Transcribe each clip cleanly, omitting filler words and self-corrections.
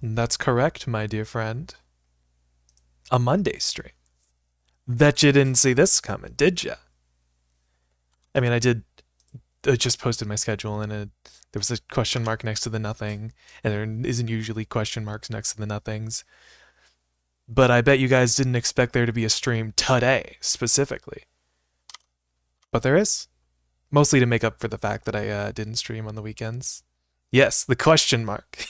That's correct, my dear friend. A Monday stream. Bet you didn't see this coming, did ya? I mean, I just posted my schedule and there was a question mark next to the nothing, and there isn't usually question marks next to the nothings. But I bet you guys didn't expect there to be a stream today, specifically. But there is. Mostly to make up for the fact that I didn't stream on the weekends. Yes, the question mark.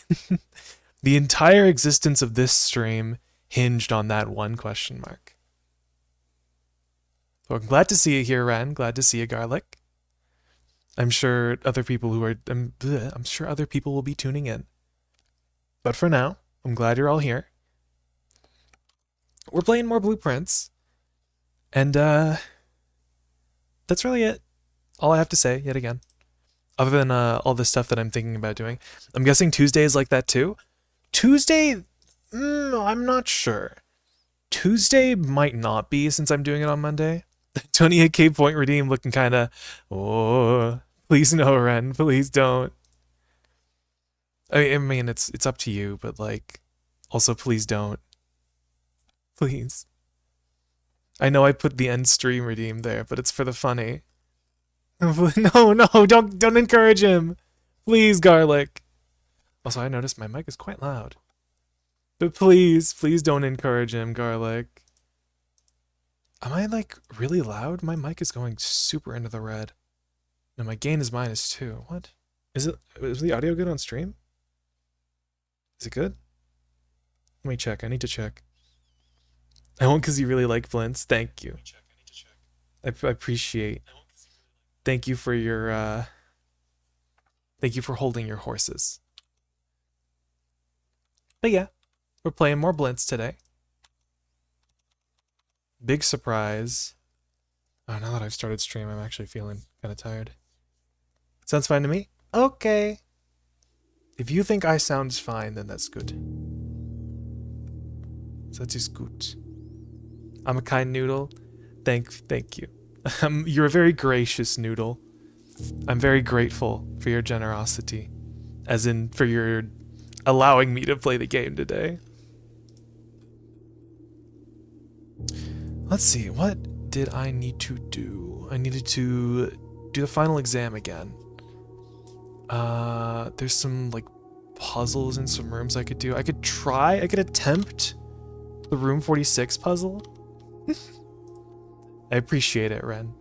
The entire existence of this stream hinged on that one question mark. So I'm glad to see you here, Ren. Glad to see you, Garlic. I'm sure other people I'm sure other people will be tuning in. But for now, I'm glad you're all here. We're playing more Blueprints. And that's really it. All I have to say, yet again. Other than all the stuff that I'm thinking about doing. I'm guessing Tuesday is like that too. Tuesday, I'm not sure. Tuesday might not be since I'm doing it on Monday. 28k point redeem looking kind of, oh, please no, Ren, please don't. I mean, it's up to you, but like, also please don't. Please. I know I put the end stream redeem there, but it's for the funny. No, don't encourage him. Please, Garlic. Also, I noticed my mic is quite loud. But please don't encourage him, Garlic. Am I, like, really loud? My mic is going super into the red. No, my gain is -2. What? Is the audio good on stream? Is it good? Let me check. I need to check. I won't because you really like Flints. Thank you. I appreciate. Thank you for your, thank you for holding your horses. But yeah, we're playing more Blints today. Big surprise. Oh, now that I've started stream, I'm actually feeling kind of tired. Sounds fine to me? Okay. If you think I sound fine, then that's good. That is good. I'm a kind noodle. Thank you. You're a very gracious noodle. I'm very grateful for your generosity. As in, for your allowing me to play the game today. Let's see, what did I need to do? I needed to do the final exam again. There's some, like, puzzles in some rooms I could do. I could attempt the room 46 puzzle. I appreciate it, Ren.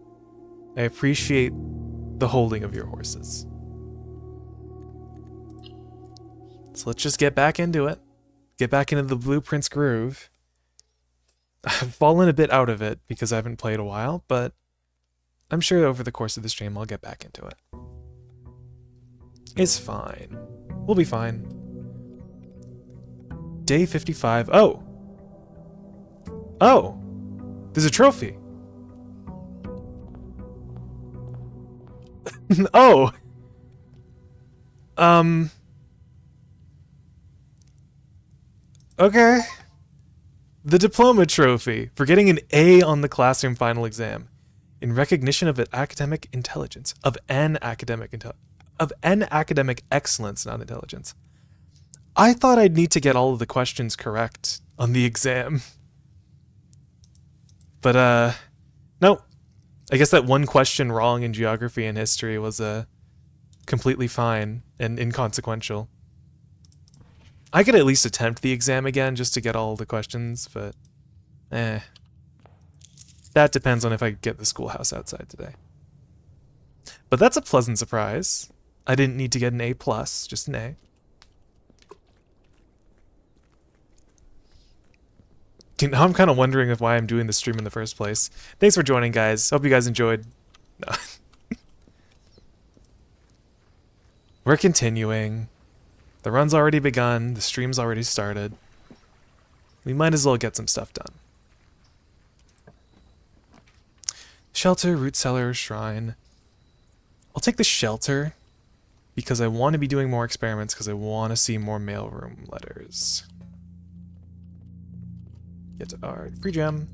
I appreciate the holding of your horses. So let's just get back into it. Get back into the Blueprints groove. I've fallen a bit out of it because I haven't played a while, but I'm sure over the course of the stream I'll get back into it. It's fine. We'll be fine. Day 55. Oh! Oh! There's a trophy! Oh! Okay. The diploma trophy for getting an A on the classroom final exam in recognition of an academic intelligence, of an academic excellence, not intelligence. I thought I'd need to get all of the questions correct on the exam. But, no. I guess that one question wrong in geography and history was, completely fine and inconsequential. I could at least attempt the exam again just to get all the questions, but that depends on if I get the schoolhouse outside today. But that's a pleasant surprise. I didn't need to get an A+, just an A. Now I'm kind of wondering why I'm doing this stream in the first place. Thanks for joining, guys. Hope you guys enjoyed. No. We're continuing. The run's already begun. The stream's already started. We might as well get some stuff done. Shelter, root cellar, shrine. I'll take the shelter because I want to be doing more experiments because I want to see more mailroom letters. Get our free gem.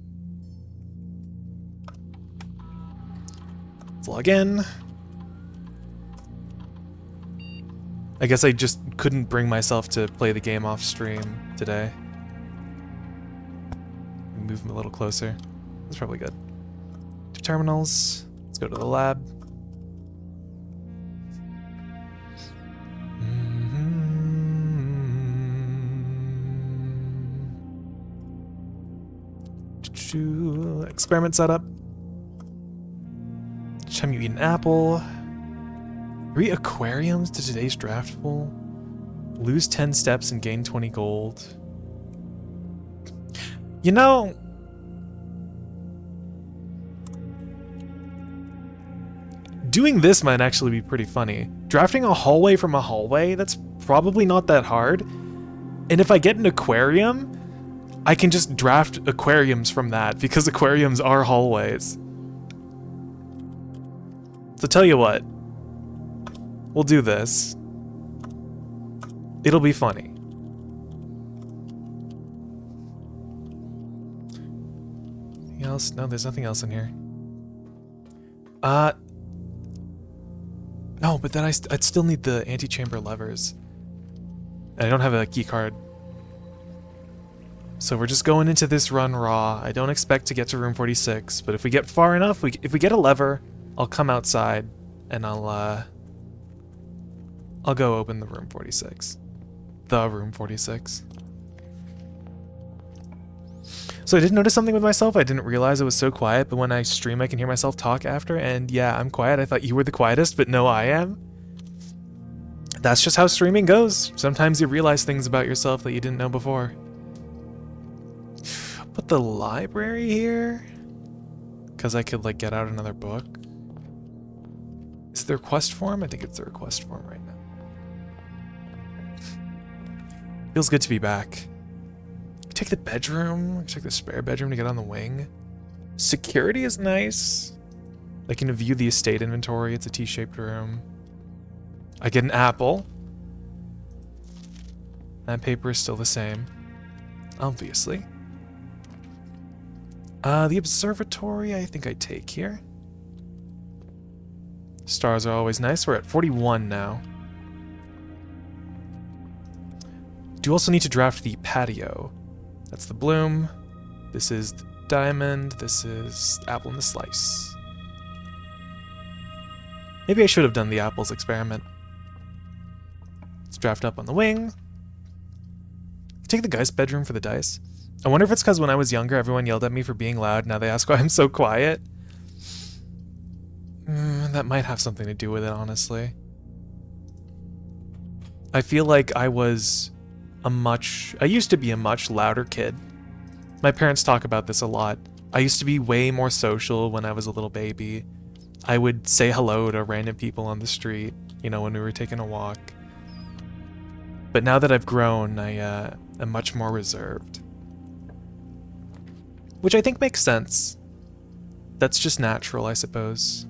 Let's log in. I guess I just couldn't bring myself to play the game off stream today. Move him a little closer. That's probably good. 2 terminals. Let's go to the lab. Experiment setup. Each time you eat an apple. 3 aquariums to today's draft pool. Lose 10 steps and gain 20 gold. You know, doing this might actually be pretty funny. Drafting a hallway from a hallway, that's probably not that hard. And if I get an aquarium, I can just draft aquariums from that, because aquariums are hallways. So tell you what, we'll do this. It'll be funny. Anything else? No, there's nothing else in here. No, but then I'd still need the antechamber levers. And I don't have a key card. So we're just going into this run raw. I don't expect to get to room 46, but if we get far enough, if we get a lever, I'll come outside and I'll go open the room 46. The room 46. So I did notice something with myself. I didn't realize it was so quiet, but when I stream, I can hear myself talk after, and yeah, I'm quiet. I thought you were the quietest, but no, I am. That's just how streaming goes. Sometimes you realize things about yourself that you didn't know before. Put the library here? Because I could, like, get out another book. Is it the request form? I think it's the request form right now. Feels good to be back. Take the bedroom. Check the spare bedroom to get on the wing. Security is nice. I can view the estate inventory. It's a T-shaped room. I get an apple. That paper is still the same. Obviously. The observatory, I think I take here. Stars are always nice. We're at 41 now. Do also need to draft the patio. That's the bloom. This is the diamond. This is apple in the slice. Maybe I should have done the apples experiment. Let's draft up on the wing. Take the guy's bedroom for the dice. I wonder if it's because when I was younger, everyone yelled at me for being loud. Now they ask why I'm so quiet. That might have something to do with it, honestly. I feel like I used to be a much louder kid. My parents talk about this a lot. I used to be way more social when I was a little baby. I would say hello to random people on the street, you know, when we were taking a walk. But now that I've grown, I am much more reserved. Which I think makes sense. That's just natural, I suppose.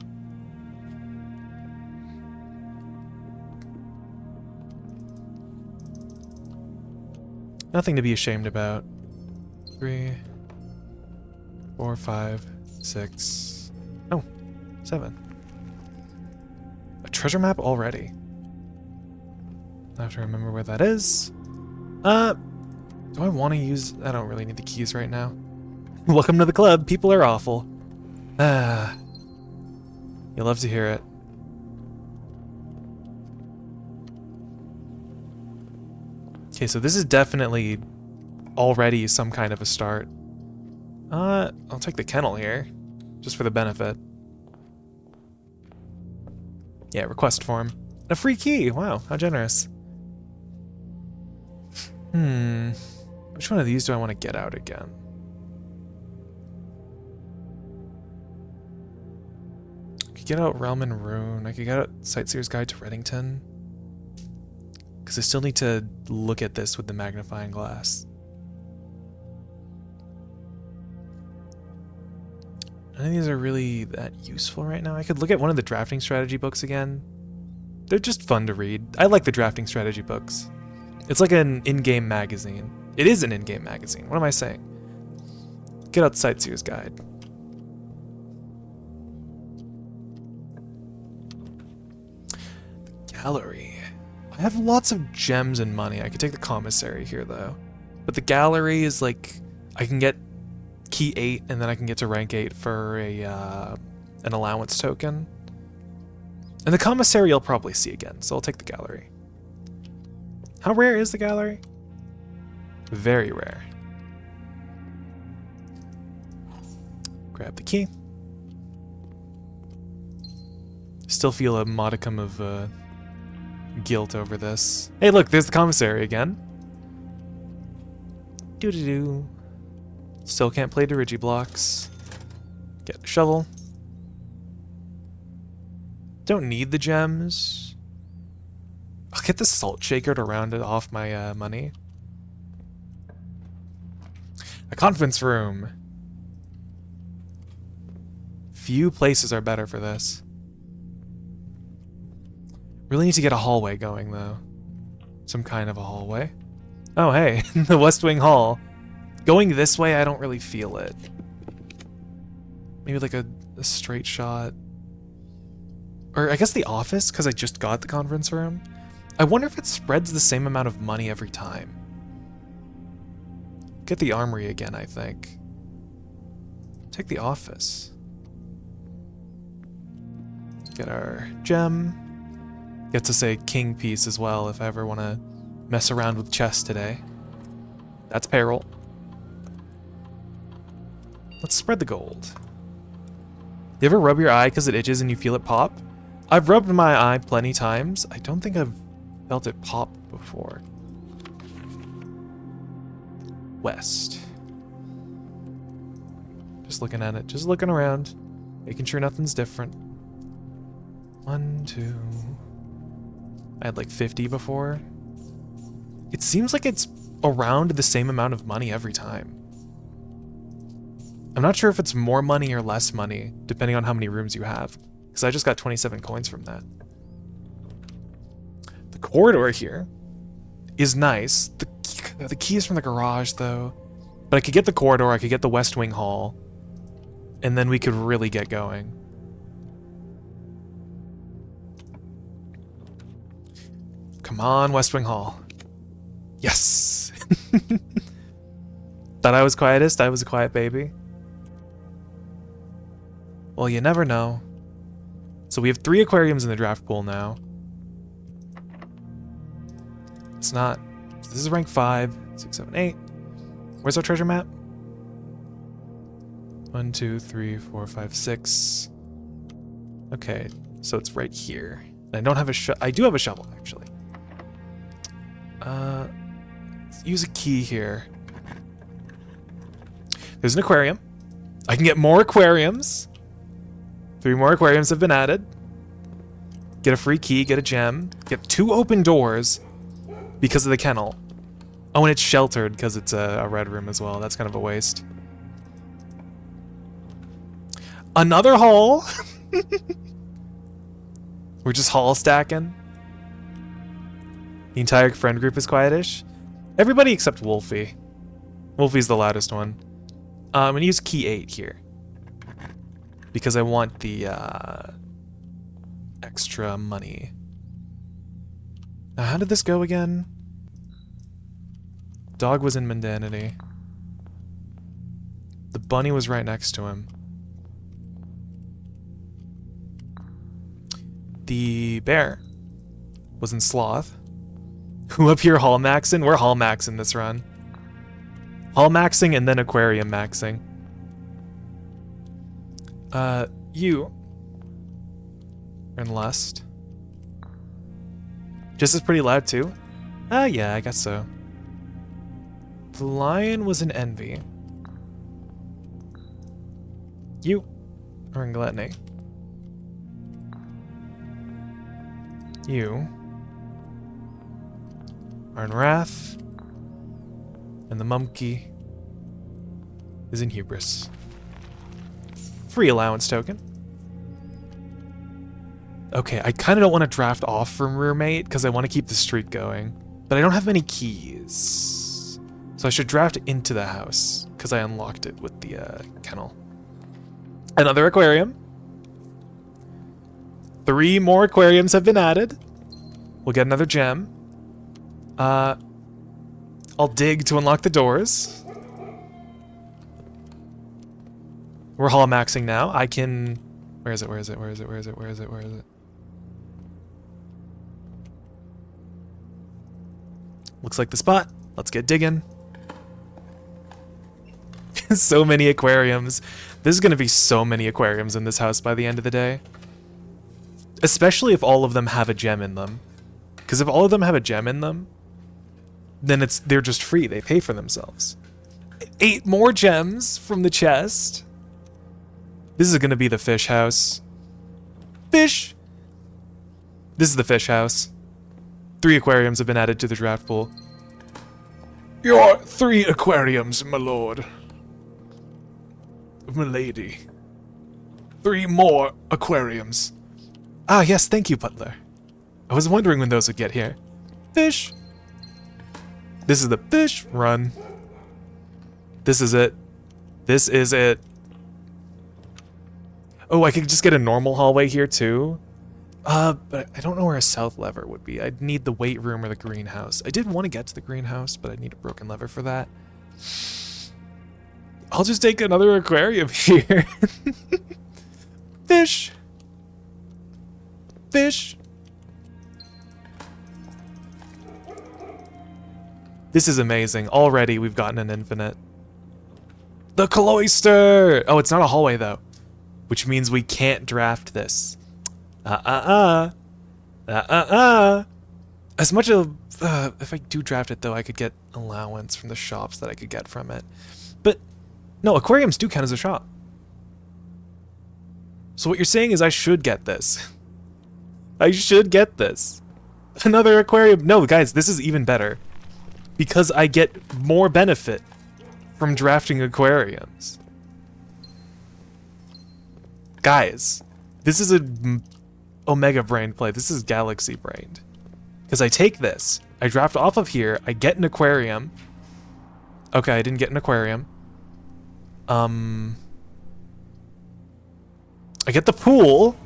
Nothing to be ashamed about. 3, 4, 5, 6. Oh, 7. A treasure map already. I have to remember where that is. Do I want to use... I don't really need the keys right now. Welcome to the club. People are awful. You'll love to hear it. Okay, so this is definitely already some kind of a start. I'll take the kennel here, just for the benefit. Yeah, request form. A free key! Wow, how generous. Which one of these do I want to get out again? I could get out Realm and Rune. I could get out Sightseer's Guide to Reddington. Because I still need to look at this with the magnifying glass. None of these are really that useful right now. I could look at one of the drafting strategy books again. They're just fun to read. I like the drafting strategy books. It's like an in-game magazine. It is an in-game magazine. What am I saying? Get out Sightseer's Guide. Gallery. I have lots of gems and money. I could take the commissary here, though. But the gallery is like... I can get key 8, and then I can get to rank 8 for an allowance token. And the commissary I'll probably see again, so I'll take the gallery. How rare is the gallery? Very rare. Grab the key. Still feel a modicum of guilt over this. Hey, look, there's the commissary again. Doo-doo-doo. Still can't play Dirigi blocks. Get a shovel. Don't need the gems. I'll get the salt shaker to round it off my money. A conference room. Few places are better for this. Really need to get a hallway going, though. Some kind of a hallway. Oh, hey, the West Wing Hall. Going this way, I don't really feel it. Maybe like a straight shot. Or I guess the office, because I just got the conference room. I wonder if it spreads the same amount of money every time. Get the armory again, I think. Take the office. Get our gem. Get to say king piece as well if I ever want to mess around with chess today. That's payroll. Let's spread the gold. You ever rub your eye because it itches and you feel it pop? I've rubbed my eye plenty times. I don't think I've felt it pop before. West. Just looking at it, just looking around, making sure nothing's different. 1, 2. I had like 50 before. It seems like it's around the same amount of money every time. I'm not sure if it's more money or less money, depending on how many rooms you have, because I just got 27 coins from that. The corridor here is nice. The key is from the garage, though. But I could get the corridor, I could get the West Wing Hall, and then we could really get going. Come on, West Wing Hall. Yes! Thought I was quietest, I was a quiet baby. Well, you never know. So we have 3 aquariums in the draft pool now. It's not... So this is rank 5, 6, 7, 8. Where's our treasure map? 1, 2, 3, 4, 5, 6. Okay, so it's right here. And I don't have a I do have a shovel, actually. Let's use a key here. There's an aquarium. I can get more aquariums. 3 more aquariums have been added. Get a free key, get a gem. Get 2 open doors because of the kennel. Oh, and it's sheltered because it's a red room as well. That's kind of a waste. Another hall. We're just hall stacking. The entire friend group is quietish. Everybody except Wolfie. Wolfie's the loudest one. I'm gonna use key 8 here. Because I want the extra money. Now, how did this go again? Dog was in mundanity. The bunny was right next to him. The bear was in sloth. Who up here hall maxing? We're hall maxing this run. Hall maxing and then aquarium maxing. You are in lust. Just as pretty loud too? Yeah, I guess so. The lion was in envy. You are in gluttony. You are in wrath. And the monkey is in hubris. Free allowance token. Okay, I kind of don't want to draft off from roommate because I want to keep the streak going. But I don't have many keys. So I should draft into the house because I unlocked it with the kennel. Another aquarium. 3 more aquariums have been added. We'll get another gem. I'll dig to unlock the doors. We're hall maxing now. I can... Where is it? Where is it? Where is it? Where is it? Where is it? Where is it? Looks like the spot. Let's get digging. So many aquariums. There's gonna be so many aquariums in this house by the end of the day. Especially if all of them have a gem in them. Because if all of them have a gem in them, then they're just free. They pay for themselves. 8 more gems from the chest. This is gonna be the fish house. Fish! This is the fish house. 3 aquariums have been added to the draft pool. Your 3 aquariums, my lord. Milady. 3 more aquariums. Ah, yes, thank you, butler. I was wondering when those would get here. Fish. This is the fish run. This is it. This is it. Oh, I could just get a normal hallway here, too. But I don't know where a south lever would be. I'd need the weight room or the greenhouse. I did want to get to the greenhouse, but I'd need a broken lever for that. I'll just take another aquarium here. Fish. Fish. This is amazing. Already we've gotten an infinite. The cloister! Oh, it's not a hallway though. Which means we can't draft this. As much of... if I do draft it though, I could get allowance from the shops that I could get from it. But... no, aquariums do count as a shop. So what you're saying is I should get this. I should get this. Another aquarium. No, guys, this is even better. Because I get more benefit from drafting aquariums. Guys, this is a Omega brain play. This is Galaxy brained. Because I take this, I draft off of here, I get an aquarium. Okay, I didn't get an aquarium. I get the pool.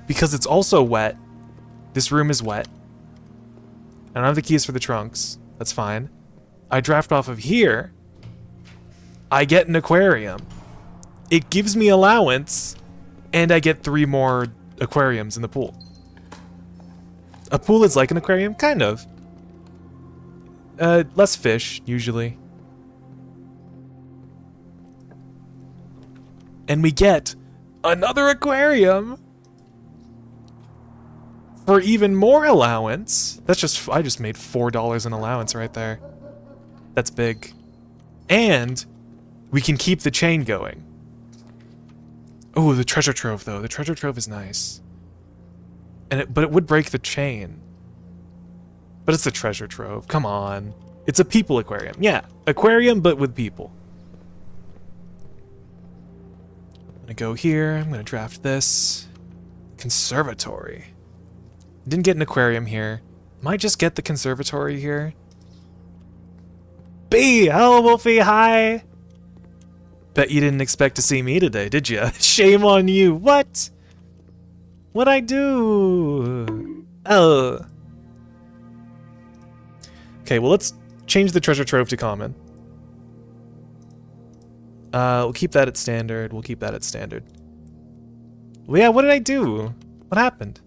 Because it's also wet. This room is wet. I don't have the keys for the trunks. That's fine. I draft off of here. I get an aquarium. It gives me allowance. And I get 3 more aquariums in the pool. A pool is like an aquarium? Kind of. Less fish, usually. And we get another aquarium for even more allowance. That's just, I just made $4 in allowance right there. That's big. And we can keep the chain going. Oh, the treasure trove though. The treasure trove is nice. But it would break the chain. But it's the treasure trove. Come on. It's a people aquarium. Yeah, aquarium but with people. I'm gonna go here. I'm gonna draft this. Conservatory. Didn't get an aquarium here. Might just get the conservatory here. B! Hello, Wolfie, hi! Bet you didn't expect to see me today, did ya? Shame on you. What? What'd I do? Oh. Okay, well, let's change the treasure trove to common. We'll keep that at standard. We'll keep that at standard. Well, yeah, what did I do? What happened?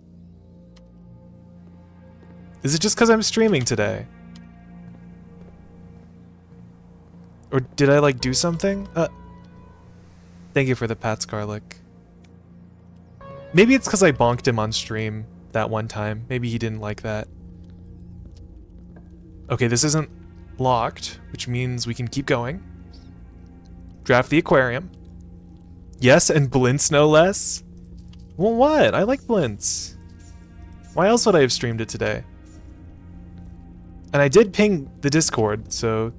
Is it just because I'm streaming today? Or did I, like, do something? Thank you for the Pat's garlic. Maybe it's because I bonked him on stream that one time. Maybe he didn't like that. Okay, this isn't locked, which means we can keep going. Draft the aquarium. Yes, and Blintz no less. Well, what? I like Blintz. Why else would I have streamed it today? And I did ping the Discord, so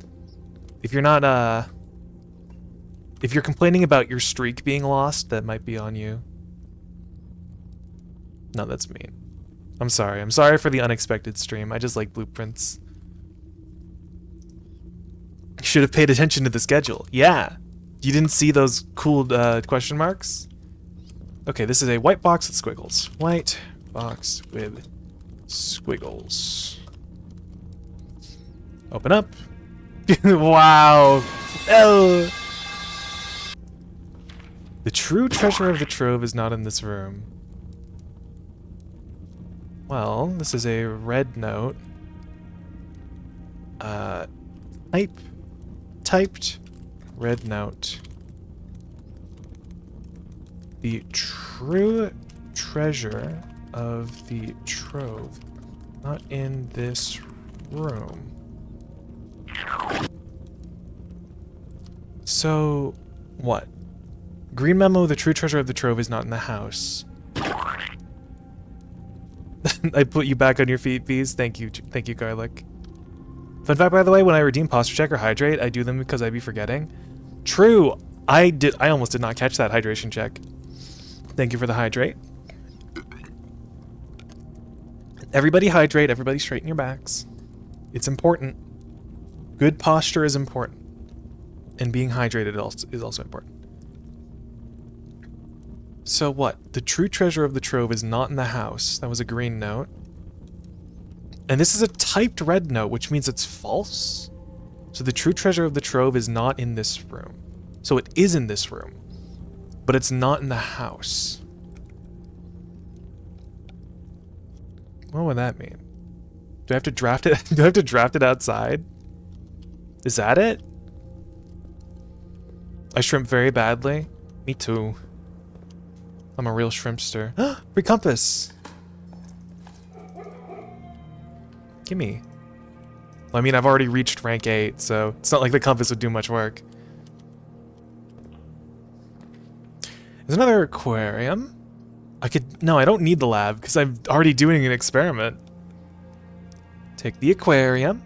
if you're not, if you're complaining about your streak being lost, that might be on you. No, that's mean. I'm sorry. I'm sorry for the unexpected stream. I just like blueprints. Should have paid attention to the schedule. Yeah. You didn't see those cool question marks? Okay, this is a white box with squiggles. White, Box with squiggles. Open up. Wow. Oh. The true treasure of the trove is not in this room. Well, this is a red note. Typed red note. The true treasure of the trove, not in this room. So, what? Green memo, the true treasure of the trove is not in the house. I put you back on your feet, Bees. Thank you, Garlic. Fun fact, by the way, when I redeem posture check or hydrate, I do them because I be forgetting. True, I almost did not catch that hydration check. Thank you for the hydrate. Everybody hydrate, everybody straighten your backs. It's important. Good posture is important. And being hydrated is also important. So what? The true treasure of the trove is not in the house. That was a green note. And this is a typed red note, which means it's false. So the true treasure of the trove is not in this room. So it is in this room, but it's not in the house. What would that mean? Do I have to draft it? Do I have to draft it outside? Is that it? I shrimp very badly. Me too. I'm a real shrimpster. Free compass! Gimme. Well, I mean, I've already reached rank 8, so it's not like the compass would do much work. There's another aquarium. No, I don't need the lab, because I'm already doing an experiment. Take the aquarium.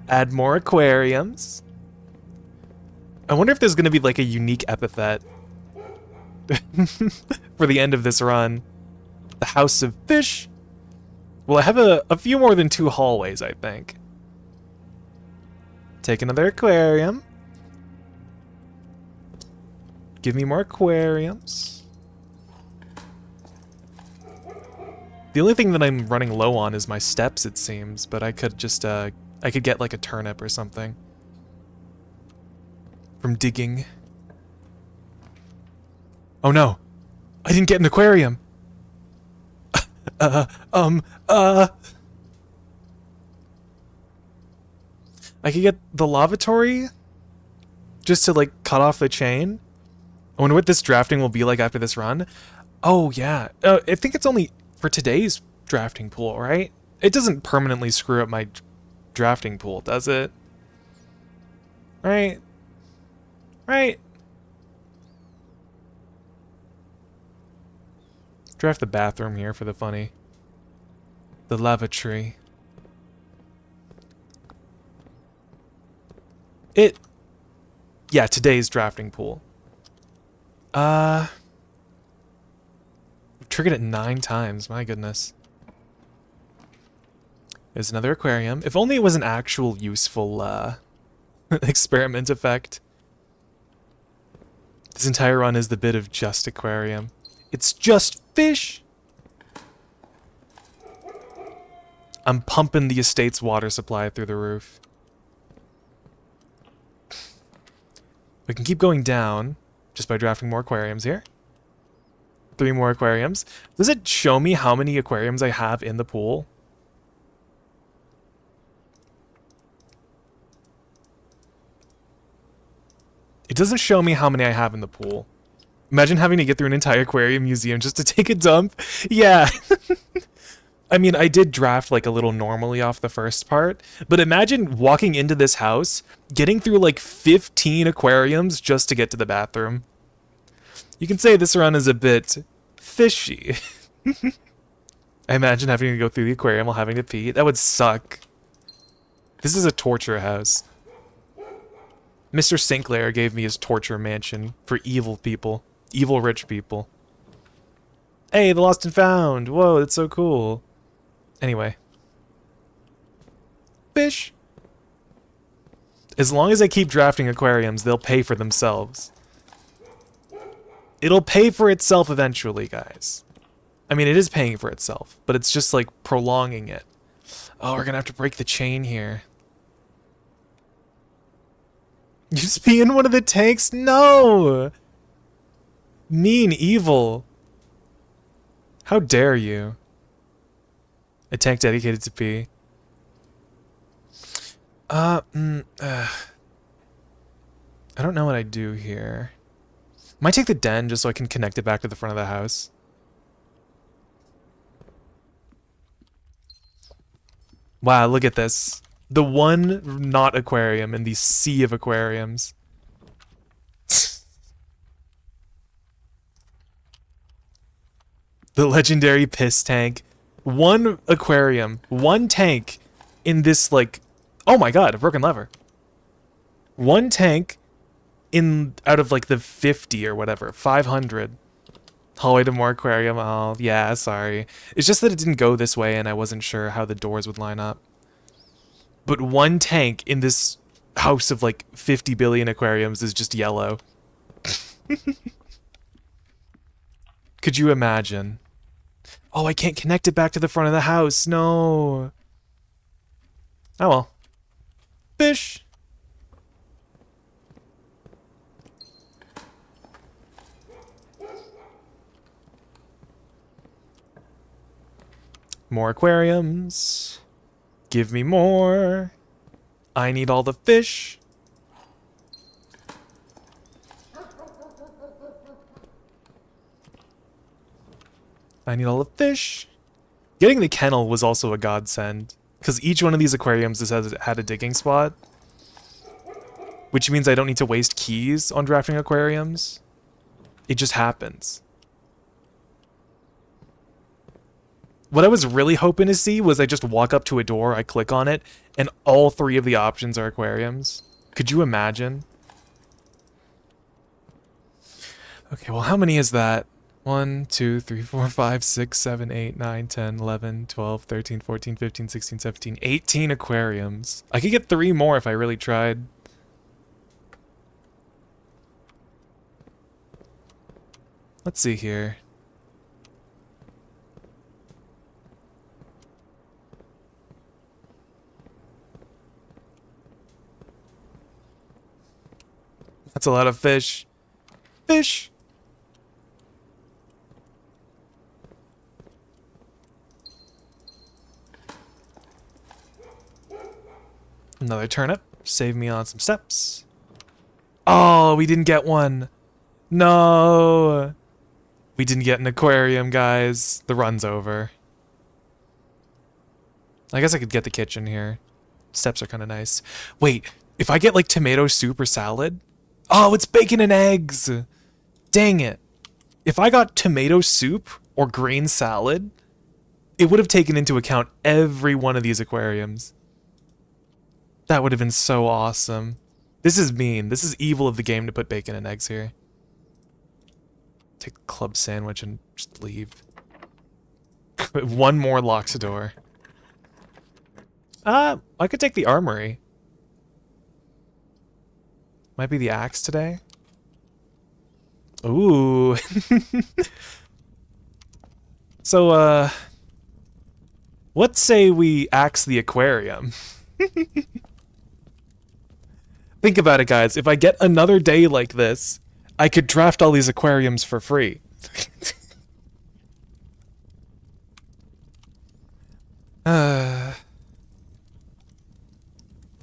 Add more aquariums. I wonder if there's going to be like a unique epithet for the end of this run. The House of Fish. Well, I have a few more than 2 hallways, I think. Take another aquarium. Give me more aquariums. The only thing that I'm running low on is my steps, it seems, but I could just, I could get like a turnip or something. From digging. Oh no! I didn't get an aquarium! I could get the lavatory just to like cut off the chain. I wonder what this drafting will be like after this run. Oh yeah, I think it's only for today's drafting pool, right? It doesn't permanently screw up my drafting pool, does it? Right? Right? Draft the bathroom here for the funny. The lavatory. Yeah, today's drafting pool. I've triggered it 9 times, my goodness. There's another aquarium. If only it was an actual useful, experiment effect. This entire run is the bit of just aquarium. It's just fish! I'm pumping the estate's water supply through the roof. We can keep going down just by drafting more aquariums here. 3 more aquariums. Does it show me how many aquariums I have in the pool? It doesn't show me how many I have in the pool. Imagine having to get through an entire aquarium museum just to take a dump. Yeah. I mean, I did draft like a little normally off the first part, but imagine walking into this house, getting through like 15 aquariums just to get to the bathroom. You can say this run is a bit fishy. I imagine having to go through the aquarium while having to pee. That would suck. This is a torture house. Mr. Sinclair gave me his torture mansion for evil people. Evil rich people. Hey, the lost and found! Whoa, that's so cool. Anyway. Fish! As long as I keep drafting aquariums, they'll pay for themselves. It'll pay for itself eventually, guys. I mean, it is paying for itself, but it's just like prolonging it. Oh, we're gonna have to break the chain here. You just pee in one of the tanks? No! Mean, evil. How dare you? A tank dedicated to pee. I don't know what I do here. Might take the den just so I can connect it back to the front of the house. Wow, look at this. The one not aquarium in the sea of aquariums. The legendary piss tank. One aquarium, one tank in this, like, oh my god, a broken lever. One tank in out of like the 50 or whatever, 500. Hallway to more aquarium. Oh, yeah, sorry. It's just that it didn't go this way and I wasn't sure how the doors would line up. But one tank in this house of like 50 billion aquariums is just yellow. Could you imagine? Oh, I can't connect it back to the front of the house. No. Oh well. Fish. More aquariums. Give me more. I need all the fish. I need all the fish. Getting the kennel was also a godsend, because each one of these aquariums has had a digging spot, which means I don't need to waste keys on drafting aquariums. It just happens. What I was really hoping to see was I just walk up to a door, I click on it, and all three of the options are aquariums. Could you imagine? Okay, well, how many is that? 1, 2, 3, 4, 5, 6, 7, 8, 9, 10, 11, 12, 13, 14, 15, 16, 17, 18 aquariums. I could get 3 more if I really tried. Let's see here. That's a lot of fish. Fish! Another turnip. Save me on some steps. Oh, we didn't get one. No. We didn't get an aquarium, guys. The run's over. I guess I could get the kitchen here. Steps are kind of nice. Wait, if I get like tomato soup or salad? Oh, it's bacon and eggs. Dang it. If I got tomato soup or green salad, it would have taken into account every one of these aquariums. That would have been so awesome. This is mean. This is evil of the game to put bacon and eggs here. Take a club sandwich and just leave. One more locks the door. I could take the armory. Might be the axe today. Ooh. So, let's say we axe the aquarium. Think about it, guys. If I get another day like this, I could draft all these aquariums for free.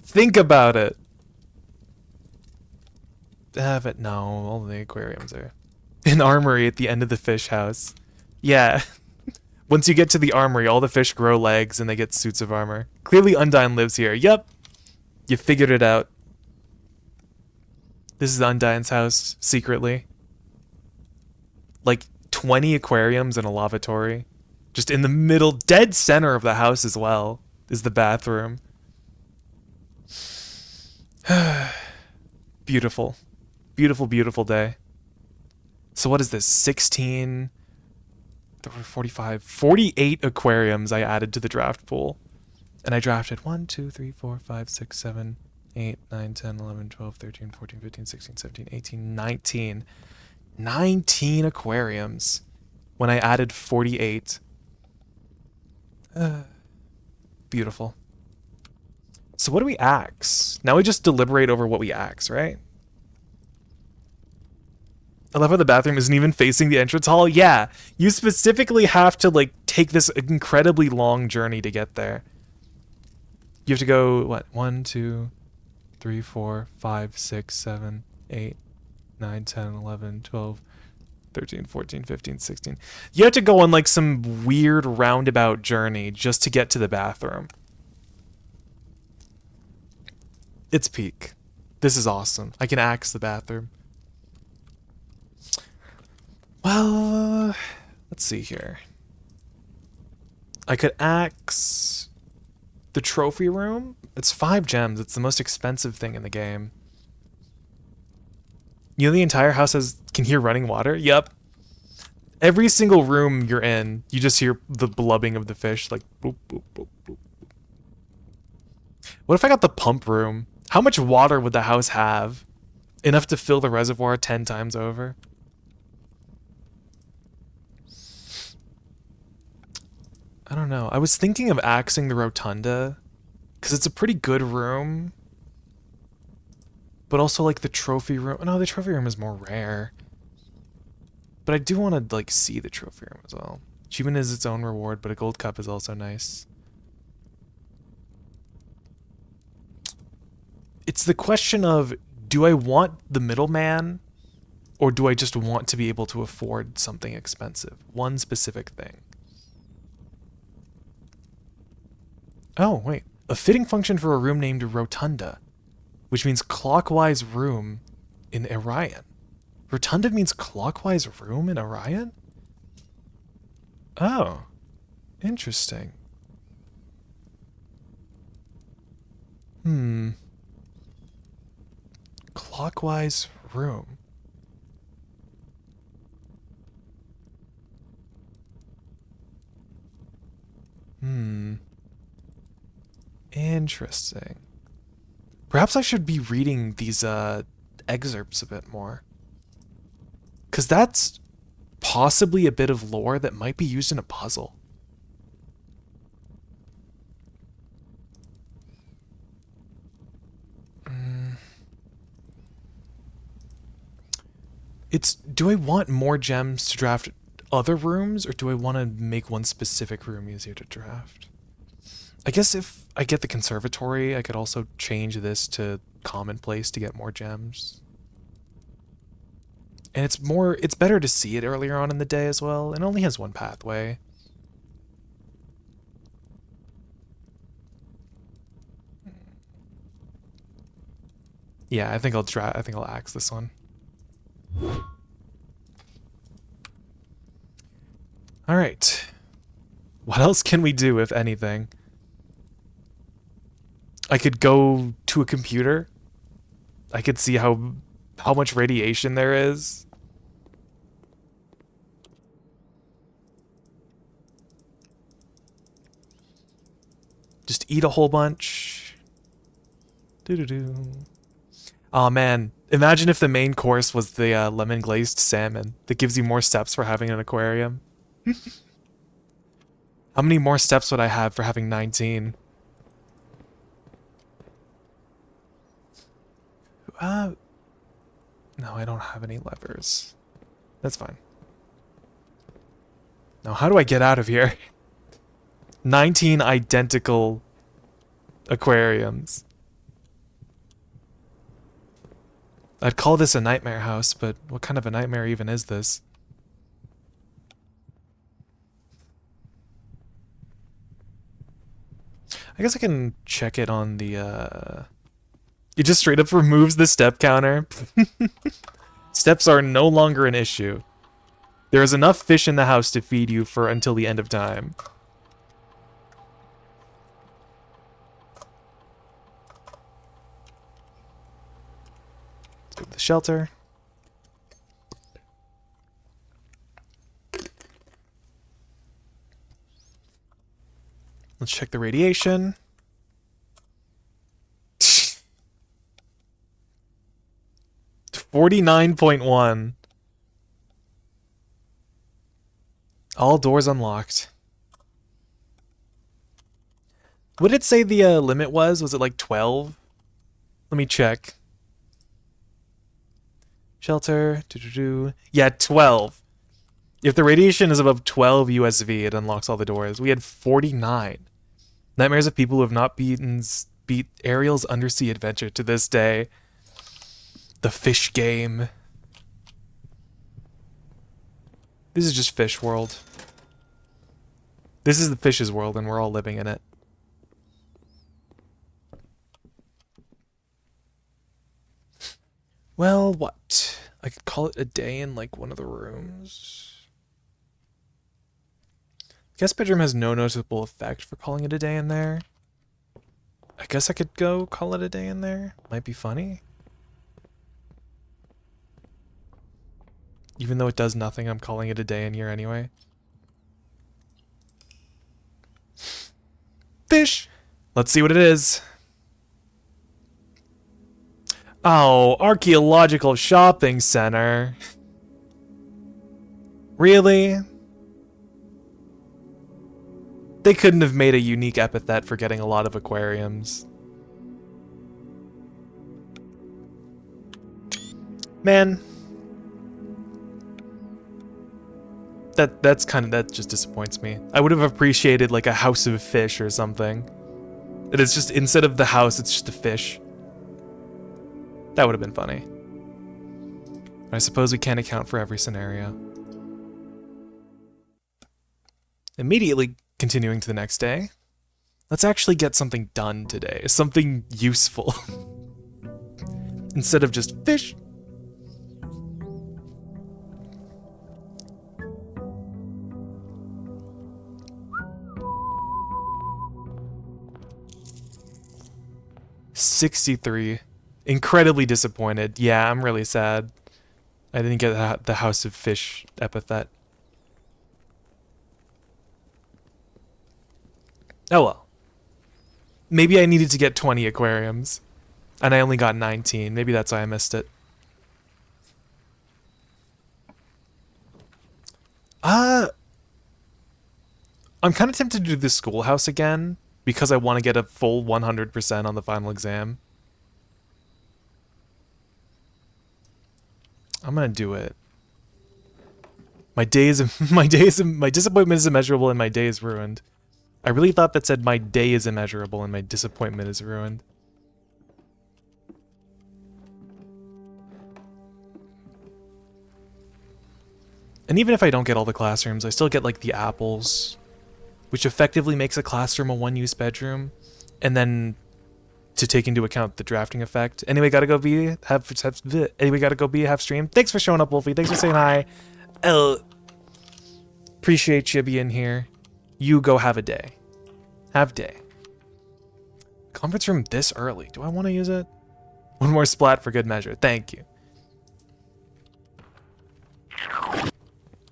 Think about it. But no, all the aquariums are an armory at the end of the fish house. Yeah. Once you get to the armory, all the fish grow legs and they get suits of armor. Clearly Undyne lives here. Yep. You figured it out. This is Undyne's house, secretly. Like 20 aquariums and a lavatory. Just in the middle, dead center of the house as well, is the bathroom. Beautiful. Beautiful, beautiful day. So what is this? 16, 45, 48 aquariums I added to the draft pool. And I drafted 1, 2, 3, 4, 5, 6, 7, 8, 9, 10, 11, 12, 13, 14, 15, 16, 17, 18, 19. 19 aquariums. when I added 48. Beautiful. So what do we axe? Now we just deliberate over what we axe, right? I love how the bathroom isn't even facing the entrance hall. Yeah, you specifically have to like take this incredibly long journey to get there. You have to go, what, 1, 2, 3, 4, 5, 6, 7, 8, 9, 10, 11, 12, 13, 14, 15, 16. You have to go on like some weird roundabout journey just to get to the bathroom. It's peak. This is awesome. I can axe the bathroom. Well, let's see here. I could axe the trophy room. It's 5 gems. It's the most expensive thing in the game. You know the entire house can hear running water? Yep. Every single room you're in, you just hear the blubbing of the fish, like boop, boop, boop, boop. What if I got the pump room? How much water would the house have? Enough to fill the reservoir 10 times over? I don't know. I was thinking of axing the rotunda, because it's a pretty good room. But also like the trophy room. No, the trophy room is more rare. But I do want to like see the trophy room as well. Achievement is its own reward, but a gold cup is also nice. It's the question of, do I want the middleman, or do I just want to be able to afford something expensive? One specific thing. Oh, wait. A fitting function for a room named Rotunda, which means clockwise room in Orion. Rotunda means clockwise room in Orion? Oh, interesting. Clockwise room. Interesting. Perhaps I should be reading these excerpts a bit more. Because that's possibly a bit of lore that might be used in a puzzle. Do I want more gems to draft other rooms, or do I want to make one specific room easier to draft? I guess if I get the conservatory, I could also change this to commonplace to get more gems. And it's better to see it earlier on in the day as well. It only has one pathway. Yeah, I think I'll axe this one. All right. What else can we do, if anything? I could go to a computer. I could see how much radiation there is. Just eat a whole bunch. Doo-doo-doo. Oh man, imagine if the main course was the lemon glazed salmon that gives you more steps for having an aquarium. How many more steps would I have for having 19? No, I don't have any levers. That's fine. Now, how do I get out of here? 19 identical aquariums. I'd call this a nightmare house, but what kind of a nightmare even is this? I guess I can check it on the, It just straight up removes the step counter. Steps are no longer an issue. There is enough fish in the house to feed you for until the end of time. Let's go to the shelter. Let's check the radiation. 49.1. All doors unlocked. What did it say the limit was? Was it like 12? Let me check. Shelter. Yeah, 12. If the radiation is above 12 USV, it unlocks all the doors. We had 49. Nightmares of people who have not beat Ariel's undersea adventure to this day. The fish game. This is just fish world. This is the fish's world and we're all living in it. Well, what? I could call it a day in like one of the rooms. Guest bedroom has no noticeable effect for calling it a day in there. I guess I could go call it a day in there. Might be funny. Even though it does nothing, I'm calling it a day in here anyway. Fish! Let's see what it is. Oh, archaeological shopping center. Really? They couldn't have made a unique epithet for getting a lot of aquariums. Man. That just disappoints me. I would have appreciated like a house of fish or something. And it's just, instead of the house, it's just a fish. That would have been funny. But I suppose we can't account for every scenario. Immediately continuing to the next day. Let's actually get something done today. Something useful. Instead of just fish. $63. Incredibly disappointed. Yeah, I'm really sad. I didn't get the House of Fish epithet. Oh well. Maybe I needed to get 20 aquariums. And I only got 19. Maybe that's why I missed it. I'm kind of tempted to do the schoolhouse again. Because I want to get a full 100% on the final exam. I'm gonna do it. My disappointment is immeasurable and my day is ruined. I really thought that said my day is immeasurable and my disappointment is ruined. And even if I don't get all the classrooms, I still get like the apples, which effectively makes a classroom a one-use bedroom, and then to take into account the drafting effect. Anyway, gotta go be anyway, gotta go be have stream. Thanks for showing up, Wolfie. Thanks for saying hi. Appreciate you being here. You go have a day. Have day. Conference room this early. Do I want to use it? One more splat for good measure. Thank you.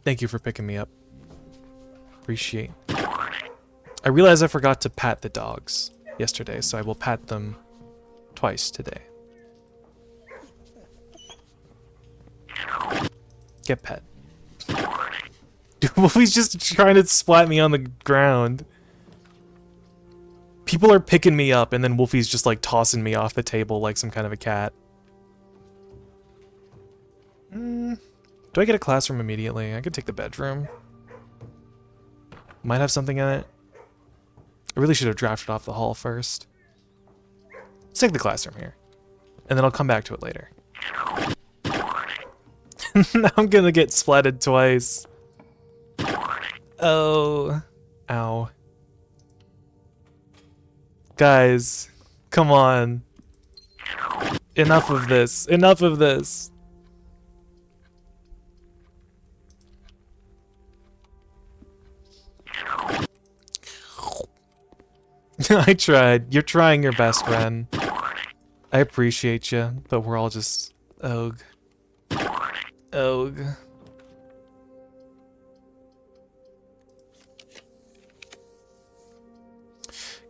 Thank you for picking me up. Appreciate. I realized I forgot to pat the dogs yesterday, so I will pat them twice today. Get pet. Dude, Wolfie's just trying to splat me on the ground. People are picking me up, and then Wolfie's just like tossing me off the table like some kind of a cat. Do I get a classroom immediately? I could take the bedroom. Might have something in it. I really should have drafted off the hall first. Let's take the classroom here. And then I'll come back to it later. Now I'm gonna get splatted twice. Oh. Ow. Guys. Come on. Enough of this. Enough of this. I tried. You're trying your best, Ren. I appreciate you, but we're all just... Ogh. Ogh.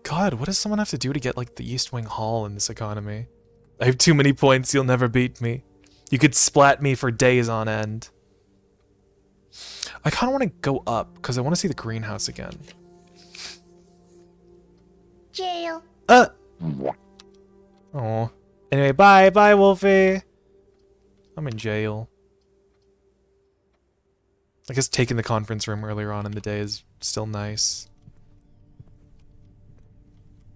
God, what does someone have to do to get, like, the East Wing Hall in this economy? I have too many points, you'll never beat me. You could splat me for days on end. I kind of want to go up because I want to see the greenhouse again. Jail. Oh. Anyway, bye, Wolfie. I'm in jail. I guess taking the conference room earlier on in the day is still nice.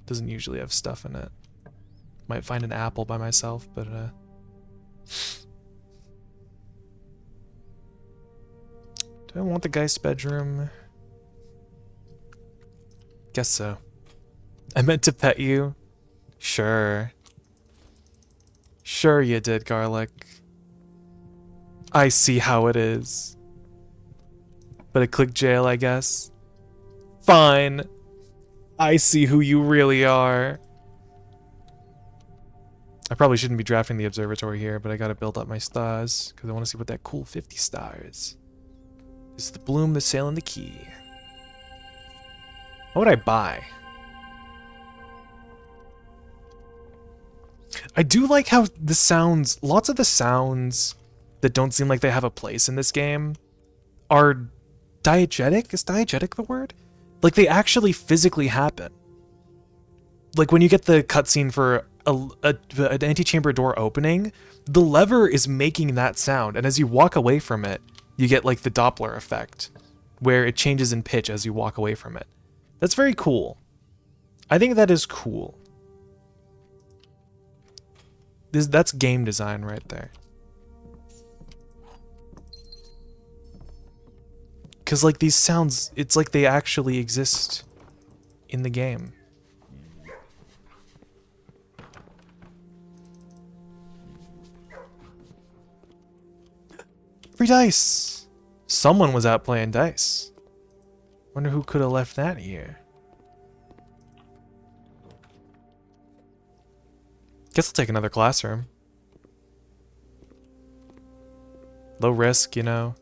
Doesn't usually have stuff in it. Might find an apple by myself, but do I want the guy's bedroom? Guess so. I meant to pet you. Sure. Sure you did, Garlic. I see how it is. But I clicked jail, I guess. Fine. I see who you really are. I probably shouldn't be drafting the observatory here, but I gotta build up my stars, because I want to see what that cool 50 stars. This is the bloom, the sail, and the key. What would I buy? I do like how the sounds, lots of the sounds that don't seem like they have a place in this game are diegetic? Is diegetic the word? Like they actually physically happen. Like when you get the cutscene for an antechamber door opening, the lever is making that sound, and as you walk away from it, you get like the Doppler effect, where it changes in pitch as you walk away from it. That's very cool. I think that is cool. That's game design right there. Because like these sounds, it's like they actually exist in the game. Free dice! Someone was out playing dice. Wonder who could have left that here. Guess I'll take another classroom. Low risk, you know.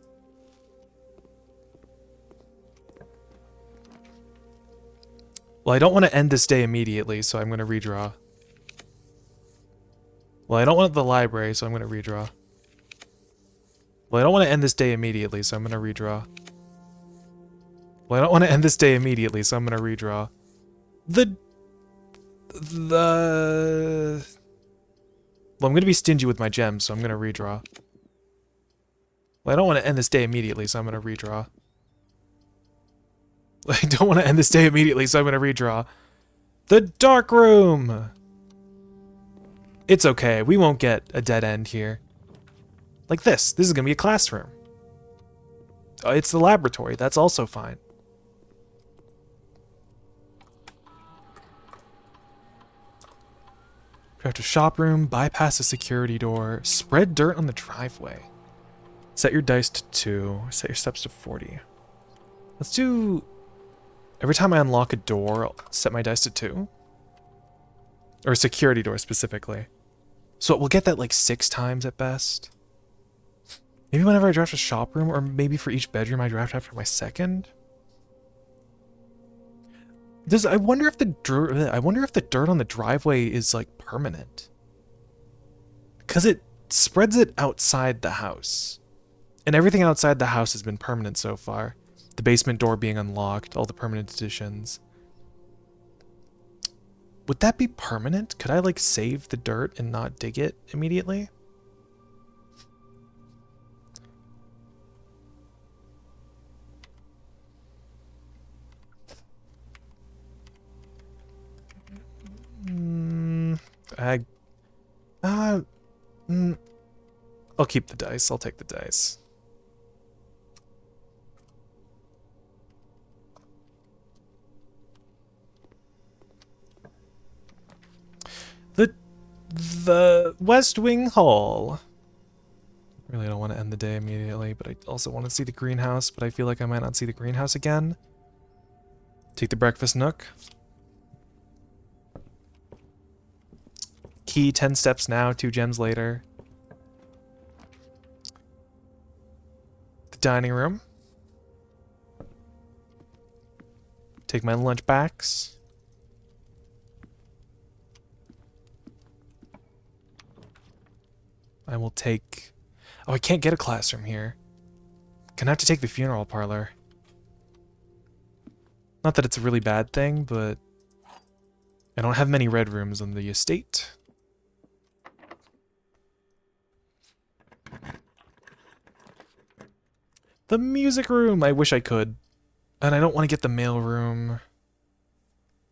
Well, I don't want to end this day immediately, so I'm going to redraw. Well, I don't want the library, so I'm going to redraw. Well, I don't want to end this day immediately, so I'm going to redraw. Well, I don't want to end this day immediately, so I'm going to redraw. Well, I'm going to be stingy with my gems, so I'm going to redraw. Well, I don't want to end this day immediately, so I'm going to redraw. I don't want to end this day immediately, so I'm going to redraw. The dark room! It's okay, we won't get a dead end here. Like this. This is going to be a classroom. It's the laboratory. That's also fine. Draft a shop room, bypass a security door, spread dirt on the driveway. Set your dice to 2, set your steps to 40. Let's do... Every time I unlock a door, I'll set my dice to 2. Or a security door, specifically. So we'll get that like 6 times at best. Maybe whenever I draft a shop room, or maybe for each bedroom I draft after my second. I wonder if the dirt on the driveway is like permanent. Cause it spreads it outside the house. And everything outside the house has been permanent so far. The basement door being unlocked, all the permanent additions. Would that be permanent? Could I like save the dirt and not dig it immediately? I'll keep the dice. I'll take the dice. The West Wing Hall. Really don't want to end the day immediately, but I also want to see the greenhouse, but I feel like I might not see the greenhouse again. Take the breakfast nook. Key 10 steps now, 2 gems later. The dining room. Take my lunch packs. I will take... Oh, I can't get a classroom here. Gonna have to take the funeral parlor. Not that it's a really bad thing, but I don't have many red rooms on the estate. The music room! I wish I could. And I don't want to get the mail room,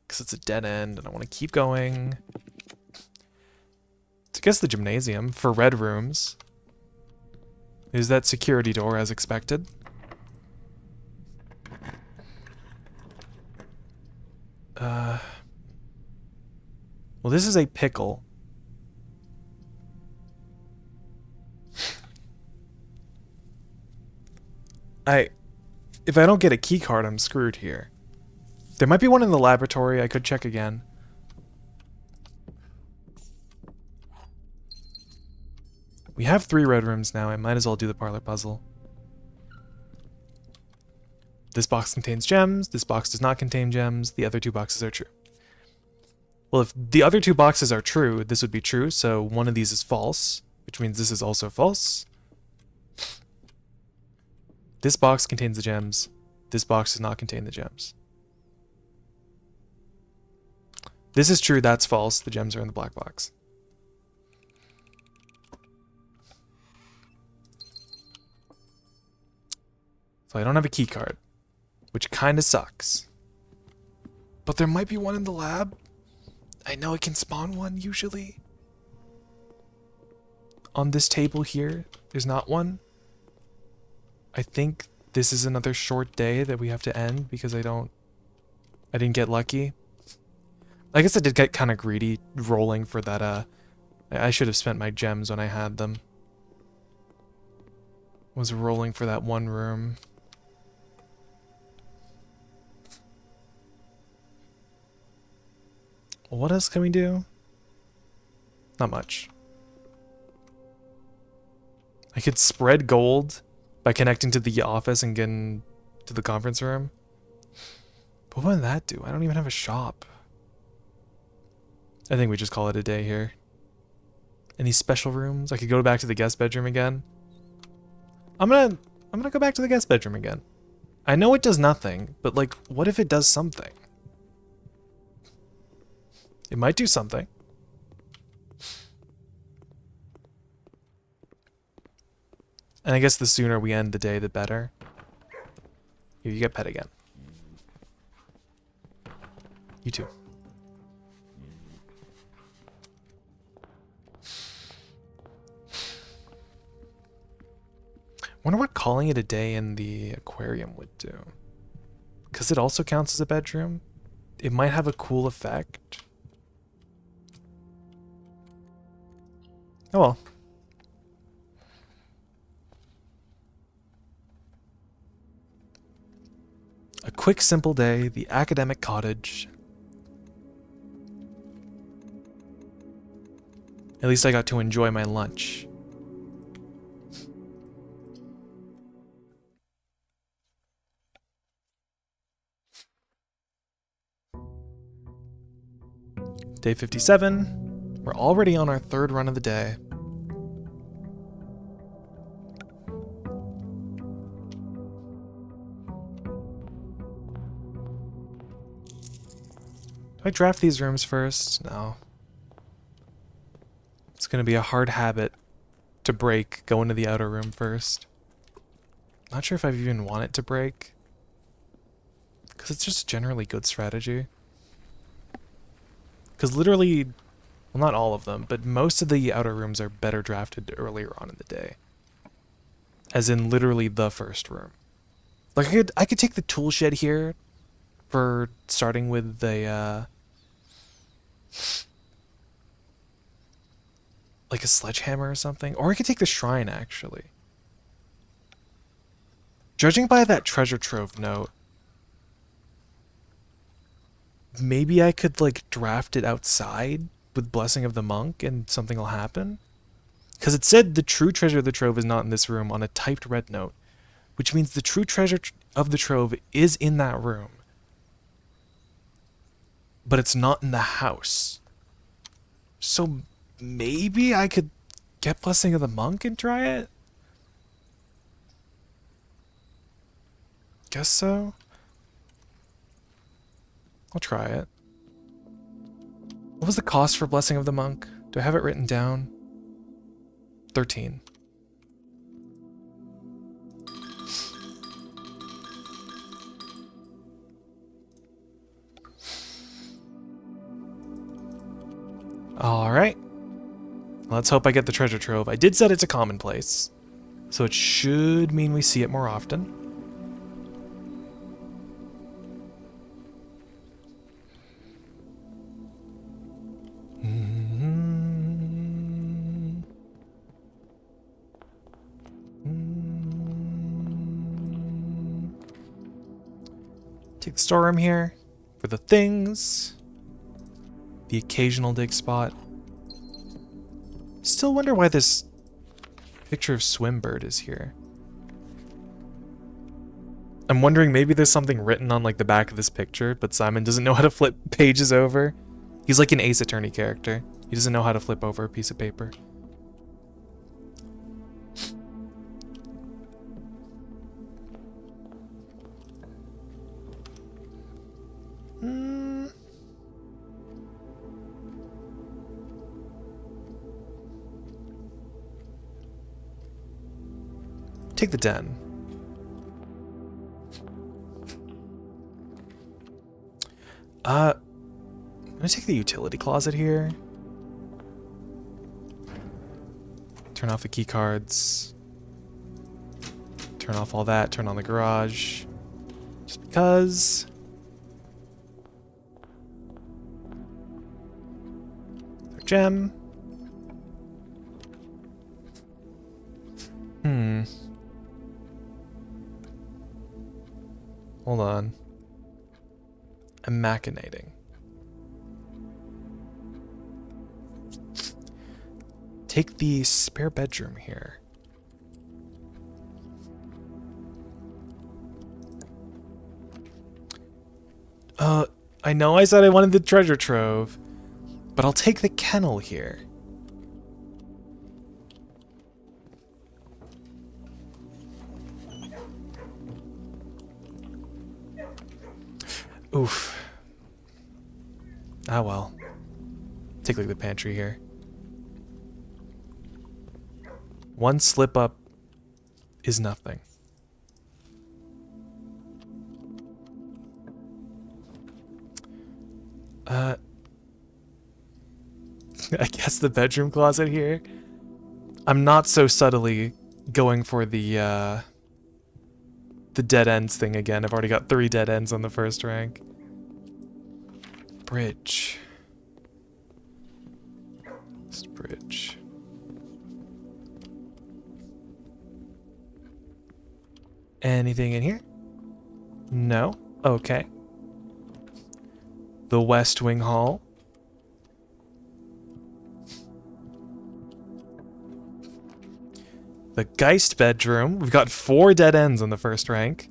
because it's a dead end, and I want to keep going. I guess the gymnasium for red rooms. Is that security door as expected? Well, this is a pickle. If I don't get a key card, I'm screwed here. There might be one in the laboratory. I could check again. We have 3 red rooms now. I might as well do the parlor puzzle. This box contains gems. This box does not contain gems. The other 2 boxes are true. Well, if the other 2 boxes are true, this would be true, so one of these is false, which means this is also false. This box contains the gems. This box does not contain the gems. This is true, that's false. The gems are in the black box. So I don't have a key card, which kind of sucks. But there might be one in the lab. I know it can spawn one usually. On this table here, there's not one. I think this is another short day that we have to end because I didn't get lucky. I guess I did get kind of greedy rolling for that. I should have spent my gems when I had them. Was rolling for that one room. What else can we do? Not much. I could spread gold by connecting to the office and getting to the conference room. But what would that do? I don't even have a shop. I think we just call it a day here. Any special rooms? I could go back to the guest bedroom again. I'm gonna go back to the guest bedroom again. I know it does nothing, but like, what if it does something? It might do something. And I guess the sooner we end the day, the better. Here, you get pet again. You too. Wonder what calling it a day in the aquarium would do. Because it also counts as a bedroom. It might have a cool effect. Oh well. A quick, simple day, the academic cottage. At least I got to enjoy my lunch. Day 57. We're already on our 3rd run of the day. Do I draft these rooms first? No. It's gonna be a hard habit to break, go into the outer room first. Not sure if I even want it to break. Because it's just a generally good strategy. Because literally, well, not all of them, but most of the outer rooms are better drafted earlier on in the day. As in literally the first room. Like I could take the tool shed here for starting with the like a sledgehammer or something. Or I could take the shrine actually. Judging by that treasure trove note, maybe I could like draft it outside with Blessing of the Monk and something will happen. Because it said the true treasure of the trove is not in this room on a typed red note. Which means the true treasure of the trove is in that room. But it's not in the house. So maybe I could get Blessing of the Monk and try it? Guess so. I'll try it. What was the cost for Blessing of the Monk? Do I have it written down? 13. Alright. Let's hope I get the treasure trove. I did set it to commonplace, so it should mean we see it more often. Take the storeroom here for the things. The occasional dig spot. Still wonder why this picture of Swimbird is here. I'm wondering maybe there's something written on like the back of this picture, but Simon doesn't know how to flip pages over. He's like an Ace Attorney character. He doesn't know how to flip over a piece of paper. Take the den. I'm gonna take the utility closet here. Turn off the key cards. Turn off all that. Turn on the garage. Just because. Gem. Hold on. I'm machinating. Take the spare bedroom here. I know I said I wanted the treasure trove, but I'll take the kennel here. Oof. Ah well. Take a look at the pantry here. One slip up is nothing. I guess the bedroom closet here. I'm not so subtly going for the dead ends thing again. I've already got 3 dead ends on the first rank. Bridge. This bridge. Anything in here? No? Okay. The West Wing Hall. The Geist bedroom. We've got 4 dead ends on the first rank.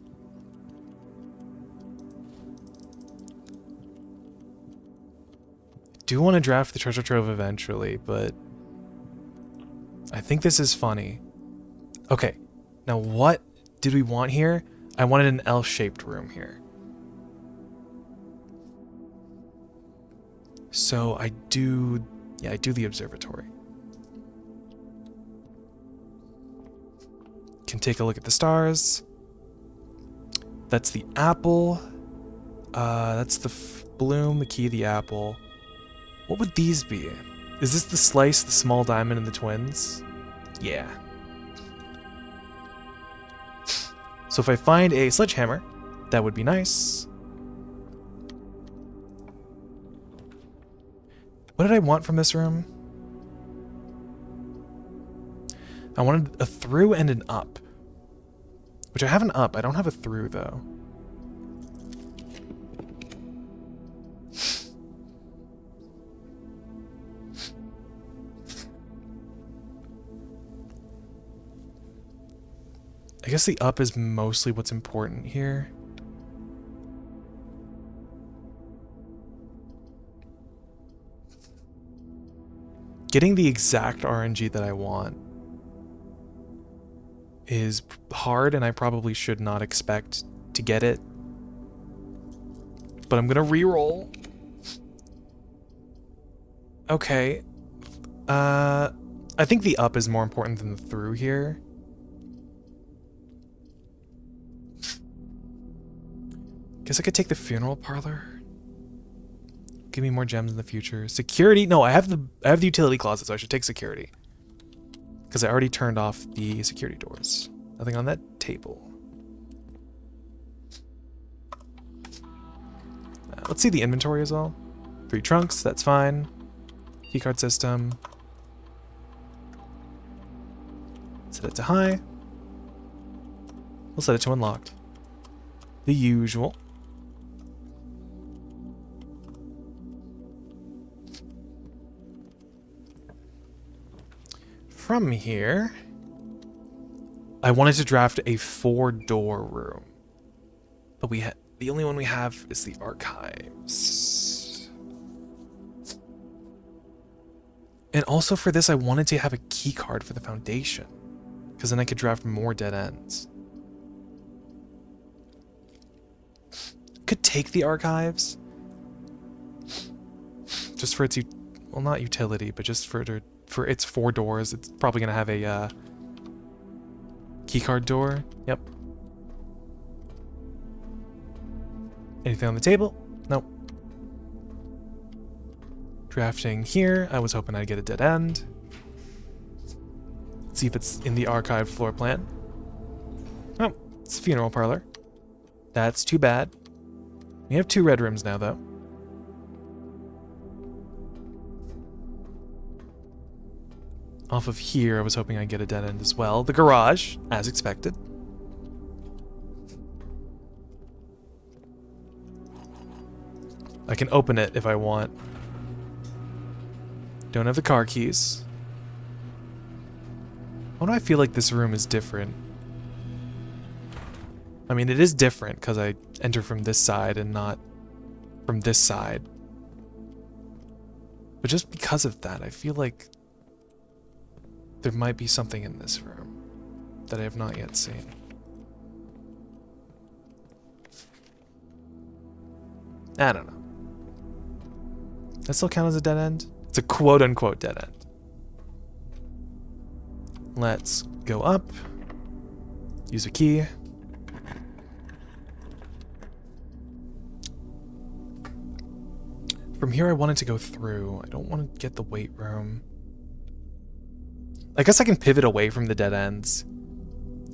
Do want to draft the treasure trove eventually, but I think this is funny. Okay, now what did we want here? I wanted an L-shaped room here. So I do the observatory. Can take a look at the stars. That's the apple. That's the bloom, the key, the apple. What would these be? Is this the slice, the small diamond, and the twins? Yeah. So if I find a sledgehammer, that would be nice. What did I want from this room? I wanted a through and an up. Which I have an up, I don't have a through though. I guess the up is mostly what's important here. Getting the exact RNG that I want is hard, and I probably should not expect to get it. But I'm gonna re-roll. Okay. I think the up is more important than the through here. Guess I could take the funeral parlor. Give me more gems in the future. Security? No, I have the utility closet, so I should take security. Because I already turned off the security doors. Nothing on that table. Let's see the inventory as well. 3 trunks, that's fine. Keycard system. Set it to high. We'll set it to unlocked. The usual. From here, I wanted to draft a 4-door room, but the only one we have is the archives. And also for this, I wanted to have a key card for the foundation, because then I could draft more dead ends. Could take the archives, just for its, well, not utility, but just for its 4 doors. It's probably gonna have a keycard door. Yep. Anything on the table? Nope. Drafting here. I was hoping I'd get a dead end. Let's see if it's in the archived floor plan. Oh, it's a funeral parlor. That's too bad. We have 2 red rooms now, though. Off of here, I was hoping I'd get a dead end as well. The garage, as expected. I can open it if I want. Don't have the car keys. Why do I feel like this room is different? I mean, it is different because I enter from this side and not from this side. But just because of that, I feel like there might be something in this room that I have not yet seen. I don't know. That still count as a dead end? It's a quote-unquote dead end. Let's go up. Use a key. From here I wanted to go through. I don't want to get the weight room. I guess I can pivot away from the dead ends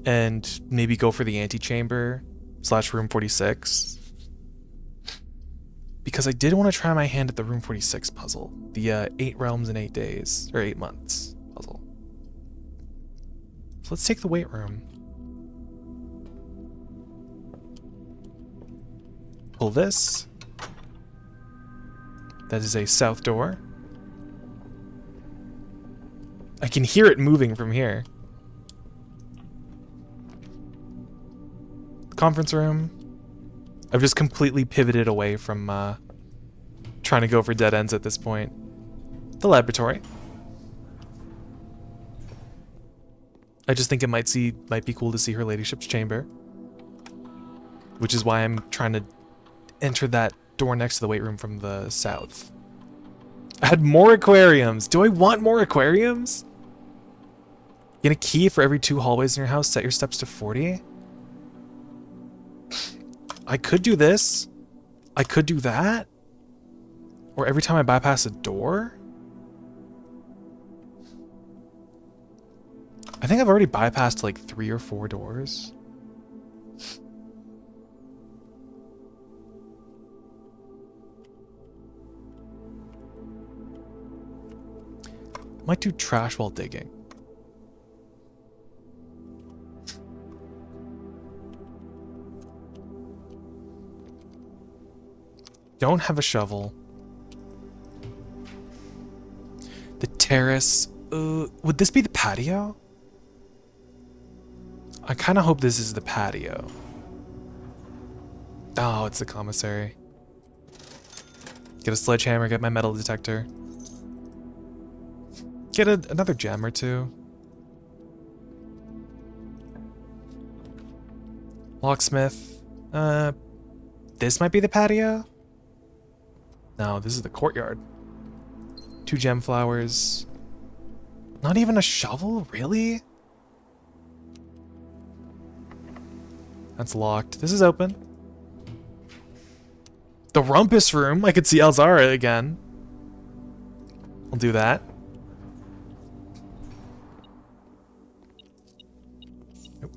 and maybe go for the antechamber / room 46. Because I did want to try my hand at the room 46 puzzle. The 8 realms in 8 days, or 8 months puzzle. So let's take the weight room. Pull this. That is a south door. I can hear it moving from here. Conference room. I've just completely pivoted away from trying to go for dead ends at this point. The laboratory. I just think it might be cool to see her ladyship's chamber. Which is why I'm trying to enter that door next to the weight room from the south. Add more aquariums. Do I want more aquariums? Get a key for every 2 hallways in your house. Set your steps to 40. I could do this. I could do that. Or every time I bypass a door. I think I've already bypassed like 3 or 4 doors. Might do trash while digging. Don't have a shovel. The terrace. Would this be the patio? I kind of hope this is the patio. Oh, it's the commissary. Get a sledgehammer, get my metal detector. Get another gem or 2. Locksmith. This might be the patio? No, this is the courtyard. 2 gem flowers. Not even a shovel? Really? That's locked. This is open. The rumpus room. I could see Elzara again. I'll do that. Nope.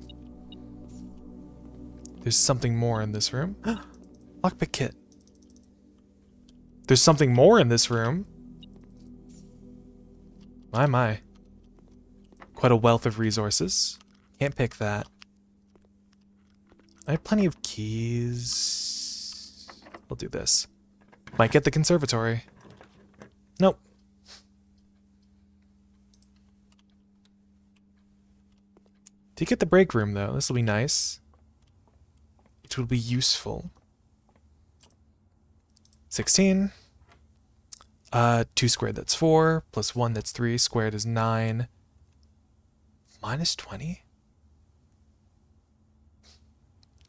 There's something more in this room. Lockpick kit. There's something more in this room. My. Quite a wealth of resources. Can't pick that. I have plenty of keys. We'll do this. Might get the conservatory. Nope. Did get the break room though. This will be nice. It will be useful. 16. 2 squared, that's 4. Plus 1, that's 3. Squared is 9. Minus 20?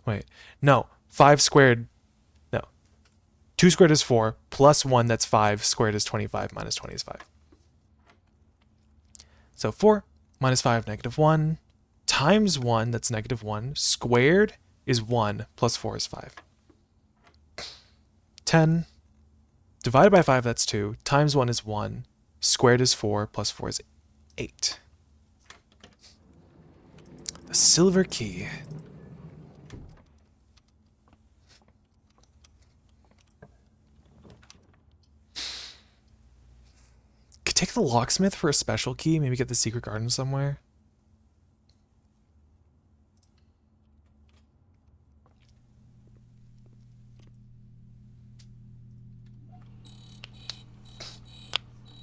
Wait. No. 5 squared. No. 2 squared is 4. Plus 1, that's 5. Squared is 25. Minus 20 is 5. So 4 minus 5, negative 1. Times 1, that's negative 1. Squared is 1. Plus 4 is 5. 10. Divided by 5, that's 2. Times 1 is 1. Squared is 4. Plus 4 is 8. A silver key. Could take the locksmith for a special key. Maybe get the secret garden somewhere.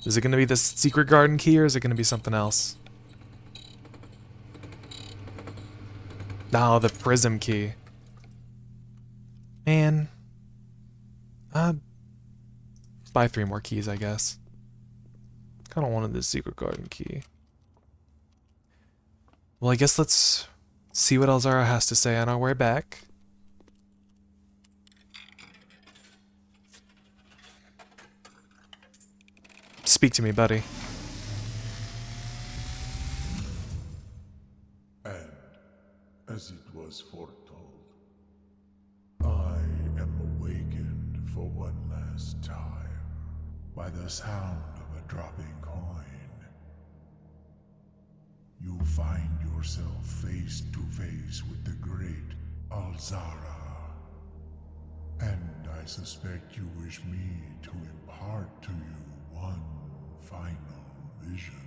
Is it going to be the secret garden key or is it going to be something else? No, the prism key. Man. Buy 3 more keys, I guess. Kind of wanted the secret garden key. Well, I guess let's see what Elzara has to say on our way back. Speak to me, buddy. And as it was foretold, I am awakened for one last time by the sound of a dropping coin. You find yourself face to face with the great Elzara. And I suspect you wish me to impart to you one final vision.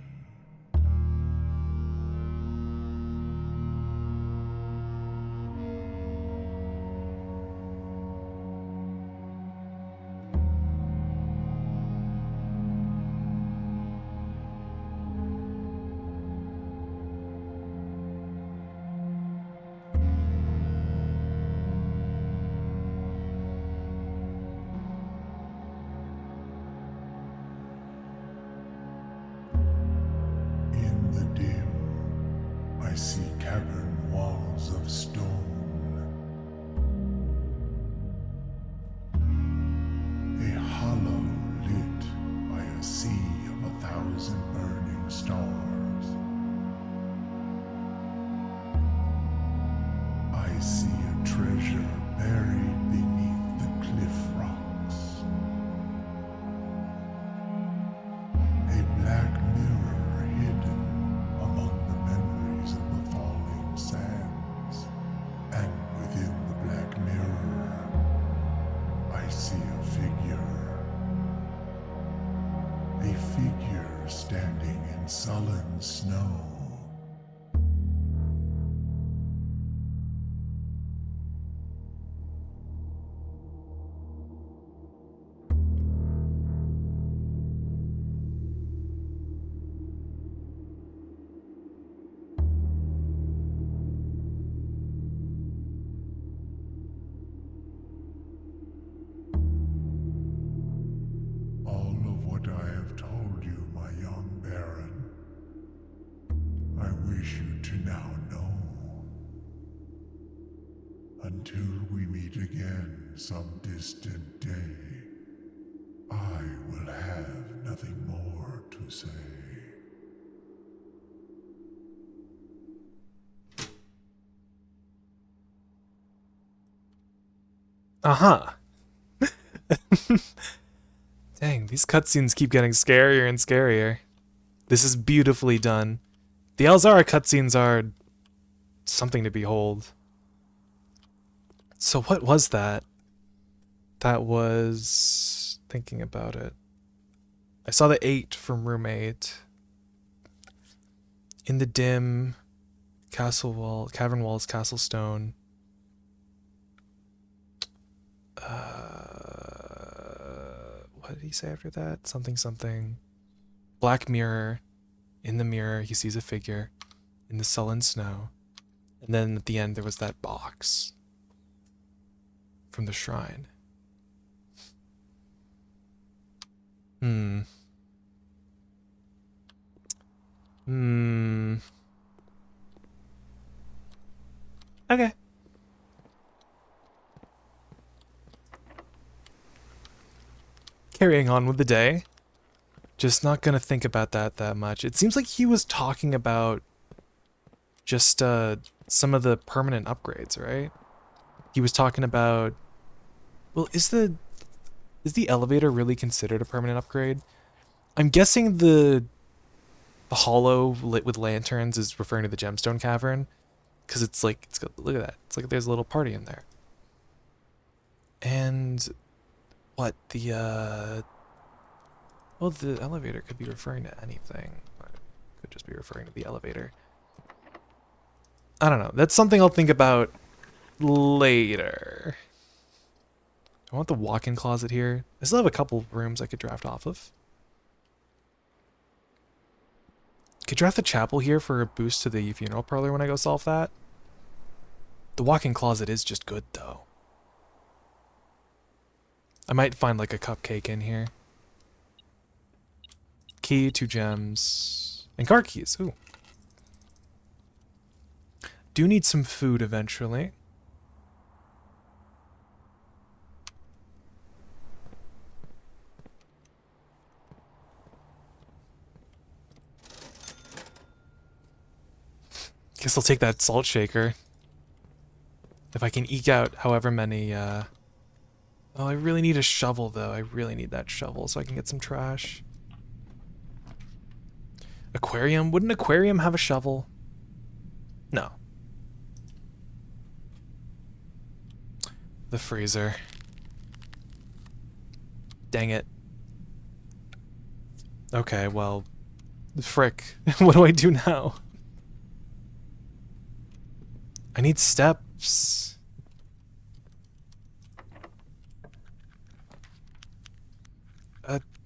Until we meet again some distant day, I will have nothing more to say. Uh-huh. Dang, these cutscenes keep getting scarier and scarier. This is beautifully done. The Elzara cutscenes are something to behold. So what was that? That was... thinking about it. I saw the 8 from Room 8. In the dim, castle wall, cavern walls, castle stone. What did he say after that? Something, something. Black mirror. In the mirror, he sees a figure. In the sullen snow. And then at the end, there was that box. From the shrine. Okay. Carrying on with the day. Just not gonna think about that much. It seems like he was talking about just some of the permanent upgrades, right? He was talking about... Well, is the elevator really considered a permanent upgrade? I'm guessing the hollow lit with lanterns is referring to the gemstone cavern, because it's like, it's got, look at that. It's like there's a little party in there. And what the well, the elevator could be referring to anything. It could just be referring to the elevator. I don't know. That's something I'll think about later. I want the walk-in closet here. I still have a couple rooms I could draft off of. Could draft the chapel here for a boost to the funeral parlor when I go solve that. The walk-in closet is just good, though. I might find like a cupcake in here. Key, 2 gems, and car keys. Ooh. Do need some food eventually. Guess I'll take that salt shaker. If I can eke out however many, Oh, I really need a shovel, though. I really need that shovel so I can get some trash. Aquarium? Wouldn't aquarium have a shovel? No. The freezer. Dang it. Okay, well... frick. What do I do now? I need steps.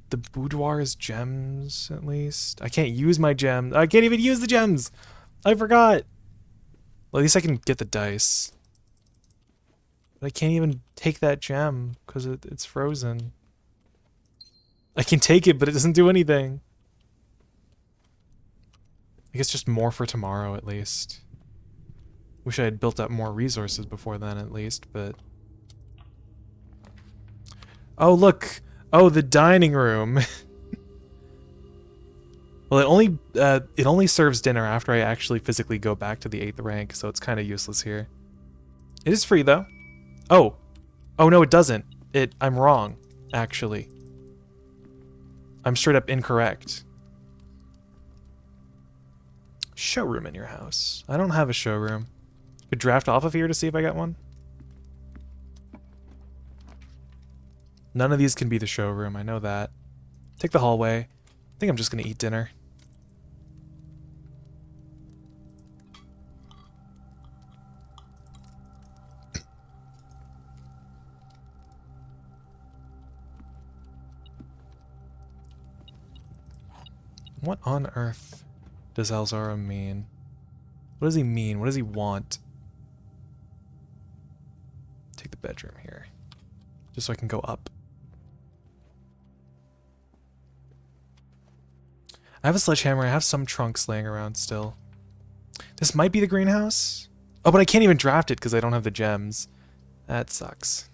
The boudoir is gems, at least. I can't use my gems. I can't even use the gems! I forgot! Well, at least I can get the dice. But I can't even take that gem, because it's frozen. I can take it, but it doesn't do anything. I guess just more for tomorrow, at least. Wish I had built up more resources before then, at least, but... Oh, look! Oh, the dining room. Well, it only serves dinner after I actually physically go back to the 8th rank, so it's kind of useless here. It is free, though. Oh. Oh, no, it doesn't. I'm wrong, actually. I'm straight up incorrect. Showroom in your house. I don't have a showroom. Could draft off of here to see if I got one. None of these can be the showroom, I know that. Take the hallway. I think I'm just gonna eat dinner. What on earth does Elzara mean? What does he mean? What does he want? Take the bedroom here. Just so I can go up. I have a sledgehammer. I have some trunks laying around still. This might be the greenhouse. Oh, but I can't even draft it because I don't have the gems. That sucks.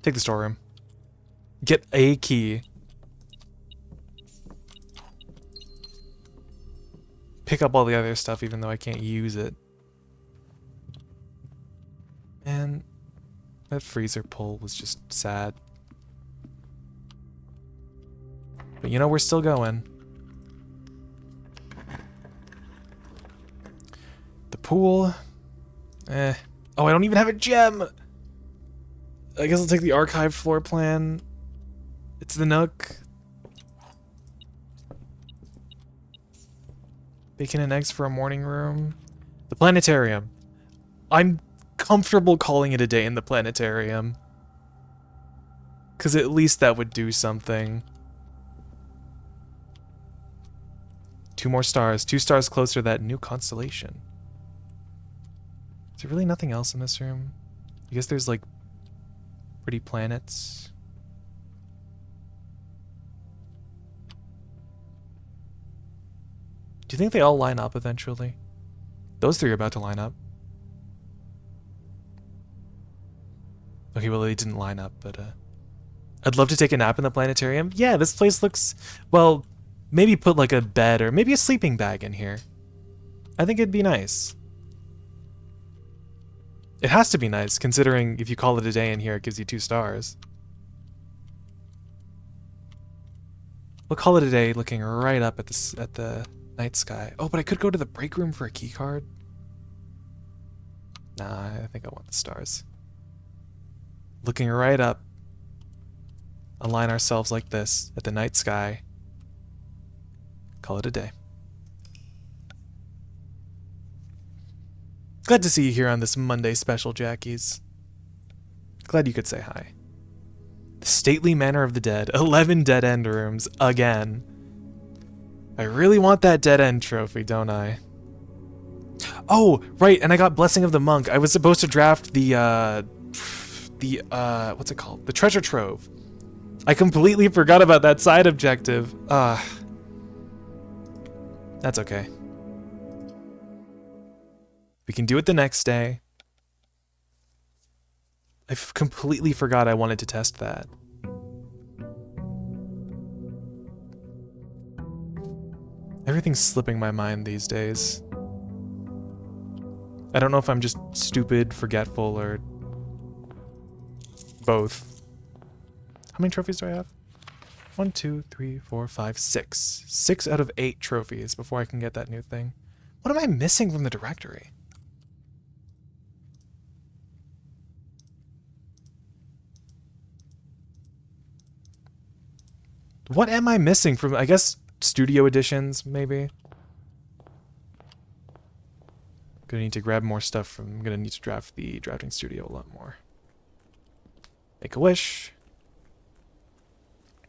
Take the storeroom. Get a key. Pick up all the other stuff even though I can't use it. And that freezer pull was just sad. But you know, we're still going. The pool. Oh, I don't even have a gem! I guess I'll take the archive floor plan. It's the Nook. Bacon and eggs for a morning room. The planetarium. I'm comfortable calling it a day in the planetarium. Because at least that would do something. 2 more stars. 2 stars closer to that new constellation. Is there really nothing else in this room? I guess there's like pretty planets. Do you think they all line up eventually? Those 3 are about to line up. Okay, well, they didn't line up, but I'd love to take a nap in the planetarium. Yeah, this place looks, well, maybe put like a bed or maybe a sleeping bag in here. I think it'd be nice. It has to be nice, considering if you call it a day in here, it gives you 2 stars. We'll call it a day looking right up at the night sky. Oh, but I could go to the break room for a key card. Nah, I think I want the stars. Looking right up. Align ourselves like this at the night sky. Call it a day. Glad to see you here on this Monday special, Jackies. Glad you could say hi. The stately manor of the dead. 11 dead end rooms again. I really want that dead end trophy, don't I? Oh, right, and I got Blessing of the Monk. I was supposed to draft the what's it called? The treasure trove. I completely forgot about that side objective. That's okay. We can do it the next day. I completely forgot I wanted to test that. Everything's slipping my mind these days. I don't know if I'm just stupid, forgetful, or both. How many trophies do I have? 1, 2, 3, 4, 5, 6. 6 out of 8 trophies before I can get that new thing. What am I missing from the directory? What am I missing from, I guess, studio editions, maybe? Gonna need to grab more stuff from, I'm gonna need to draft the drafting studio a lot more. Make a wish.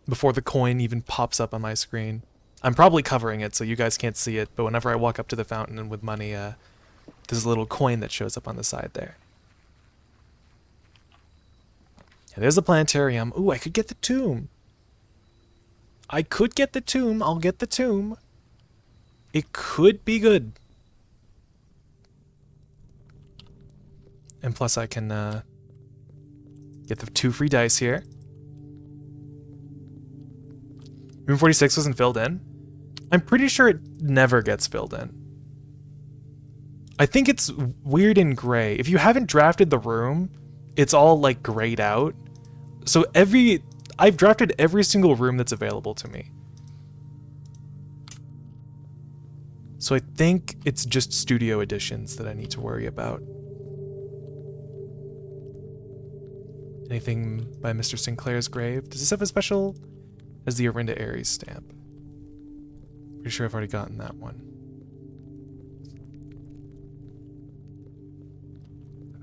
Before the coin even pops up on my screen. I'm probably covering it so you guys can't see it, but whenever I walk up to the fountain and with money, there's a little coin that shows up on the side there. And there's the planetarium. Ooh, I could get the tomb. I could get the tomb. I'll get the tomb. It could be good. And plus I can get the 2 free dice here. Room 46 wasn't filled in. I'm pretty sure it never gets filled in. I think it's weird and gray. If you haven't drafted the room, it's all like grayed out. So I've drafted every single room that's available to me. So I think it's just studio editions that I need to worry about. Anything by Mr. Sinclair's grave? Does this have a special? As the Orinda Aries stamp. Pretty sure I've already gotten that one.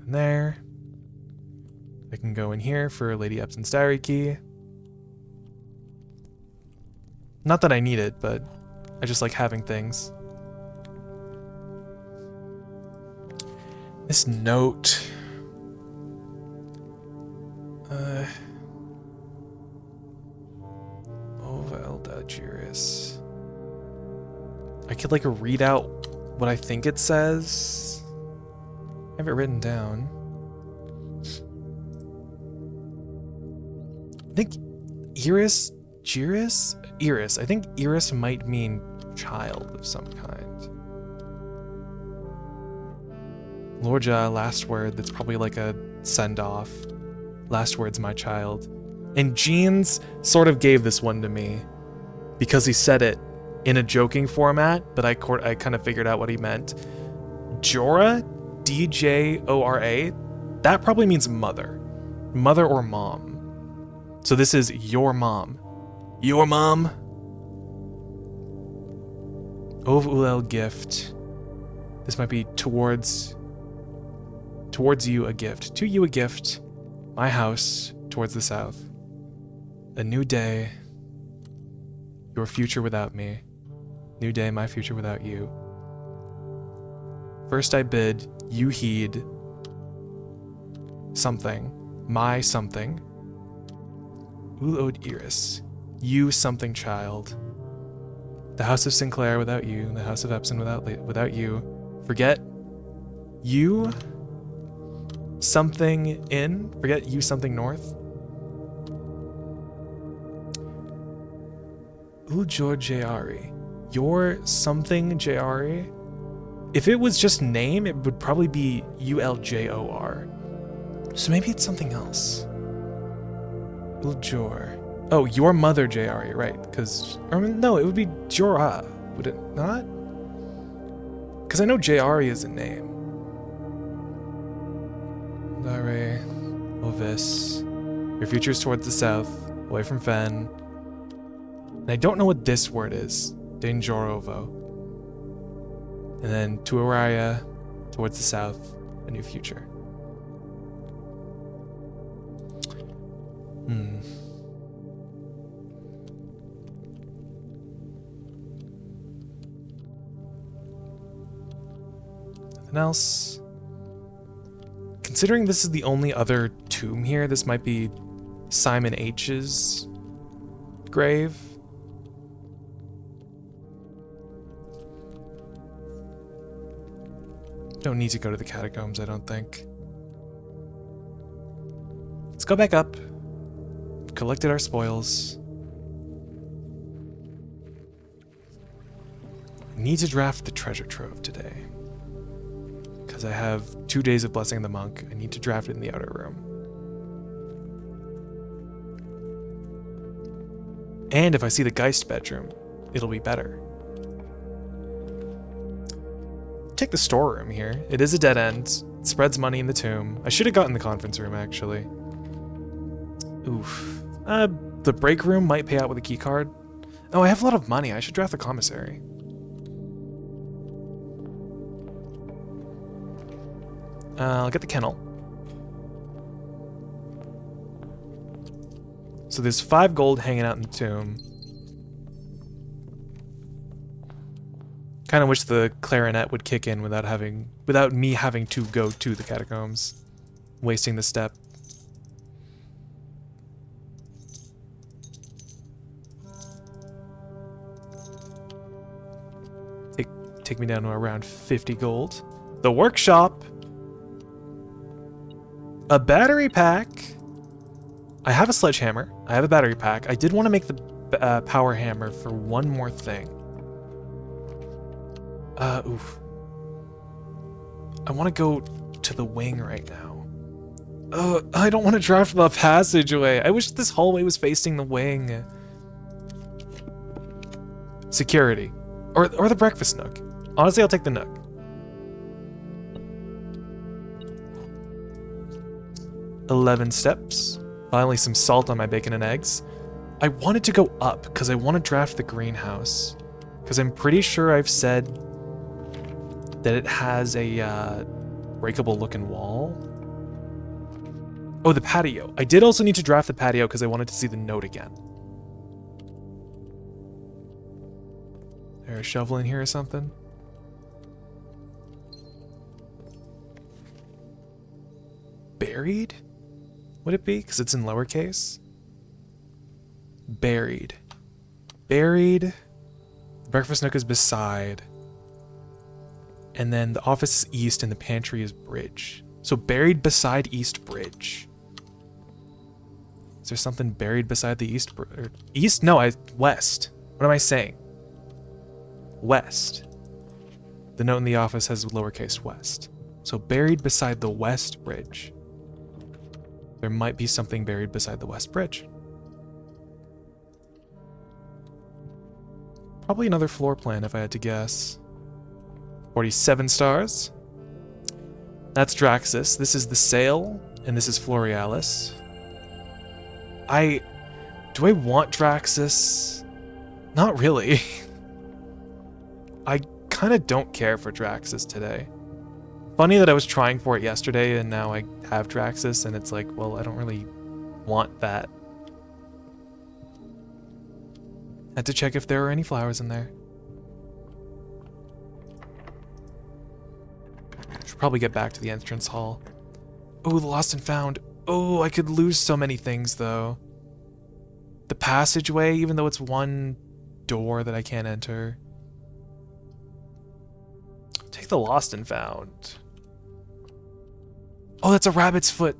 And there. I can go in here for Lady Epson's diary key. Not that I need it, but I just like having things. This note. Aldagiris. I could like read out what I think it says. I have it written down. think Iris, Jiris? Iris. I think Iris might mean child of some kind. Lorja, last word, that's probably like a send-off. Last word's my child. And Jeans sort of gave this one to me because he said it in a joking format, but I kind of figured out what he meant. Jora, D-J-O-R-A, that probably means mother. Mother or mom. So this is your mom. Your mom. Ov Ulel gift. This might be towards you a gift. To you a gift. My house towards the south. A new day. Your future without me. New day, my future without you. First I bid, you heed. Something. My something. Ulod Iris. You something child. The House of Sinclair without you. The House of Epson without you. Forget you something in. Forget you something north. Uljor Jari. Your something Jari. If it was just name, it would probably be Uljor. So maybe it's something else. Uljor. Oh, your mother Jari, right? Because, no, it would be Jorah, would it not? Because I know Jari is a name. Dare, Ovis. Your future's towards the south, away from Fen. And I don't know what this word is. Danjorovo. And then Tuaraya, towards the south, a new future. Nothing else. Considering this is the only other tomb here, this might be Simon H's grave. Don't need to go to the catacombs, I don't think. Let's go back up. Collected our spoils. Need to draft the treasure trove today. Because I have 2 days of Blessing the Monk. I need to draft it in the outer room. And if I see the Geist bedroom, it'll be better. Take the storeroom here. It is a dead end. It spreads money in the tomb. I should have gotten the conference room, actually. Oof. The break room might pay out with a key card. Oh, I have a lot of money. I should draft the commissary. I'll get the kennel. So there's 5 gold hanging out in the tomb. Kind of wish the clarinet would kick in without me having to go to the catacombs, wasting the step. Take me down to around 50 gold. The workshop. A battery pack. I have a sledgehammer. I have a battery pack. I did want to make the power hammer for one more thing. Oof. I want to go to the wing right now. I don't want to draft the passageway. I wish this hallway was facing the wing. Security. Or the breakfast nook. Honestly, I'll take the nook. "11 steps. Finally some salt on my bacon and eggs. I wanted to go up because I want to draft the greenhouse. Because I'm pretty sure I've said that it has a breakable looking wall. Oh, the patio. I did also need to draft the patio because I wanted to see the note again. There's a shovel in here or something? Buried? Would it be? Because it's in lowercase? Buried. Buried. The breakfast nook is beside. And then the office is east and the pantry is bridge. So buried beside East Bridge. Is there something buried beside the east? East? No, west. What am I saying? West. The note in the office has lowercase west. So buried beside the west bridge. There might be something buried beside the west bridge. Probably another floor plan if I had to guess. 47 stars. That's Draxus. This is the Sail, and this is Florealis. Do I want Draxus? Not really. I kind of don't care for Draxus today. Funny that I was trying for it yesterday and now I have Draxus and it's like, well, I don't really want that. Had to check if there were any flowers in there. Should probably get back to the entrance hall. Oh, the lost and found. Oh, I could lose so many things though. The passageway, even though it's one door that I can't enter. Take the lost and found. Oh, that's a rabbit's foot.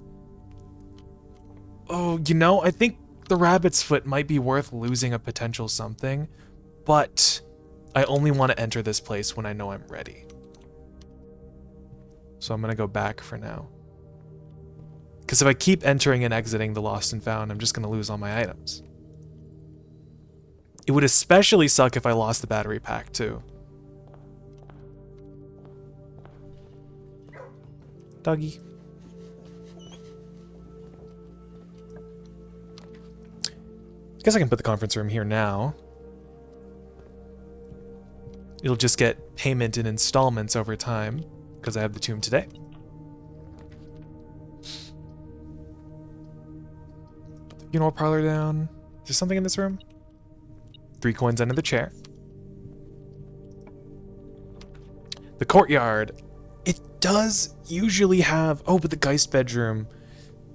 Oh, you know, I think the rabbit's foot might be worth losing a potential something, but I only want to enter this place when I know I'm ready. So I'm going to go back for now. Because if I keep entering and exiting the lost and found, I'm just going to lose all my items. It would especially suck if I lost the battery pack too. Doggy. I guess I can put the conference room here now. It'll just get payment in installments over time, because I have the tomb today. Put the funeral parlor down. Is there something in this room? 3 coins under the chair. The courtyard. It does usually have... Oh, but the Geist bedroom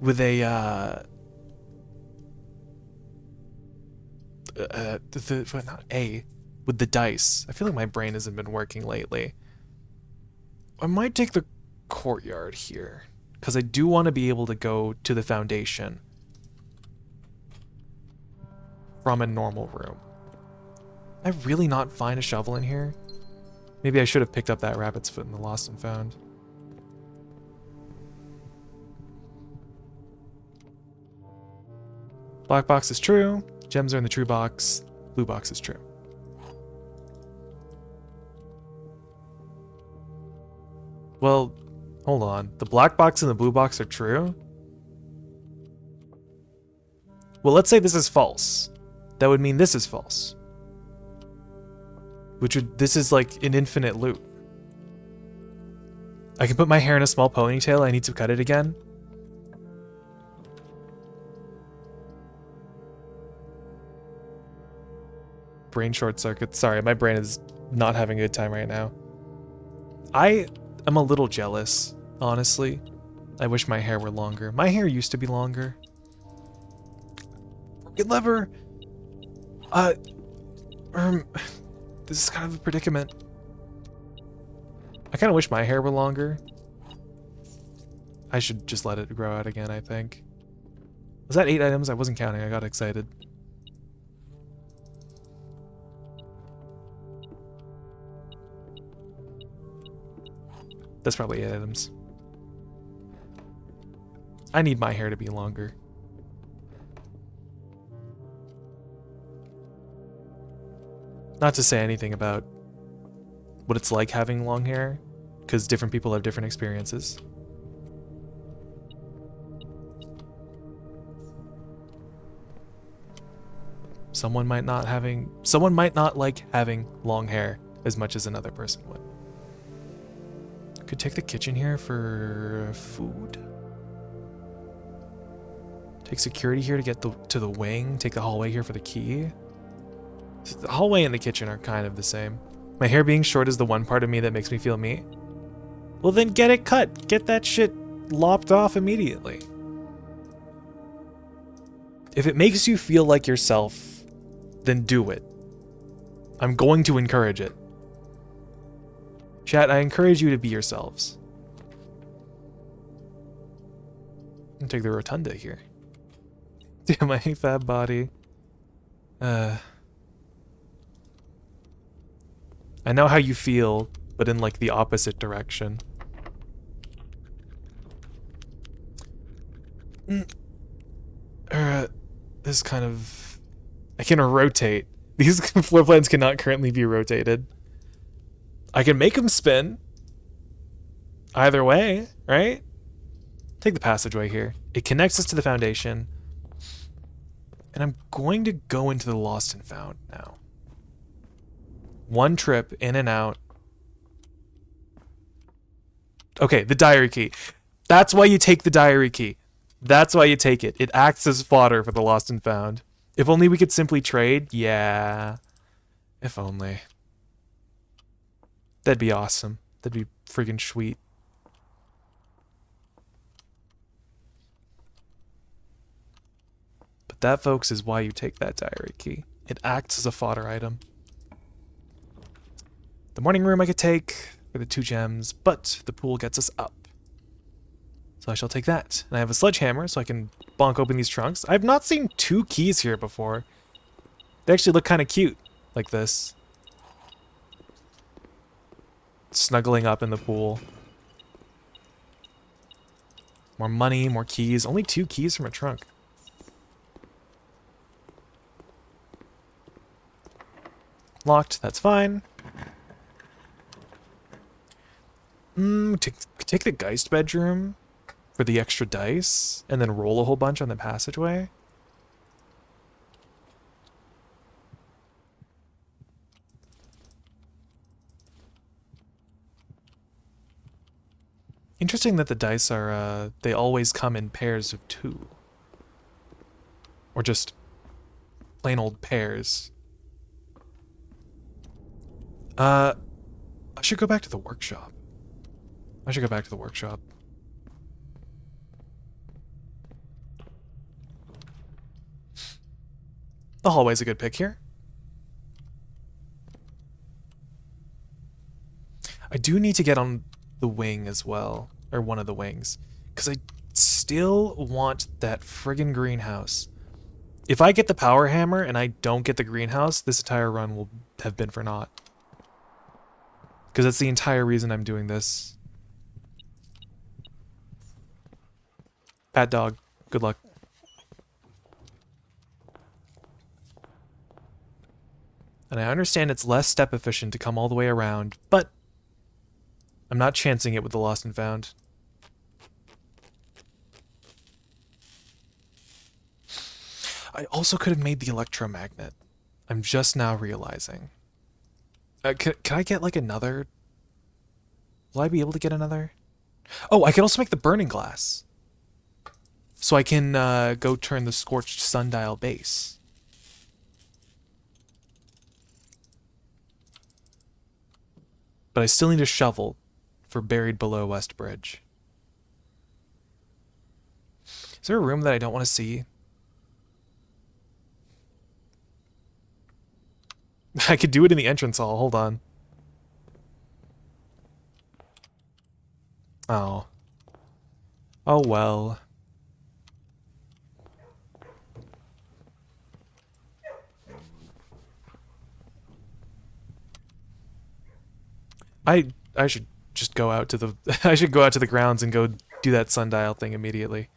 with a... with the dice. I feel like my brain hasn't been working lately. I might take the courtyard here, because I do want to be able to go to the foundation from a normal room. Did I really not find a shovel in here? Maybe I should have picked up that rabbit's foot in the lost and found. Black box is true. Gems are in the true box. Blue box is true. Well, hold on. The black box and the blue box are true? Well, let's say this is false. That would mean this is false. This is like an infinite loop. I can put my hair in a small ponytail. I need to cut it again. Brain short circuit. Sorry, my brain is not having a good time right now. I am a little jealous, honestly. I wish my hair were longer. My hair used to be longer. Good lever. This is kind of a predicament. I kind of wish my hair were longer. I should just let it grow out again, I think. Was that 8 items? I wasn't counting. I got excited. That's probably 8 items. I need my hair to be longer. Not to say anything about what it's like having long hair, because different people have different experiences. Someone might not like having long hair as much as another person would. Could take the kitchen here for food. Take security here to get to the wing. Take the hallway here for the key. The hallway and the kitchen are kind of the same. My hair being short is the one part of me that makes me feel me. Well then get it cut. Get that shit lopped off immediately. If it makes you feel like yourself, then do it. I'm going to encourage it. Chat, I encourage you to be yourselves. I'm gonna take the rotunda here. Damn, my fat body. I know how you feel, but in like the opposite direction. Mm. This kind of... I can rotate. These floor plans cannot currently be rotated. I can make them spin. Either way, right? Take the passageway here. It connects us to the foundation. And I'm going to go into the Lost and Found now. One trip in and out. Okay, the diary key. That's why you take the diary key. That's why you take it. It acts as fodder for the Lost and Found. If only we could simply trade. Yeah. If only. That'd be awesome. That'd be freaking sweet. But that, folks, is why you take that diary key. It acts as a fodder item. The morning room I could take for the 2 gems, but the pool gets us up. So I shall take that. And I have a sledgehammer, so I can bonk open these trunks. I've not seen 2 keys here before. They actually look kind of cute, like this. Snuggling up in the pool. More money, more keys. Only 2 keys from a trunk. Locked, that's fine. Take the Geist bedroom for the extra dice, and then roll a whole bunch on the passageway. Interesting that the dice are, they always come in pairs of 2. Or just plain old pairs. I should go back to the workshop. The hallway's a good pick here. I do need to get on the wing as well, or one of the wings, because I still want that friggin' greenhouse. If I get the power hammer and I don't get the greenhouse, this entire run will have been for naught. Because that's the entire reason I'm doing this. Pat dog, good luck. And I understand it's less step efficient to come all the way around, but I'm not chancing it with the Lost and Found. I also could have made the electromagnet. I'm just now realizing. Can I get like another? Will I be able to get another? Oh, I can also make the burning glass. So I can go turn the scorched sundial base. But I still need a shovel for buried below West Bridge. Is there a room that I don't want to see? I could do it in the entrance hall. Hold on. Oh. Oh well. I should just go out to the I should go out to the grounds and go do that sundial thing immediately.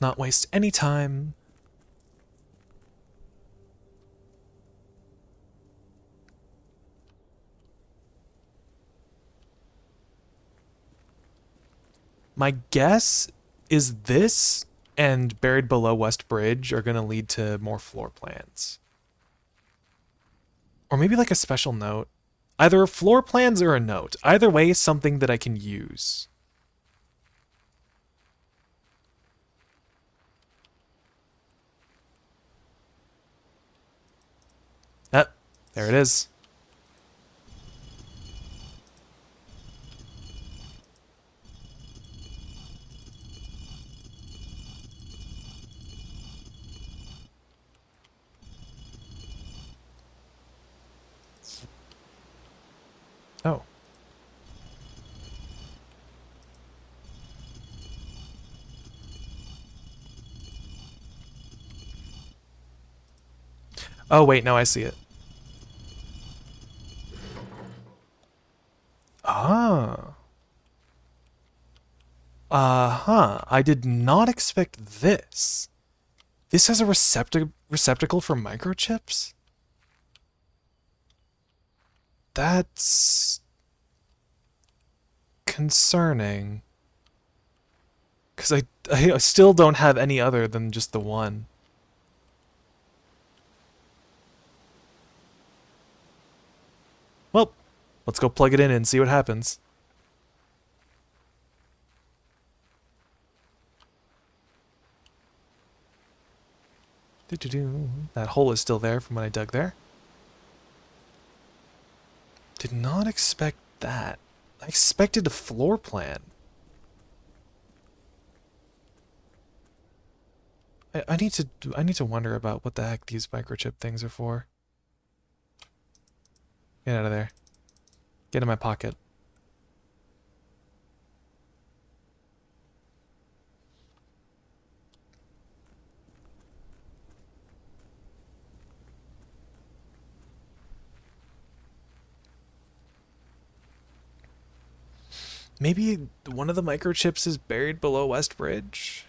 Not waste any time. My guess is this and buried below West Bridge are going to lead to more floor plans. Or maybe like a special note. Either floor plans or a note. Either way, something that I can use. Ah, there it is. Oh. Oh, wait, no, I see it. Ah. Uh-huh. I did not expect this. This has a receptacle for microchips? That's concerning. Because I still don't have any other than just the one. Well, let's go plug it in and see what happens. Doo-doo-doo. That hole is still there from when I dug there. Did not expect that. I expected a floor plan. I need to wonder about what the heck these microchip things are for. Get out of there. Get in my pocket. Maybe one of the microchips is buried below West Bridge?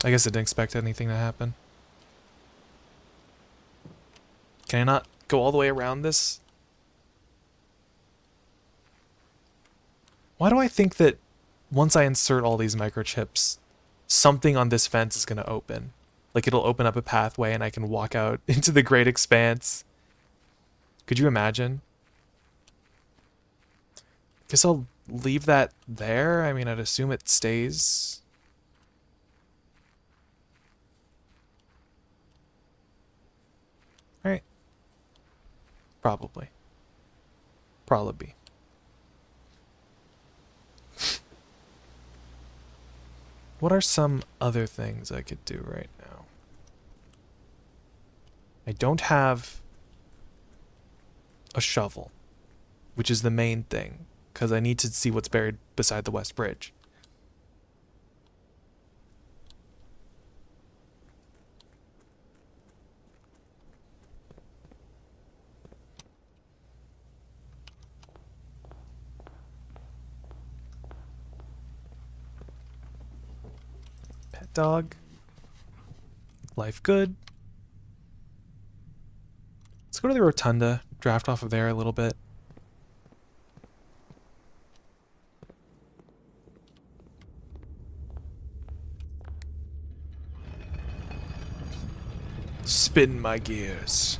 I guess I didn't expect anything to happen. Can I not go all the way around this? Why do I think that once I insert all these microchips, something on this fence is going to open? Like it'll open up a pathway and I can walk out into the great expanse. Could you imagine? Guess I'll leave that there. I mean, I'd assume it stays. Right? Probably. Probably. What are some other things I could do right now? I don't have a shovel, which is the main thing, because I need to see what's buried beside the West Bridge. Pet dog. Life good. Let's go to the rotunda, draft off of there a little bit. Spin my gears.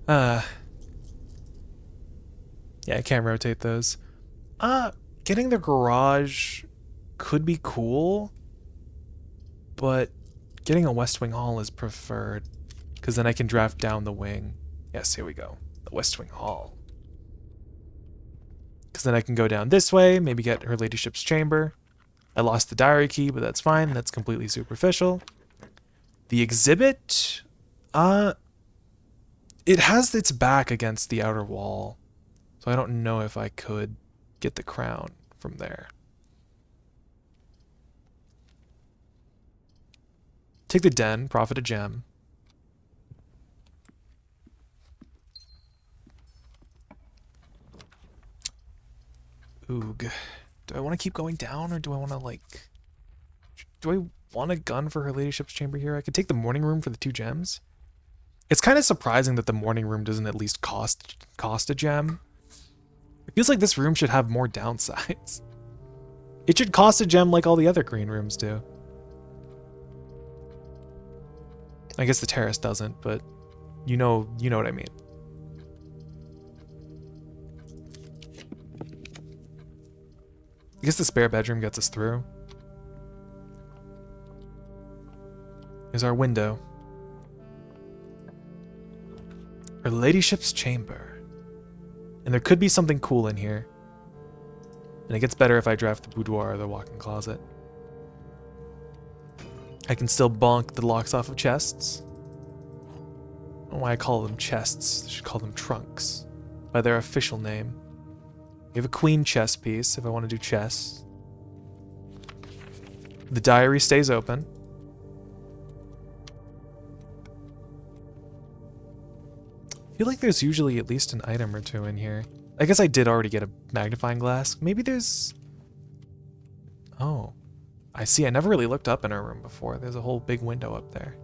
uh yeah, I can't rotate those. Getting the garage could be cool, but getting a West Wing Hall is preferred, because then I can draft down the wing. Yes, here we go. The West Wing Hall. Because then I can go down this way, maybe get her ladyship's chamber. I lost the diary key, but that's fine. That's completely superficial. The exhibit, it has its back against the outer wall, so I don't know if I could get the crown from there. Take the den, profit a gem. Oog. Do I want to keep going down, or do I want to, like... Do I want a gun for her ladyship's chamber here? I could take the morning room for the 2 gems. It's kind of surprising that the morning room doesn't at least cost a gem. It feels like this room should have more downsides. It should cost a gem like all the other green rooms do. I guess the terrace doesn't, but you know what I mean. I guess the spare bedroom gets us through. Here's our window. Her ladyship's chamber. And there could be something cool in here. And it gets better if I draft the boudoir or the walk-in closet. I can still bonk the locks off of chests. I don't know why I call them chests. I should call them trunks. By their official name. We have a queen chest piece if I want to do chests. The diary stays open. I feel like there's usually at least an item or two in here. I guess I did already get a magnifying glass. Maybe there's... Oh. I see. I never really looked up in her room before. There's a whole big window up there.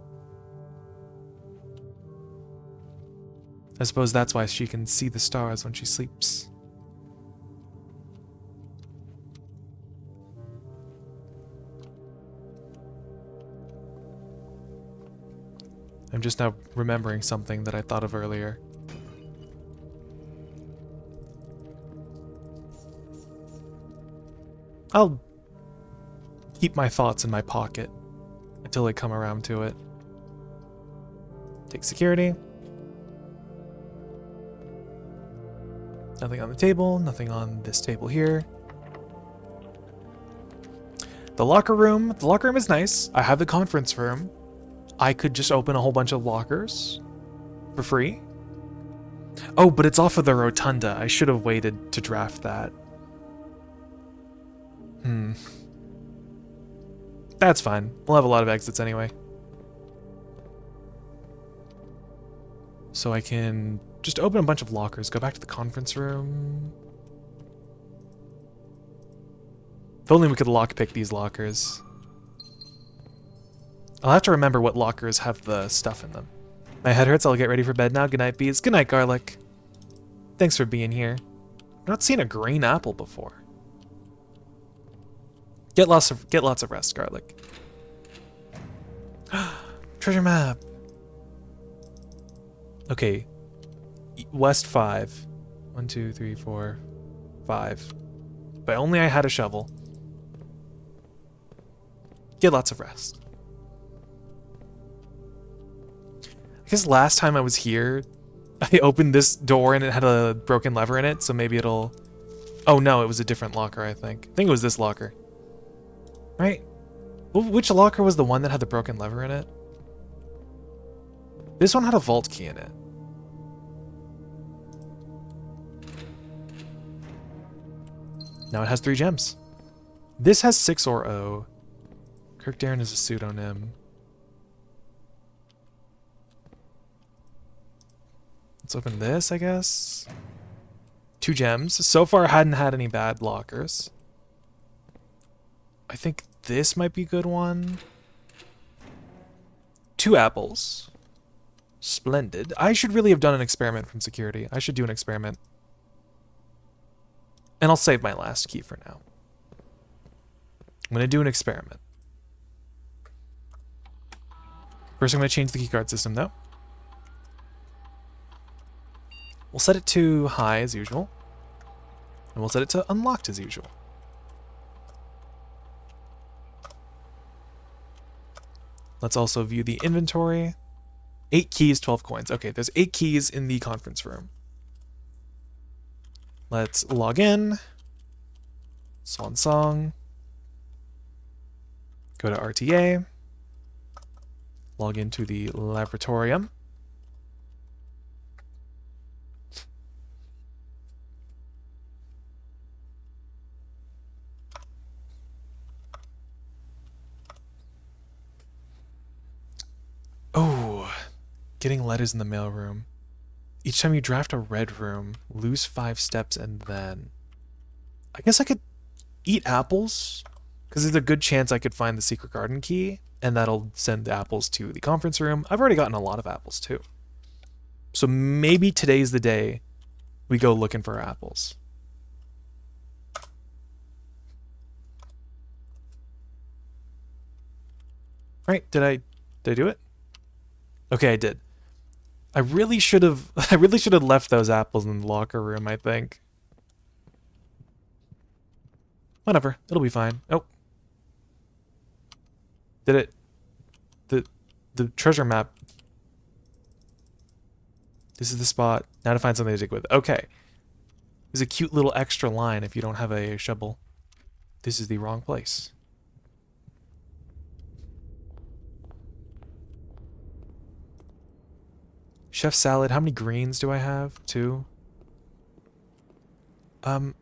I suppose that's why she can see the stars when she sleeps. I'm just now remembering something that I thought of earlier. I'll keep my thoughts in my pocket until I come around to it. Take security. Nothing on the table, nothing on this table here. The locker room is nice. I have the conference room. I could just open a whole bunch of lockers for free. Oh, but it's off of the rotunda. I should have waited to draft that. That's fine. We'll have a lot of exits anyway. So I can just open a bunch of lockers, go back to the conference room. If only we could lockpick these lockers. I'll have to remember what lockers have the stuff in them. My head hurts, I'll get ready for bed now. Good night, bees. Good night, garlic. Thanks for being here. I've not seen a green apple before. Get lots of rest, garlic. Treasure map. Okay. West 5. 1, 2, 3, 4, 5. If only I had a shovel. Get lots of rest. I guess last time I was here, I opened this door and it had a broken lever in it, so maybe it'll... Oh no, it was a different locker, I think. I think it was this locker. Right? Which locker was the one that had the broken lever in it? This one had a vault key in it. Now it has 3 gems. This has 6 or O. Kirk Darren is a pseudonym. Let's open this, I guess. 2 gems. So far, I hadn't had any bad lockers. I think this might be a good one. 2 apples. Splendid. I should really have done an experiment from security. I should do an experiment. And I'll save my last key for now. I'm going to do an experiment. First, I'm going to change the keycard system, though. We'll set it to high, as usual. And we'll set it to unlocked, as usual. Let's also view the inventory. 8 keys, 12 coins. Okay, there's 8 keys in the conference room. Let's log in. Swan Song. Go to RTA. Log into the laboratorium. Oh, getting letters in the mailroom. Each time you draft a red room, lose 5 steps and then... I guess I could eat apples, because there's a good chance I could find the secret garden key, and that'll send the apples to the conference room. I've already gotten a lot of apples, too. So maybe today's the day we go looking for apples. Right, did I do it? Okay, I did. I really should have left those apples in the locker room, I think. Whatever, it'll be fine. Oh. Did it... The treasure map. This is the spot. Now to find something to dig with. Okay. There's a cute little extra line if you don't have a shovel. This is the wrong place. Chef salad, how many greens do I have? 2. I'm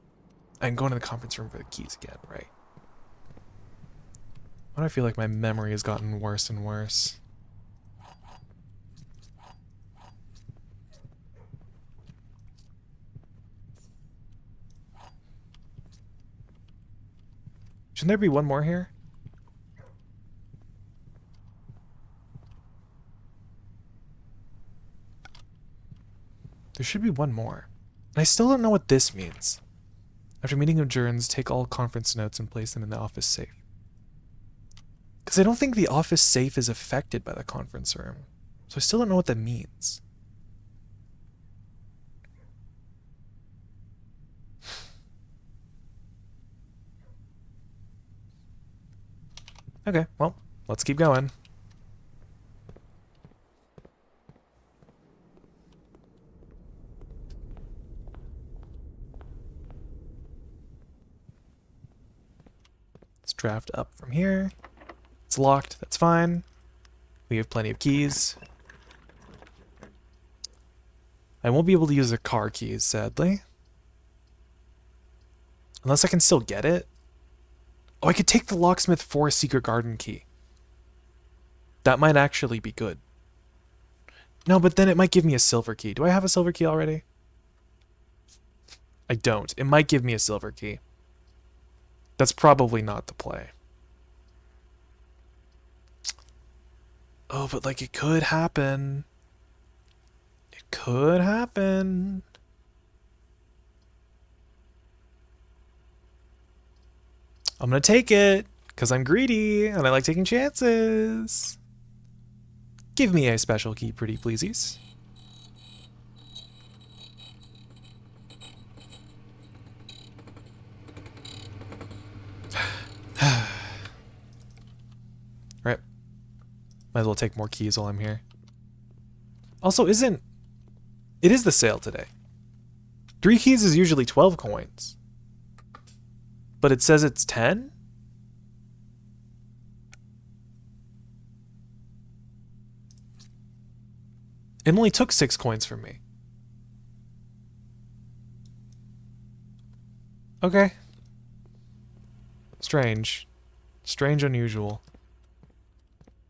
going to the conference room for the keys again, right? Why do I feel like my memory has gotten worse and worse? Shouldn't there be one more here? There should be one more. And I still don't know what this means. After meeting adjourns, take all conference notes and place them in the office safe. Because I don't think the office safe is affected by the conference room. So I still don't know what that means. Okay, well, let's keep going. Let's draft up from here. It's locked, that's fine. We have plenty of keys. I won't be able to use the car keys, sadly. Unless I can still get it. Oh, I could take the locksmith for a secret garden key. That might actually be good. No, but then it might give me a silver key. Do I have a silver key already? I don't. It might give me a silver key. That's probably not the play. Oh, but like it could happen. It could happen. I'm gonna take it, because I'm greedy, and I like taking chances. Give me a special key, pretty pleasies. Right. Might as well take more keys while I'm here. Also, it is the sale today. 3 keys is usually 12 coins. But it says it's 10? It only took 6 coins from me. Okay. Strange. Strange, unusual.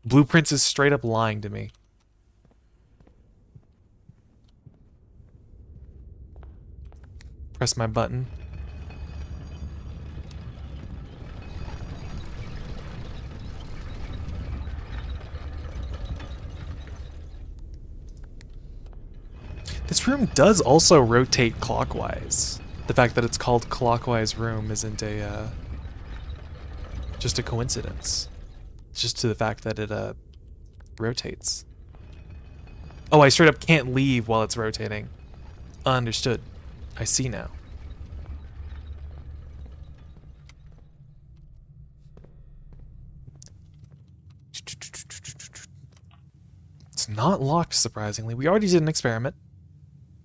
Blueprints is straight up lying to me. Press my button. This room does also rotate clockwise. The fact that it's called clockwise room isn't a just a coincidence. It's just to the fact that it rotates. Oh, I straight up can't leave while it's rotating. Understood. I see now. It's not locked, surprisingly. We already did an experiment.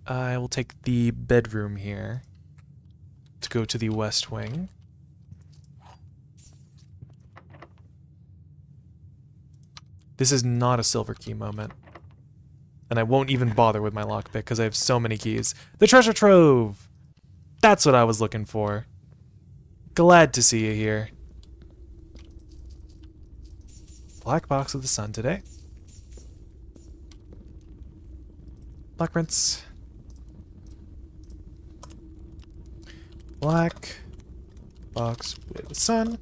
I will take the bedroom here to go to the west wing. This is not a silver key moment. And I won't even bother with my lockpick because I have so many keys. The treasure trove! That's what I was looking for. Glad to see you here. Black box of the sun today. Black prints. Black box with the sun.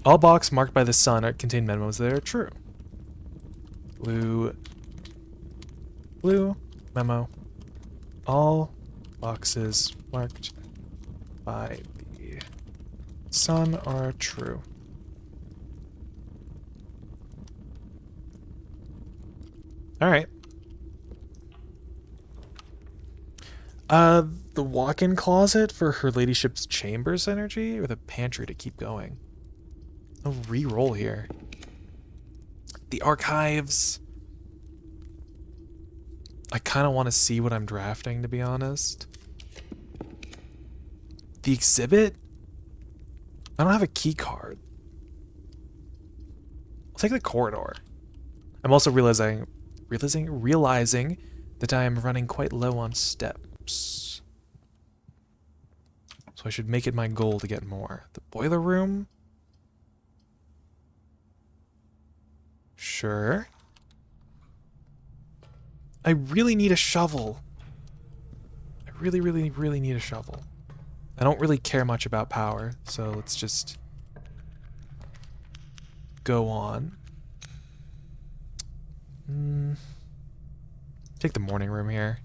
All boxes marked by the sun contain memos that are true. Blue memo. All boxes marked by the sun are true. All right. The walk-in closet for her ladyship's chambers energy, or the pantry to keep going? No re-roll here. The archives. I kind of want to see what I'm drafting, to be honest. The exhibit? I don't have a key card. I'll take the corridor. I'm also realizing that I am running quite low on steps. So I should make it my goal to get more. The boiler room? Sure. I really need a shovel. I really, really, really need a shovel. I don't really care much about power, so let's just go on. Take the morning room here.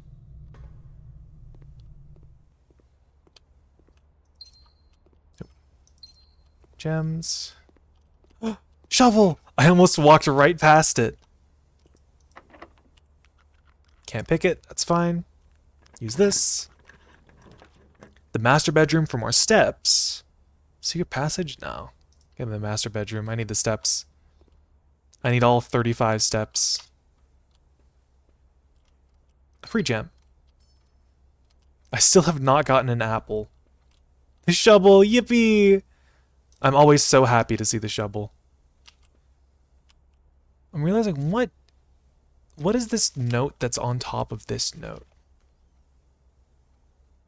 Nope. Gems. Shovel! I almost walked right past it. Can't pick it, that's fine. Use this. The master bedroom for more steps. Secret passage? No. Give me the master bedroom. I need the steps. I need all 35 steps. A free gem. I still have not gotten an apple. The shovel, yippee! I'm always so happy to see the shovel. I'm realizing what is this note that's on top of this note?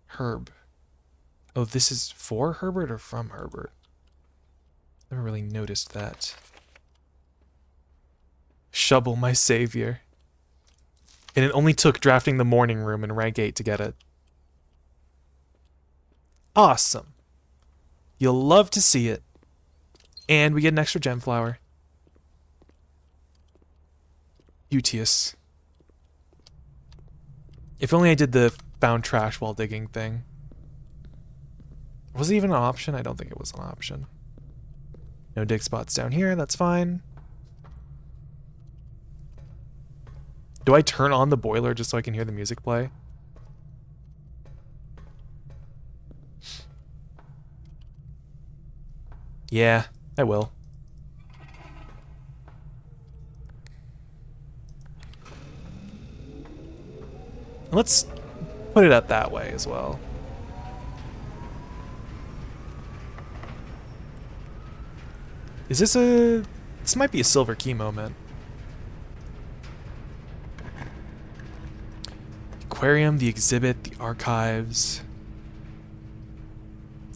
Herb. Oh, this is for Herbert or from Herbert? Never really noticed that. Shovel, my savior. And it only took drafting the morning room in rank 8 to get it. Awesome. You'll love to see it. And we get an extra gem flower. Utius. If only I did the found trash while digging thing. Was it even an option? I don't think it was an option. No dig spots down here, that's fine. Do I turn on the boiler just so I can hear the music play? Yeah, I will. Let's put it up that way as well. Is this a... This might be a silver key moment. The aquarium, the exhibit, the archives.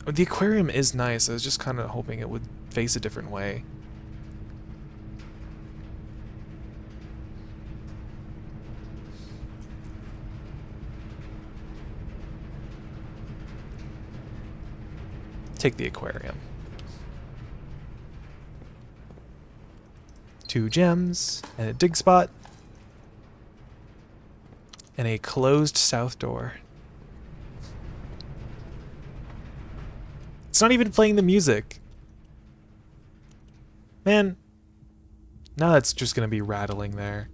Oh, the aquarium is nice. I was just kind of hoping it would face a different way. Take the aquarium. 2 gems, and a dig spot, and a closed south door. It's not even playing the music. Man, now that's just gonna be rattling there.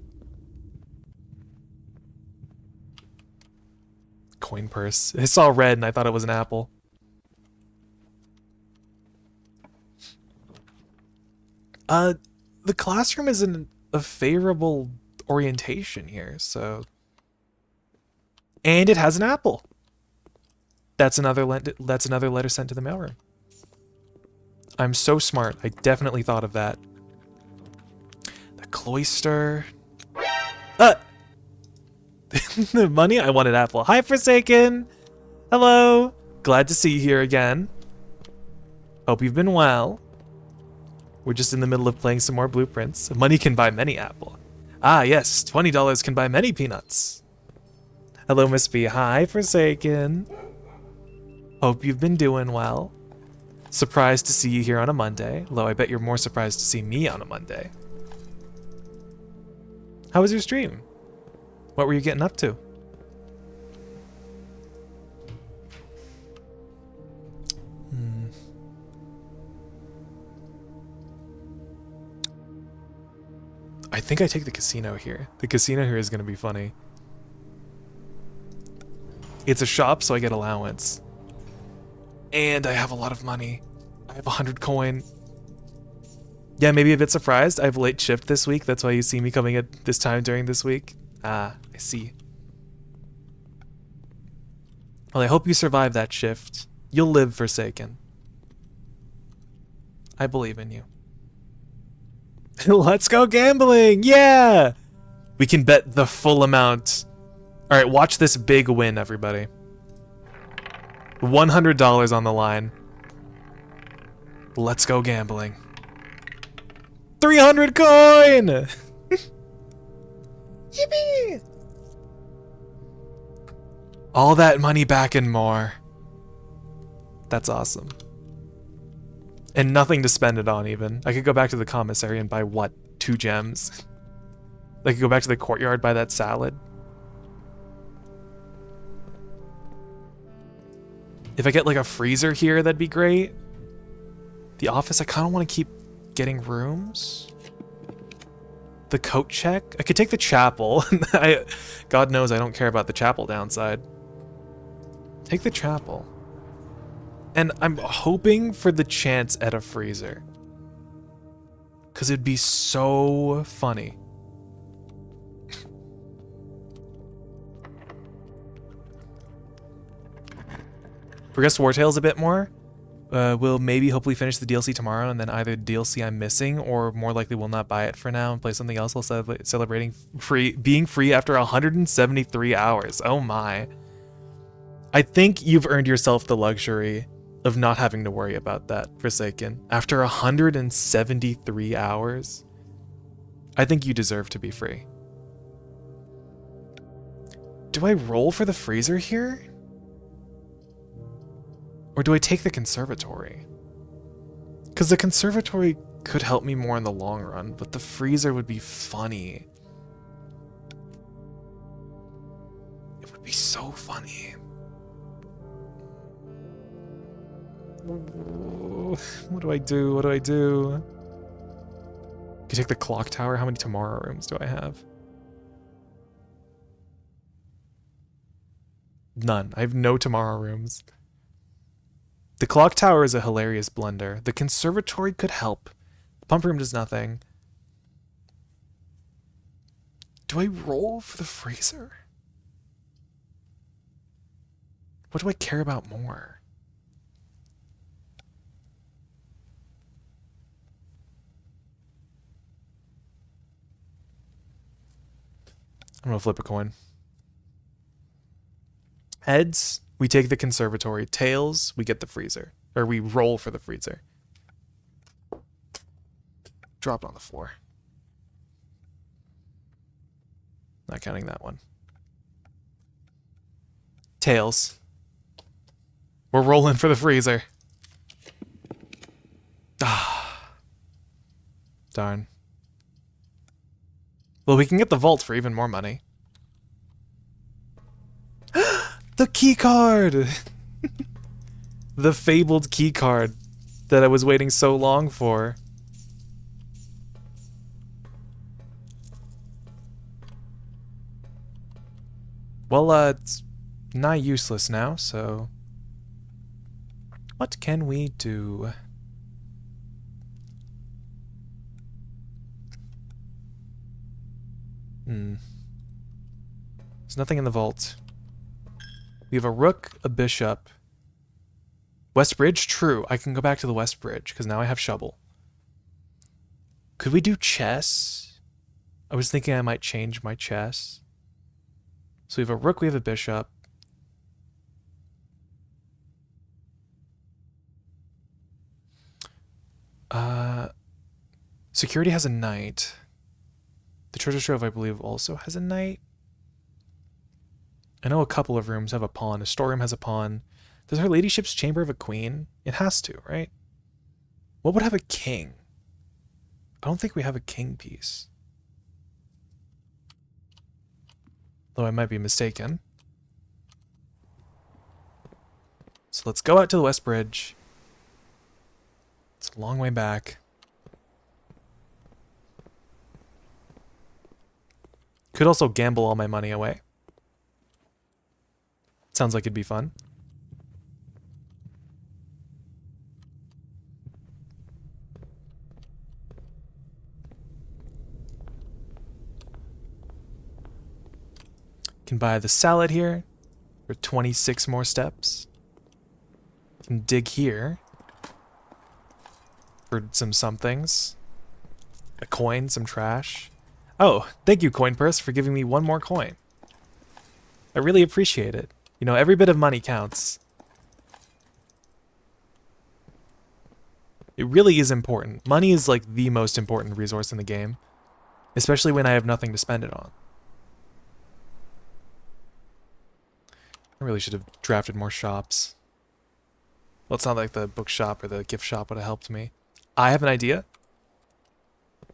Coin purse. It's all red and I thought it was an apple. The classroom is in a favorable orientation here, so... And it has an apple. That's another letter sent to the mailroom. I'm so smart. I definitely thought of that. The cloister. The money? I wanted apple. Hi, Forsaken! Hello! Glad to see you here again. Hope you've been well. We're just in the middle of playing some more blueprints. Money can buy many apple. Ah, yes, $20 can buy many peanuts. Hello, Miss B. Hi, Forsaken. Hope you've been doing well. Surprised to see you here on a Monday. Though I bet you're more surprised to see me on a Monday. How was your stream? What were you getting up to? I think I take the casino here. The casino here is going to be funny. It's a shop, so I get allowance. And I have a lot of money. I have 100 coin. Yeah, maybe a bit surprised. I have late shift this week. That's why you see me coming at this time during this week. Ah, I see. Well, I hope you survive that shift. You'll live, Forsaken. I believe in you. Let's go gambling! Yeah! We can bet the full amount. Alright, watch this big win, everybody. $100 on the line. Let's go gambling. 300 coin! Yippee! All that money back and more. That's awesome. And nothing to spend it on, even. I could go back to the commissary and buy, what, 2 gems? I could go back to the courtyard, buy that salad. If I get, like, a freezer here, that'd be great. The office, I kind of want to keep getting rooms. The coat check? I could take the chapel. God knows I don't care about the chapel downside. Take the chapel. And I'm hoping for the chance at a freezer. Because it'd be so funny. Progress War Tales a bit more. We'll maybe hopefully finish the DLC tomorrow, and then either DLC I'm missing, or more likely we'll not buy it for now and play something else while celebrating being free after 173 hours. Oh my. I think you've earned yourself the luxury of not having to worry about that, Forsaken. After 173 hours, I think you deserve to be free. Do I roll for the freezer here? Or do I take the conservatory? Because the conservatory could help me more in the long run, but the freezer would be funny. It would be so funny. What do I do? What do I do? Can you take the clock tower? How many tomorrow rooms do I have? None. I have no tomorrow rooms. The clock tower is a hilarious blunder. The conservatory could help. The pump room does nothing. Do I roll for the freezer? What do I care about more? I'm gonna flip a coin. Heads, we take the conservatory. Tails, we get the freezer. Or we roll for the freezer. Drop on the floor. Not counting that one. Tails. We're rolling for the freezer. Ah. Darn. Well, we can get the vault for even more money. The key card! The fabled key card that I was waiting so long for. Well, it's nigh useless now, so what can we do? There's nothing in the vault. We have a rook, a bishop. West Bridge? True. I can go back to the West Bridge, because now I have shovel. Could we do chess? I was thinking I might change my chess. So we have a rook, we have a bishop. Security has a knight. The treasure trove, I believe, also has a knight. I know a couple of rooms have a pawn. A storeroom has a pawn. Does her ladyship's chamber have a queen? It has to, right? What would have a king? I don't think we have a king piece. Though I might be mistaken. So let's go out to the West Bridge. It's a long way back. Could also gamble all my money away. Sounds like it'd be fun. Can buy the salad here. For 26 more steps. Can dig here. For some somethings. A coin, some trash. Oh, thank you, Coin Purse, for giving me one more coin. I really appreciate it. You know, every bit of money counts. It really is important. Money is like the most important resource in the game. Especially when I have nothing to spend it on. I really should have drafted more shops. Well, it's not like the bookshop or the gift shop would have helped me. I have an idea.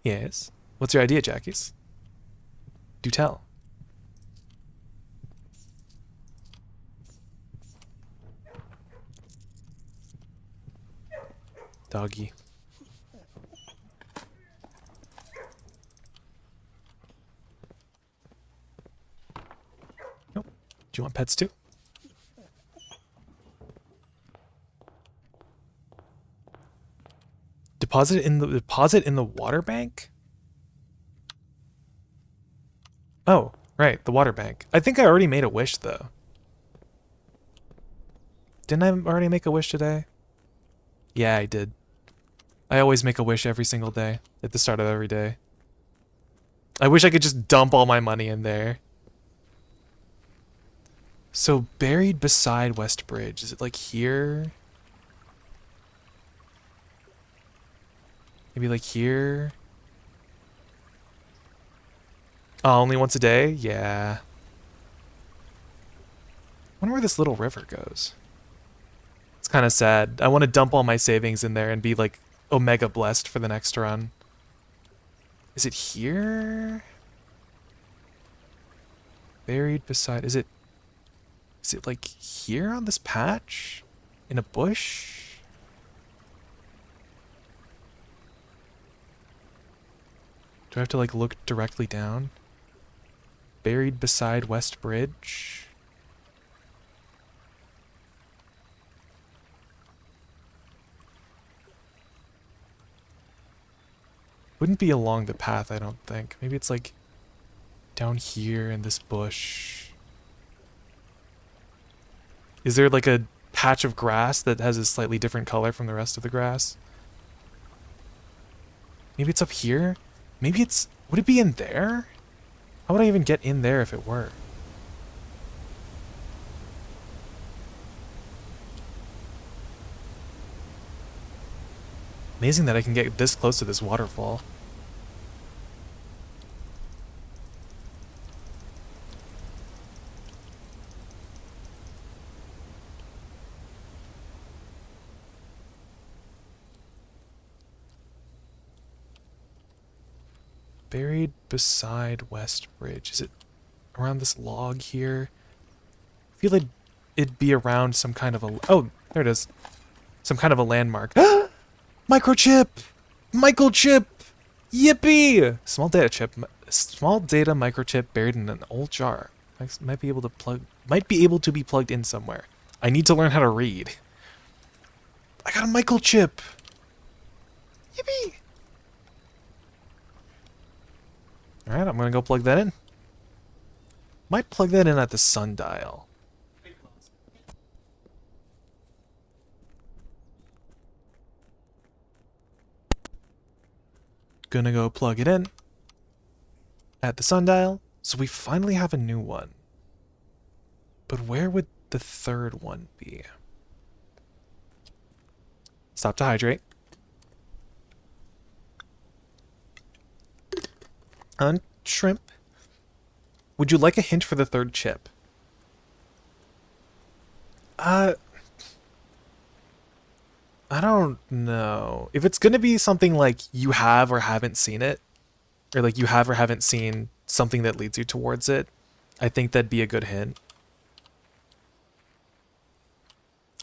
Yes. What's your idea, Jackies? Do tell. Doggy. Nope. Do you want pets too? Deposit in the water bank? Oh, right, the water bank. I think I already made a wish though. Didn't I already make a wish today? Yeah, I did. I always make a wish every single day, at the start of every day. I wish I could just dump all my money in there. So, buried beside West Bridge, is it like here? Maybe like here? Oh, only once a day? Yeah. I wonder where this little river goes. It's kind of sad. I want to dump all my savings in there and be like Omega blessed for the next run. Is it here? Buried beside... Is it like here on this patch? In a bush? Do I have to like look directly down? Buried beside West Bridge? Wouldn't be along the path, I don't think. Maybe it's like down here in this bush. Is there like a patch of grass that has a slightly different color from the rest of the grass? Maybe it's up here? Maybe it's... Would it be in there? How would I even get in there if it were? Amazing that I can get this close to this waterfall. Buried beside West Bridge. Is it around this log here? I feel like it'd be around some kind of a... Oh, there it is. Some kind of a landmark. Microchip! Michael chip! Yippee! Small data chip. Small data microchip buried in an old jar. Might be able to be plugged in somewhere. I need to learn how to read. I got a Michael chip! Yippee! Alright, I'm gonna go plug that in. Might plug that in at the sundial. Gonna go plug it in at the sundial. So we finally have a new one. But where would the third one be? Stop to hydrate. Shrimp. Would you like a hint for the third chip? I don't know. If it's gonna be something like you have or haven't seen it, or like you have or haven't seen something that leads you towards it, I think that'd be a good hint.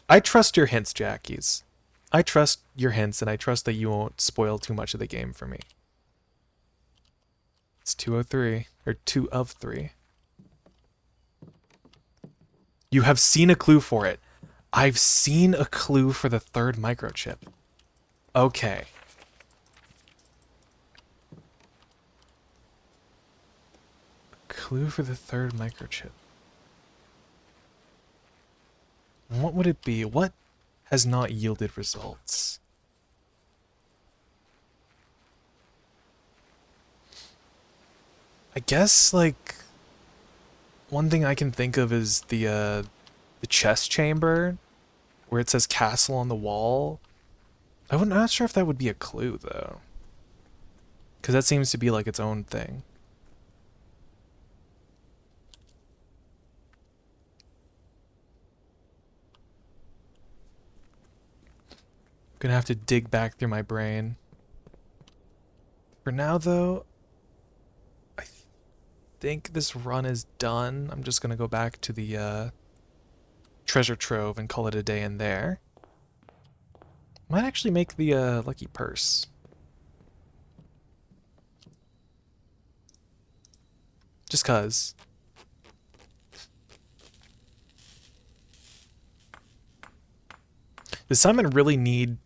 I trust your hints, Jackies. I trust your hints, and I trust that you won't spoil too much of the game for me. It's 203, or 2 of 3. You have seen a clue for it. I've seen a clue for the third microchip. Okay. Clue for the third microchip. what would it be? What has not yielded results? I guess, like, one thing I can think of is the chest chamber, where it says castle on the wall. I'm not sure if that would be a clue, though. Because that seems to be, like, its own thing. Gonna have to dig back through my brain. For now, though, I think this run is done. I'm just gonna go back to the treasure trove and call it a day in there. Might actually make the lucky purse. Just cause. Does Simon really need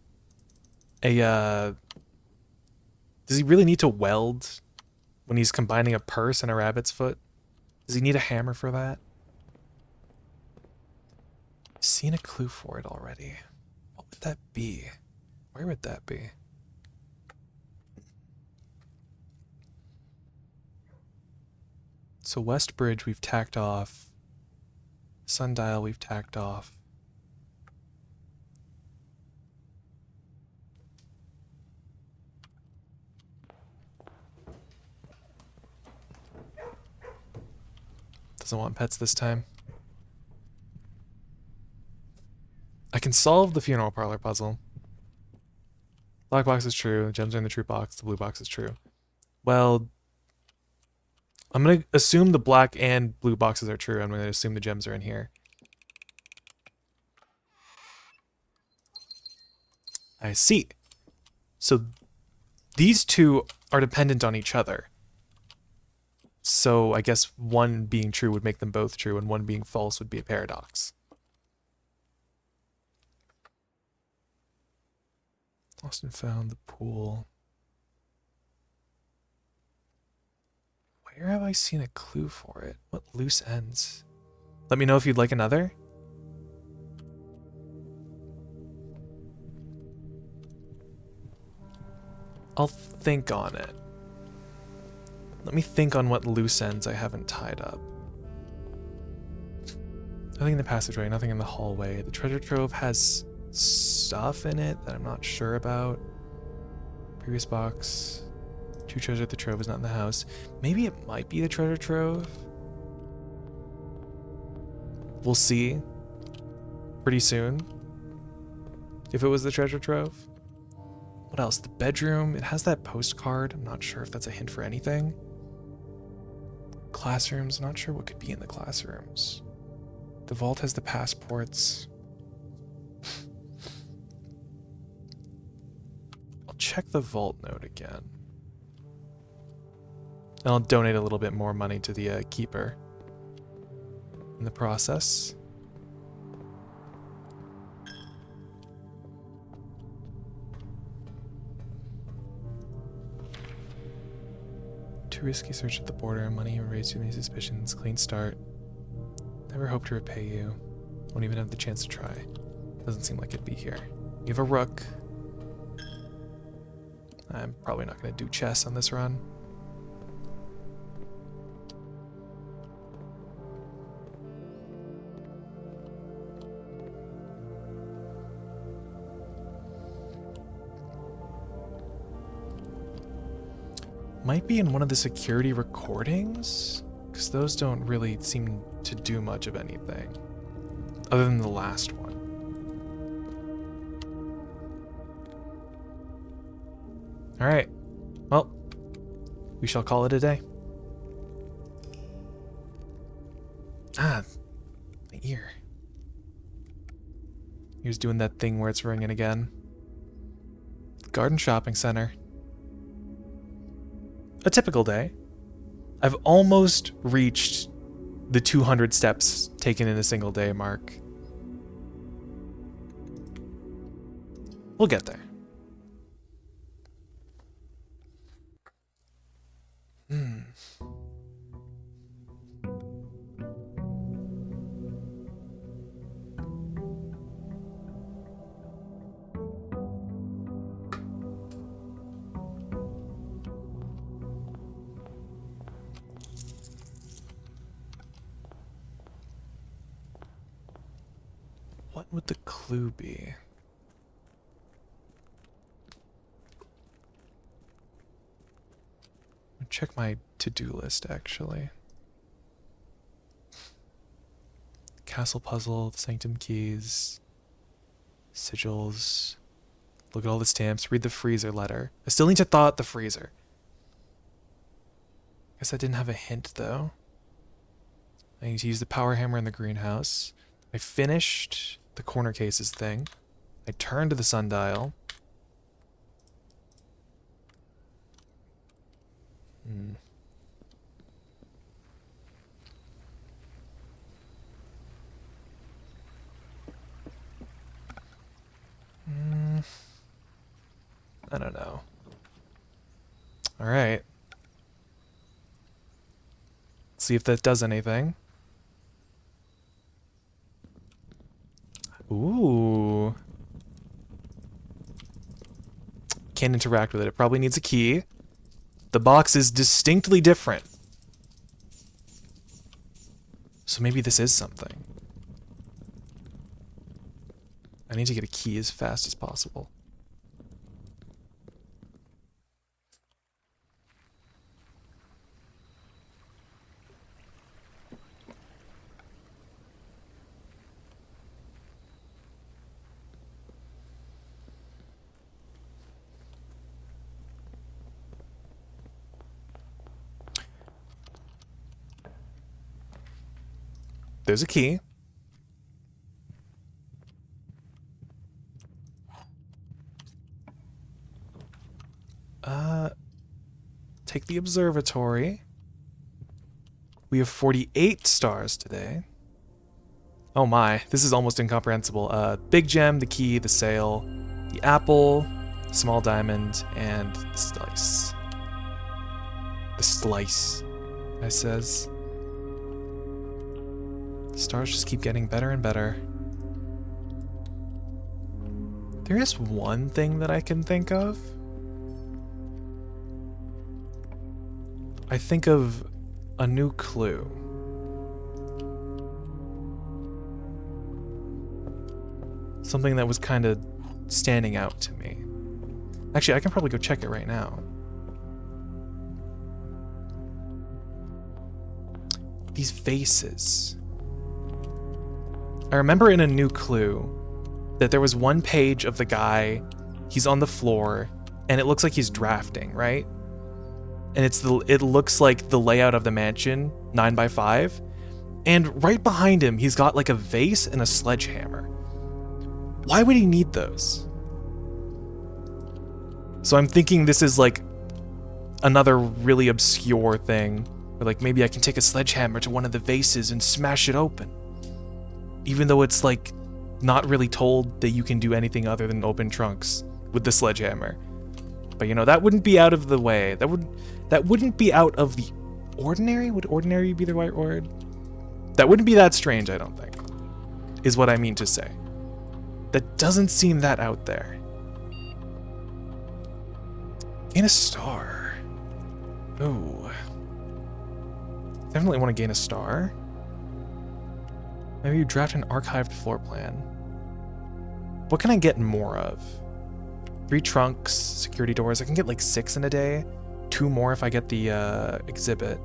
a does he really need to weld when he's combining a purse and a rabbit's foot? Does he need a hammer for that? I've seen a clue for it already. What would that be? Where would that be? So West Bridge we've tacked off. Sundial we've tacked off. Doesn't want pets this time. I can solve the funeral parlor puzzle. Black box is true. The gems are in the true box. The blue box is true. Well, I'm going to assume the black and blue boxes are true. I'm going to assume the gems are in here. I see. So these two are dependent on each other. So I guess one being true would make them both true, and one being false would be a paradox. Lost and found, the pool. Where have I seen a clue for it? What loose ends? Let me know if you'd like another. I'll think on it. Let me think on what loose ends I haven't tied up. Nothing in the passageway, nothing in the hallway. The treasure trove has stuff in it that I'm not sure about. Previous box. True treasure at the trove is not in the house. Maybe it might be the treasure trove. We'll see pretty soon if it was the treasure trove. What else? The bedroom. It has that postcard. I'm not sure if that's a hint for anything. Classrooms. Not sure what could be in the classrooms. The vault has the passports. I'll check the vault note again. And I'll donate a little bit more money to the keeper in the process. Too risky search at the border. Money raised too many suspicions. Clean start. Never hope to repay you. Won't even have the chance to try. Doesn't seem like it'd be here. You have a rook. I'm probably not going to do chess on this run. Might be in one of the security recordings, because those don't really seem to do much of anything, other than the last one. Alright, well, we shall call it a day. Ah, the ear. He was doing that thing where it's ringing again. Garden Shopping Center. A typical day. I've almost reached the 200 steps taken in a single day mark. We'll get there. What would the clue be? I'll check my to-do list, actually. Castle puzzle, the sanctum keys, sigils. Look at all the stamps. Read the freezer letter. I still need to thaw out the freezer. Guess I didn't have a hint, though. I need to use the power hammer in the greenhouse. I finished the corner cases thing. I turned to the sundial. I don't know. All right. Let's see if that does anything. Ooh. Can't interact with it. It probably needs a key. The box is distinctly different. So maybe this is something. I need to get a key as fast as possible. There's a key. Take the observatory. We have 48 stars today. Oh my, this is almost incomprehensible. Big gem, the key, the sail, the apple, small diamond, and the slice. The slice, I says. The stars just keep getting better and better. There is one thing that I can think of. I think of a new clue. Something that was kind of standing out to me. Actually, I can probably go check it right now. These vases. I remember in a new clue that there was one page of the guy, he's on the floor, and it looks like he's drafting, right? And it looks like the layout of the mansion, 9x5. And right behind him, he's got like a vase and a sledgehammer. Why would he need those? So I'm thinking this is like another really obscure thing. Or like maybe I can take a sledgehammer to one of the vases and smash it open. Even though it's like not really told that you can do anything other than open trunks with the sledgehammer. But you know, that wouldn't be out of the way. That wouldn't be out of the ordinary? Would ordinary be the right word? That wouldn't be that strange, I don't think. Is what I mean to say. That doesn't seem that out there. Gain a star. Ooh. Definitely want to gain a star. Maybe you draft an archived floor plan. What can I get more of? 3 trunks, security doors. I can get like 6 in a day. 2 more if I get the exhibit.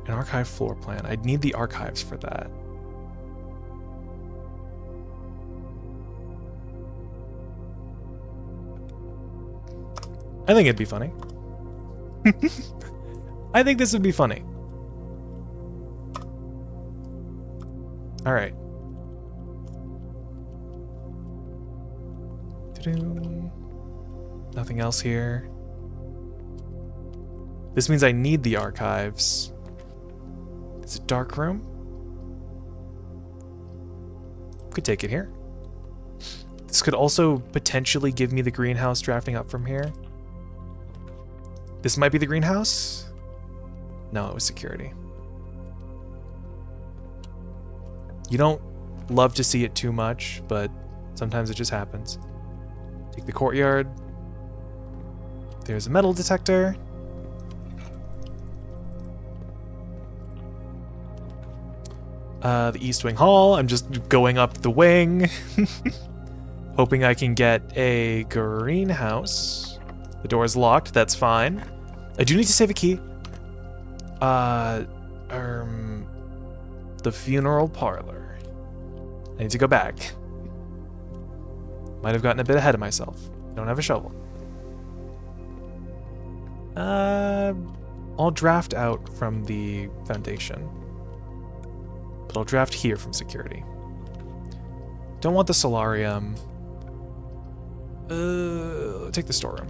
An archived floor plan. I'd need the archives for that. I think it'd be funny. I think this would be funny. All right. Nothing else here. This means I need the archives. Is it dark room? Could take it here. This could also potentially give me the greenhouse drafting up from here. This might be the greenhouse. No, it was security. You don't love to see it too much, but sometimes it just happens. Take the courtyard. There's a metal detector. The East Wing Hall. I'm just going up the wing. Hoping I can get a greenhouse. The door is locked, that's fine. I do need to save a key. The funeral parlor. I need to go back. Might have gotten a bit ahead of myself. Don't have a shovel. I'll draft out from the foundation. But I'll draft here from security. Don't want the solarium. Take the storeroom.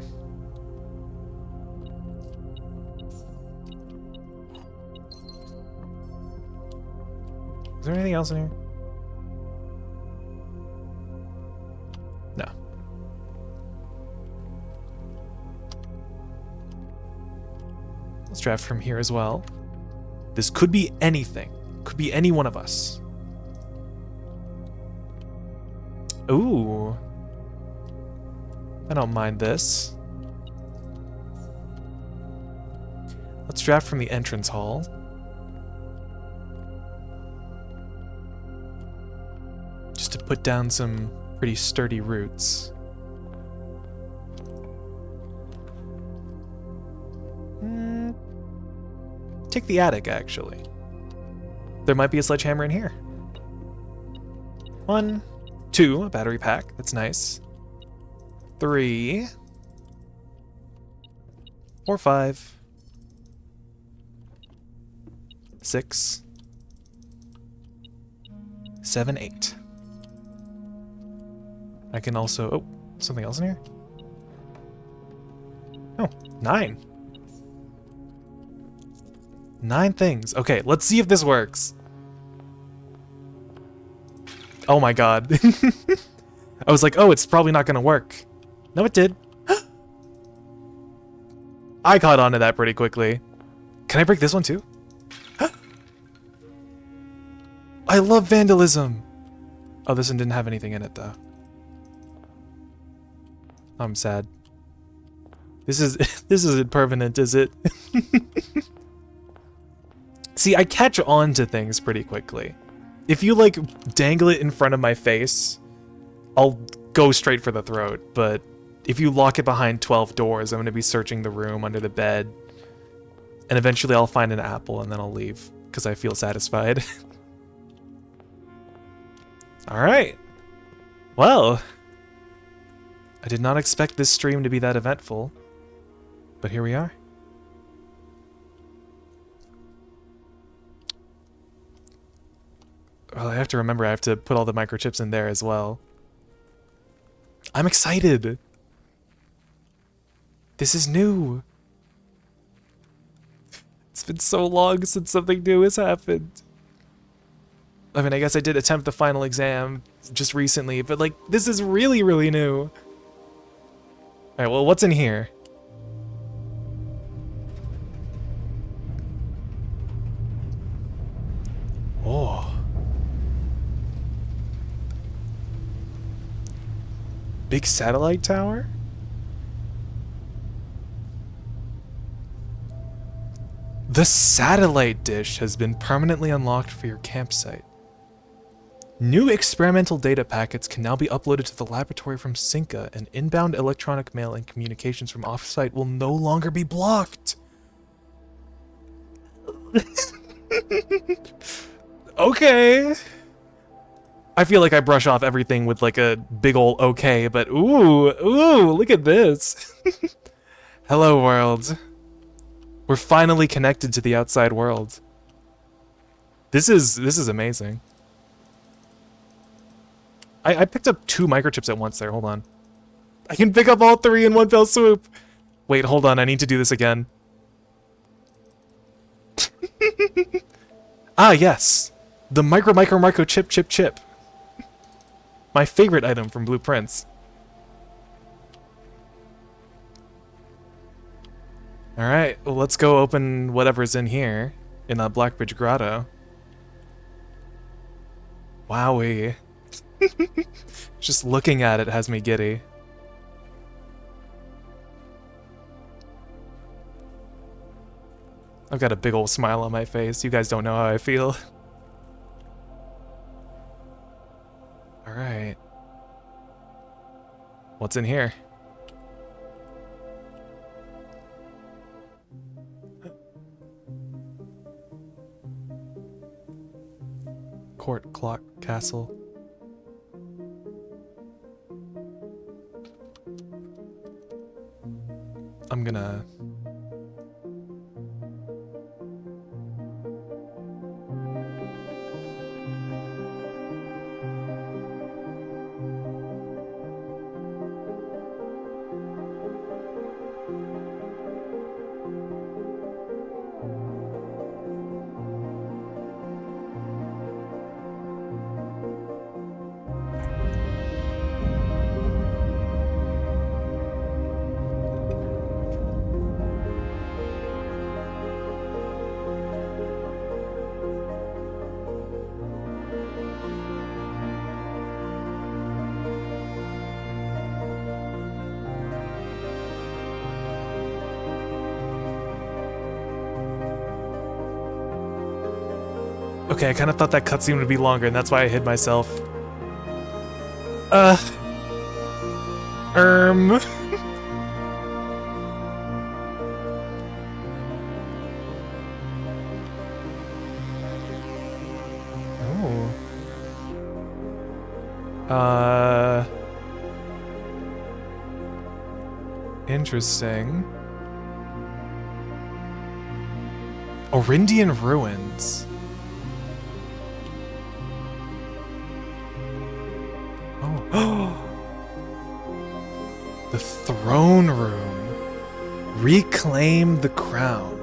Is there anything else in here? No. Let's draft from here as well. This could be anything. Could be any one of us. Ooh. I don't mind this. Let's draft from the entrance hall. Just to put down some pretty sturdy roots. Take the attic, actually. There might be a sledgehammer in here. 1, 2, a battery pack. That's nice. 3, 4, 5, 6, 7, 8. I can also... Oh, something else in here? Oh, 9. 9 things. Okay, let's see if this works. Oh my god. I was like, oh, it's probably not gonna work. No, it did. I caught on to that pretty quickly. Can I break this one too? I love vandalism. Oh, this one didn't have anything in it though. I'm sad. This isn't permanent, is it? See, I catch on to things pretty quickly. If you, like, dangle it in front of my face, I'll go straight for the throat. But if you lock it behind 12 doors, I'm going to be searching the room under the bed. And eventually I'll find an apple and then I'll leave, because I feel satisfied. Alright. Well, I did not expect this stream to be that eventful, but here we are. Well, I have to remember I have to put all the microchips in there as well. I'm excited! This is new! It's been so long since something new has happened. I mean, I guess I did attempt the final exam just recently, but like, this is really, really new. Alright, well, what's in here? Oh. Big satellite tower? The satellite dish has been permanently unlocked for your campsite. New experimental data packets can now be uploaded to the laboratory from Cinca, and inbound electronic mail and communications from off-site will no longer be blocked. Okay. I feel like I brush off everything with like a big ol' okay, but ooh, look at this. Hello, world. We're finally connected to the outside world. This is amazing. I picked up 2 microchips at once there, hold on. I can pick up all 3 in one fell swoop. Wait, hold on, I need to do this again. Ah, yes. The micro chip. My favorite item from Blueprints. Alright, well, let's go open whatever's in here, in the Blackbridge Grotto. Wowee. Just looking at it has me giddy. I've got a big old smile on my face. You guys don't know how I feel. What's in here? Court, clock, castle. I'm gonna... Okay, I kind of thought that cutscene would be longer, and that's why I hid myself. Uh... Oh. Interesting. Orindian ruins. Oh. The throne room. Reclaim the crown.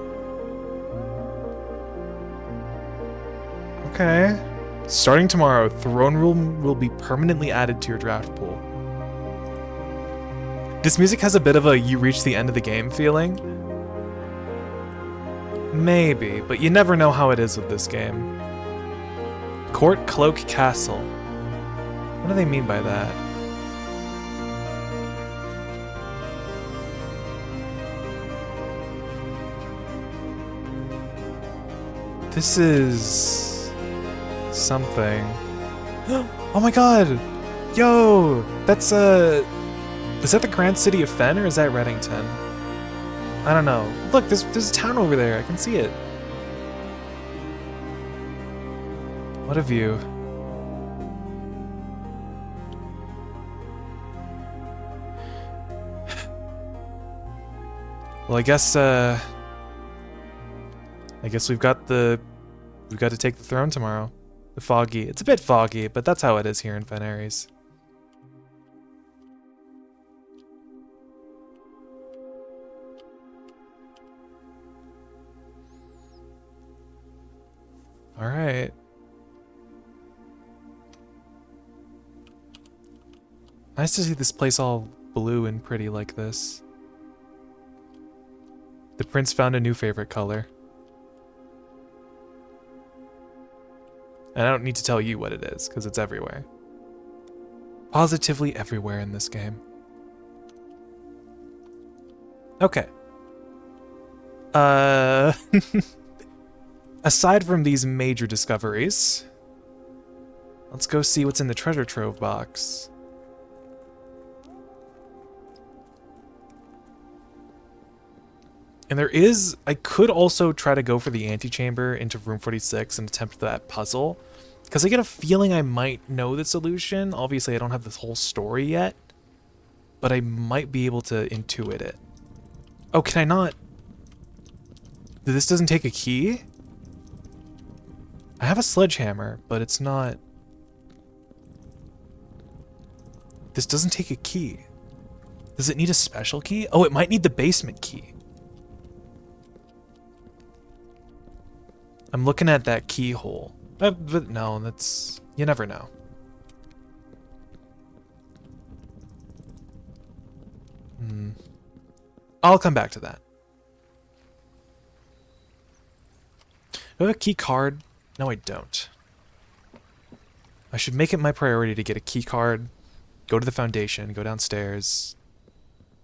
Okay. Starting tomorrow, throne room will be permanently added to your draft pool. This music has a bit of a you reach the end of the game feeling. Maybe, but you never know how it is with this game. Court Cloak Castle. What do they mean by that? This is... something. Oh my god! Yo! That's is that the Grand City of Fen, or is that Reddington? I don't know. Look, there's a town over there. I can see it. What a view. Well, I guess we've got to take the throne tomorrow. The foggy. It's a bit foggy, but that's how it is here in Fen Ares. All right. Nice to see this place all blue and pretty like this. The prince found a new favorite color. And I don't need to tell you what it is, because it's everywhere. Positively everywhere in this game. Okay. Aside from these major discoveries, let's go see what's in the treasure trove box. And there is, I could also try to go for the antechamber into room 46 and attempt that puzzle, because I get a feeling I might know the solution. Obviously, I don't have this whole story yet, but I might be able to intuit it. Oh, can I not? This doesn't take a key? I have a sledgehammer, but it's not... This doesn't take a key. Does it need a special key? Oh, it might need the basement key. I'm looking at that keyhole. But no, that's... You never know. I'll come back to that. Do I have a key card? No, I don't. I should make it my priority to get a key card, go to the foundation, go downstairs.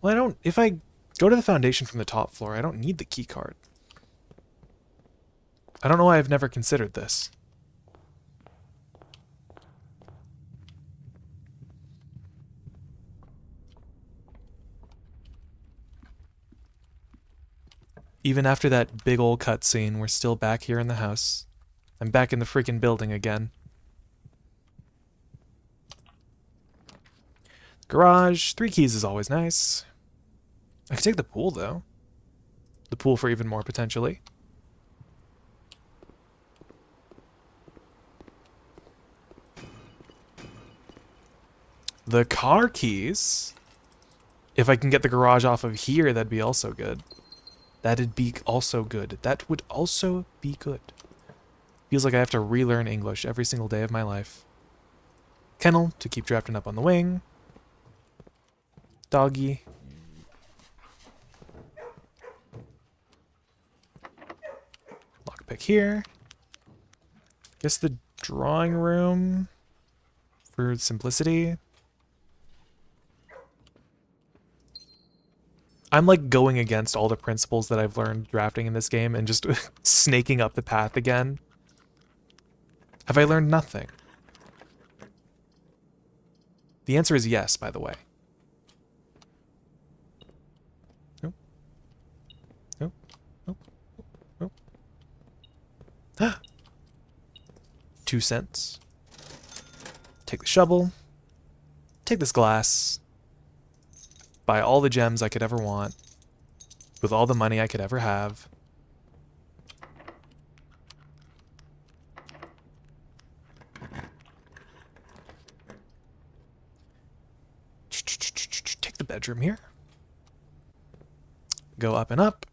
Well, I don't... If I go to the foundation from the top floor, I don't need the key card. I don't know why I've never considered this. Even after that big old cutscene, we're still back here in the house. I'm back in the freaking building again. Garage, 3 keys is always nice. I could take the pool, though. The pool for even more, potentially. The car keys. If I can get the garage off of here, that'd be also good. That'd be also good. That would also be good. Feels like I have to relearn English every single day of my life. Kennel to keep drafting up on the wing. Doggy. Lockpick here. Guess the drawing room for simplicity. I'm like going against all the principles that I've learned drafting in this game and just snaking up the path again. Have I learned nothing? The answer is yes, by the way. Nope. Nope. Nope. Nope. 2 cents. Take the shovel. Take this glass. Buy all the gems I could ever want. With all the money I could ever have. Take the bedroom here. Go up and up.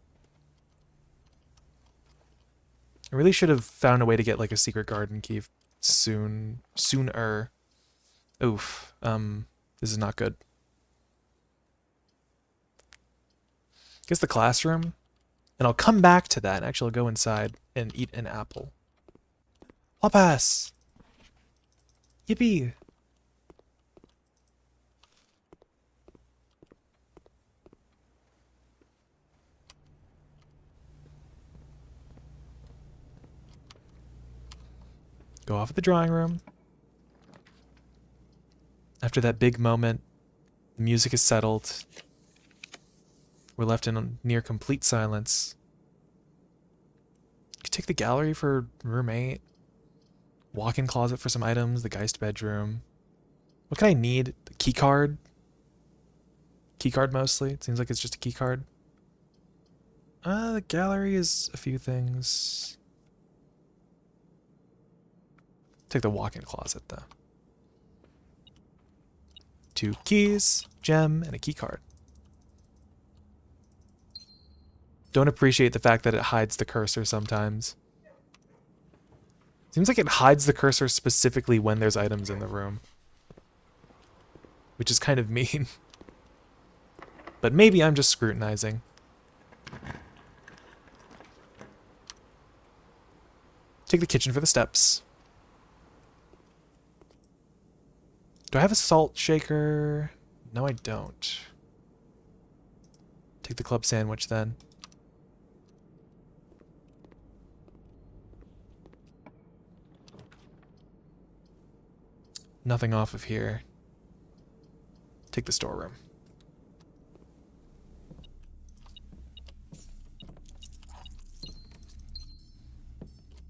I really should have found a way to get like a secret garden key sooner. Oof. This is not good. Guess the classroom. And I'll come back to that and actually go inside and eat an apple. I'll pass. Yippee. Go off at the drawing room. After that big moment, the music is settled. We're left in a near complete silence. Could take the gallery for room 8. Walk-in closet for some items. The Geist bedroom. What can I need? The key card? Key card mostly. It seems like it's just a key card. The gallery is a few things. Take the walk-in closet though. 2 keys, gem, and a key card. Don't appreciate the fact that it hides the cursor sometimes. Seems like it hides the cursor specifically when there's items in the room. Which is kind of mean. But maybe I'm just scrutinizing. Take the kitchen for the steps. Do I have a salt shaker? No, I don't. Take the club sandwich then. Nothing off of here. Take the storeroom.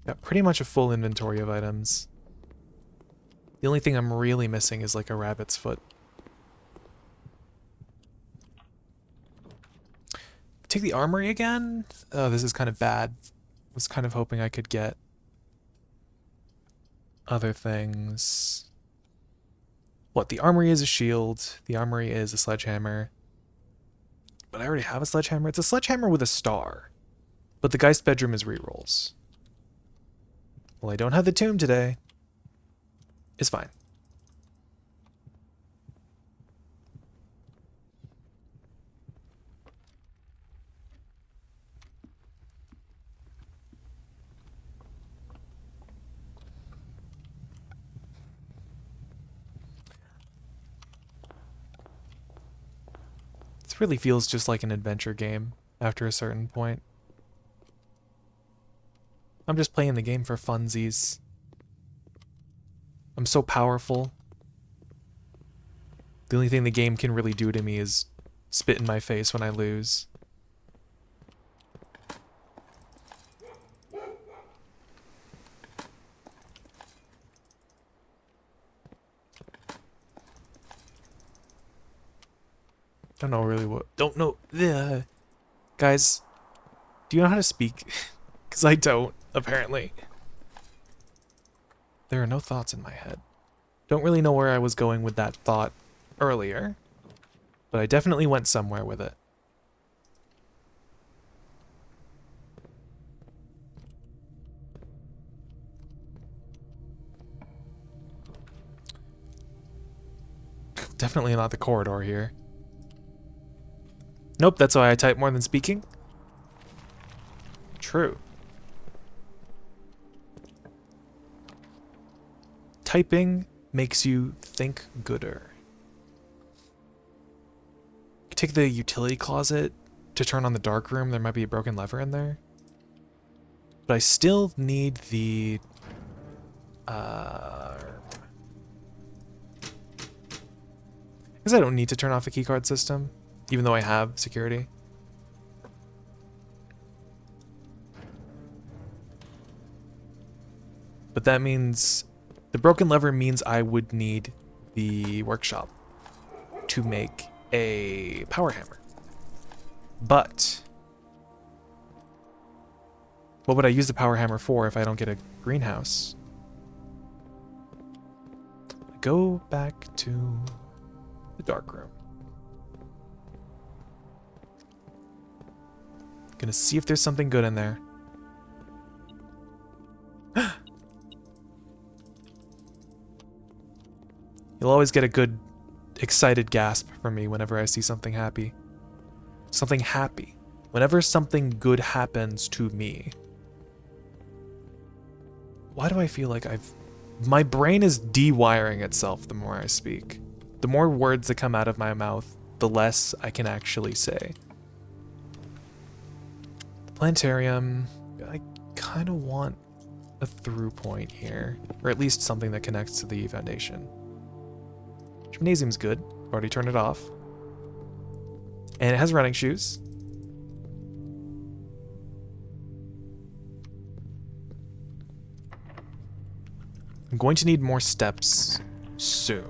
Got pretty much a full inventory of items. The only thing I'm really missing is like a rabbit's foot. Take the armory again? Oh, this is kind of bad. Was kind of hoping I could get other things. What, the armory is a shield. The armory is a sledgehammer. But I already have a sledgehammer. It's a sledgehammer with a star. But the Geist bedroom is rerolls. Well, I don't have the tomb today. It's fine. This really feels just like an adventure game after a certain point. I'm just playing the game for funsies. I'm so powerful. The only thing the game can really do to me is spit in my face when I lose. Don't know really what. Don't know. Guys, do you know how to speak? Because I don't, apparently. There are no thoughts in my head. Don't really know where I was going with that thought earlier, but I definitely went somewhere with it. Definitely not the corridor here. Nope, that's why I type more than speaking. True. Typing makes you think gooder. Take the utility closet to turn on the dark room. There might be a broken lever in there. But I still need the... I guess I don't need to turn off the keycard system, even though I have security. But that means... The broken lever means I would need the workshop to make a power hammer. But... what would I use the power hammer for if I don't get a greenhouse? Go back to the dark room. Gonna see if there's something good in there. You'll always get a good, excited gasp from me whenever I see something happy. Something happy. Whenever something good happens to me. Why do I feel like my brain is de-wiring itself the more I speak. The more words that come out of my mouth, the less I can actually say. The planetarium, I kind of want a through point here, or at least something that connects to the foundation. Gymnasium's good. Already turned it off. And it has running shoes. I'm going to need more steps soon.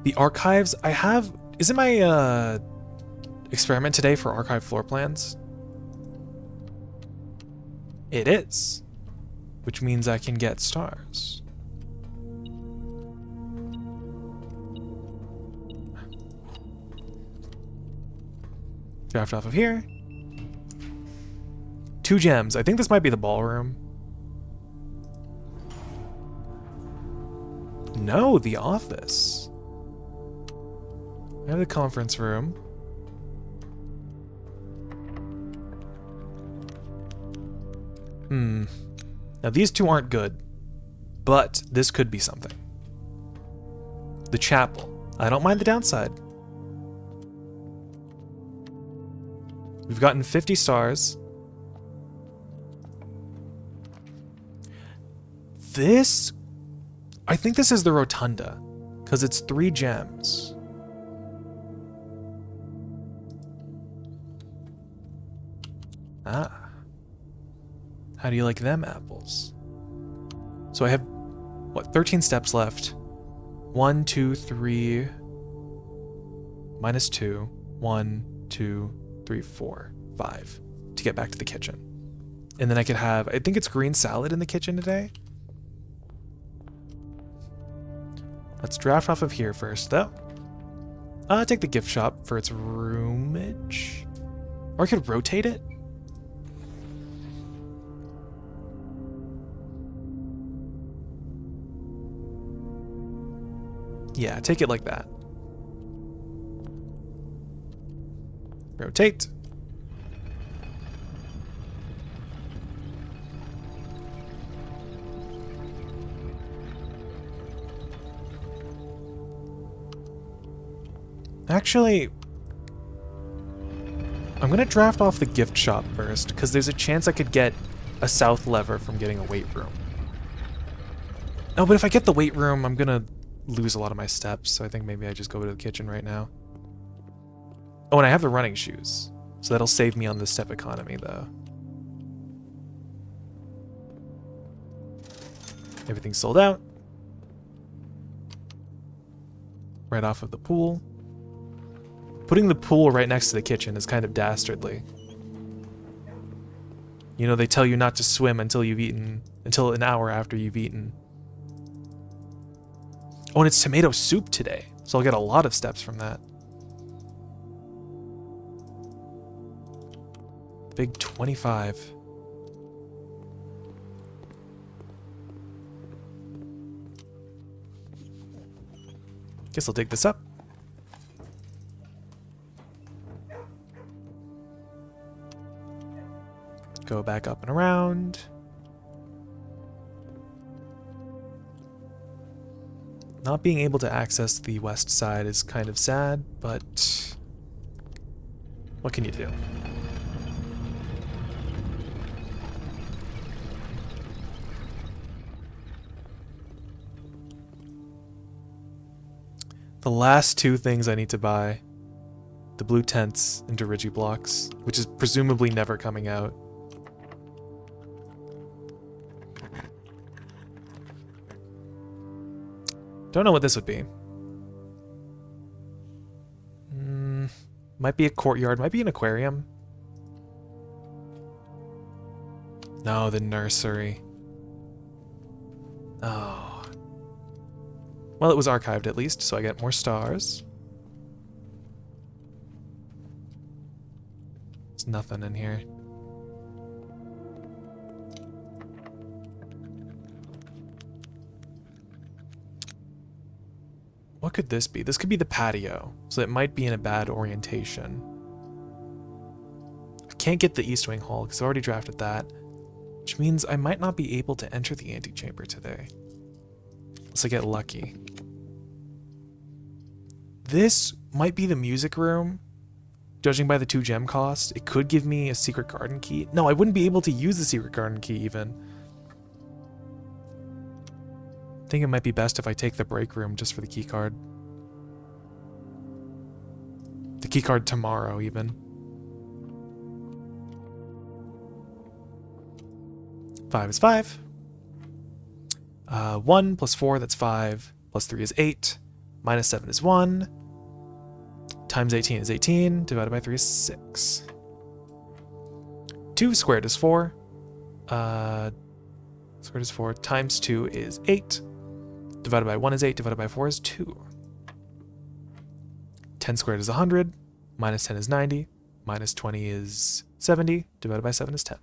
The archives, I have... Is it my experiment today for archive floor plans? It is. Which means I can get stars. Draft off of here. 2 gems. I think this might be the ballroom. No, the office. I have the conference room. Now these two aren't good, but this could be something. The chapel. I don't mind the downside. We've gotten 50 stars. This... I think this is the rotunda, because it's 3 gems. Ah. How do you like them apples? So I have, what, 13 steps left. 1, 2, 3... minus 2. 1, 2, 3, 4, 5. To get back to the kitchen. And then I could have, I think it's green salad in the kitchen today. Let's draft off of here first, though. Take the gift shop for its roomage. Or I could rotate it. Yeah, take it like that. Rotate. Actually, I'm gonna draft off the gift shop first, because there's a chance I could get a south lever from getting a weight room. Oh, but if I get the weight room, I'm gonna lose a lot of my steps, so I think maybe I just go to the kitchen right now. Oh, and I have the running shoes, so that'll save me on the step economy, though. Everything's sold out. Right off of the pool. Putting the pool right next to the kitchen is kind of dastardly. You know, they tell you not to swim until you've eaten, until an hour after you've eaten. Oh, and it's tomato soup today, so I'll get a lot of steps from that. Big 25. Guess I'll dig this up. Go back up and around. Not being able to access the west side is kind of sad, but what can you do? The last two things I need to buy, the blue tents and Dirigi blocks, which is presumably never coming out. Don't know what this would be. Might be a courtyard, might be an aquarium. No, the nursery. Oh. Well, it was archived at least, so I get more stars. There's nothing in here. What could this be? This could be the patio, so it might be in a bad orientation. I can't get the East Wing Hall because I already drafted that, which means I might not be able to enter the antechamber today. Unless I get lucky. This might be the music room. Judging by the 2 gem cost, it could give me a secret garden key. No, I wouldn't be able to use the secret garden key even. I think it might be best if I take the break room just for the key card. The key card tomorrow even. 5 is 5. 1 plus 4, that's 5. Plus 3 is 8. Minus 7 is 1. Times 18 is 18. Divided by 3 is 6. 2 squared is 4. Squared is 4. Times 2 is 8. Divided by 1 is 8. Divided by 4 is 2. 10 squared is 100. Minus 10 is 90. Minus 20 is 70. Divided by 7 is 10.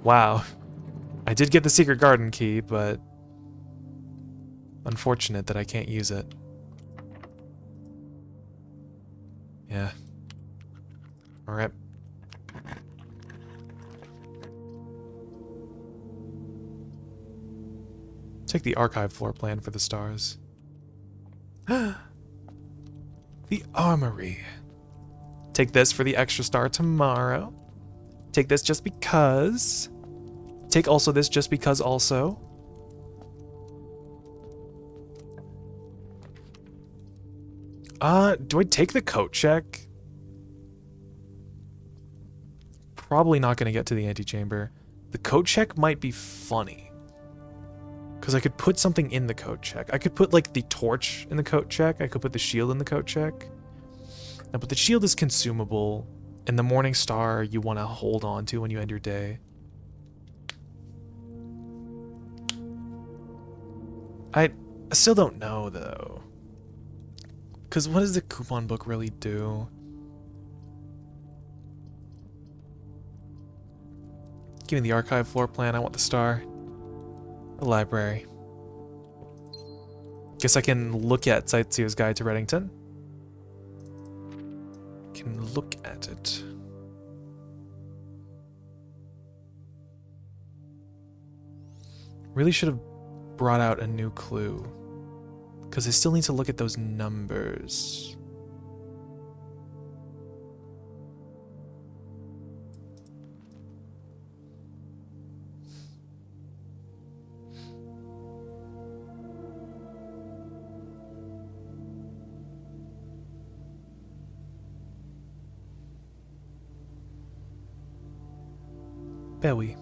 Wow. I did get the secret garden key, but unfortunate that I can't use it. Yeah. Alright. Take the archive floor plan for the stars. The armory. Take this for the extra star tomorrow. Take this just because. Take also this just because also. Do I take the coat check? Probably not going to get to the antechamber. The coat check might be funny. Because I could put something in the coat check. I could put, like, the torch in the coat check. I could put the shield in the coat check. Now, but the shield is consumable. And the morning star you want to hold on to when you end your day. I still don't know, though. Because what does the coupon book really do? Give me the archive floor plan. I want the star. The library. Guess I can look at Sightseer's Guide to Reddington. Can look at it. Really should have brought out a new clue. Because I still need to look at those numbers. Belly.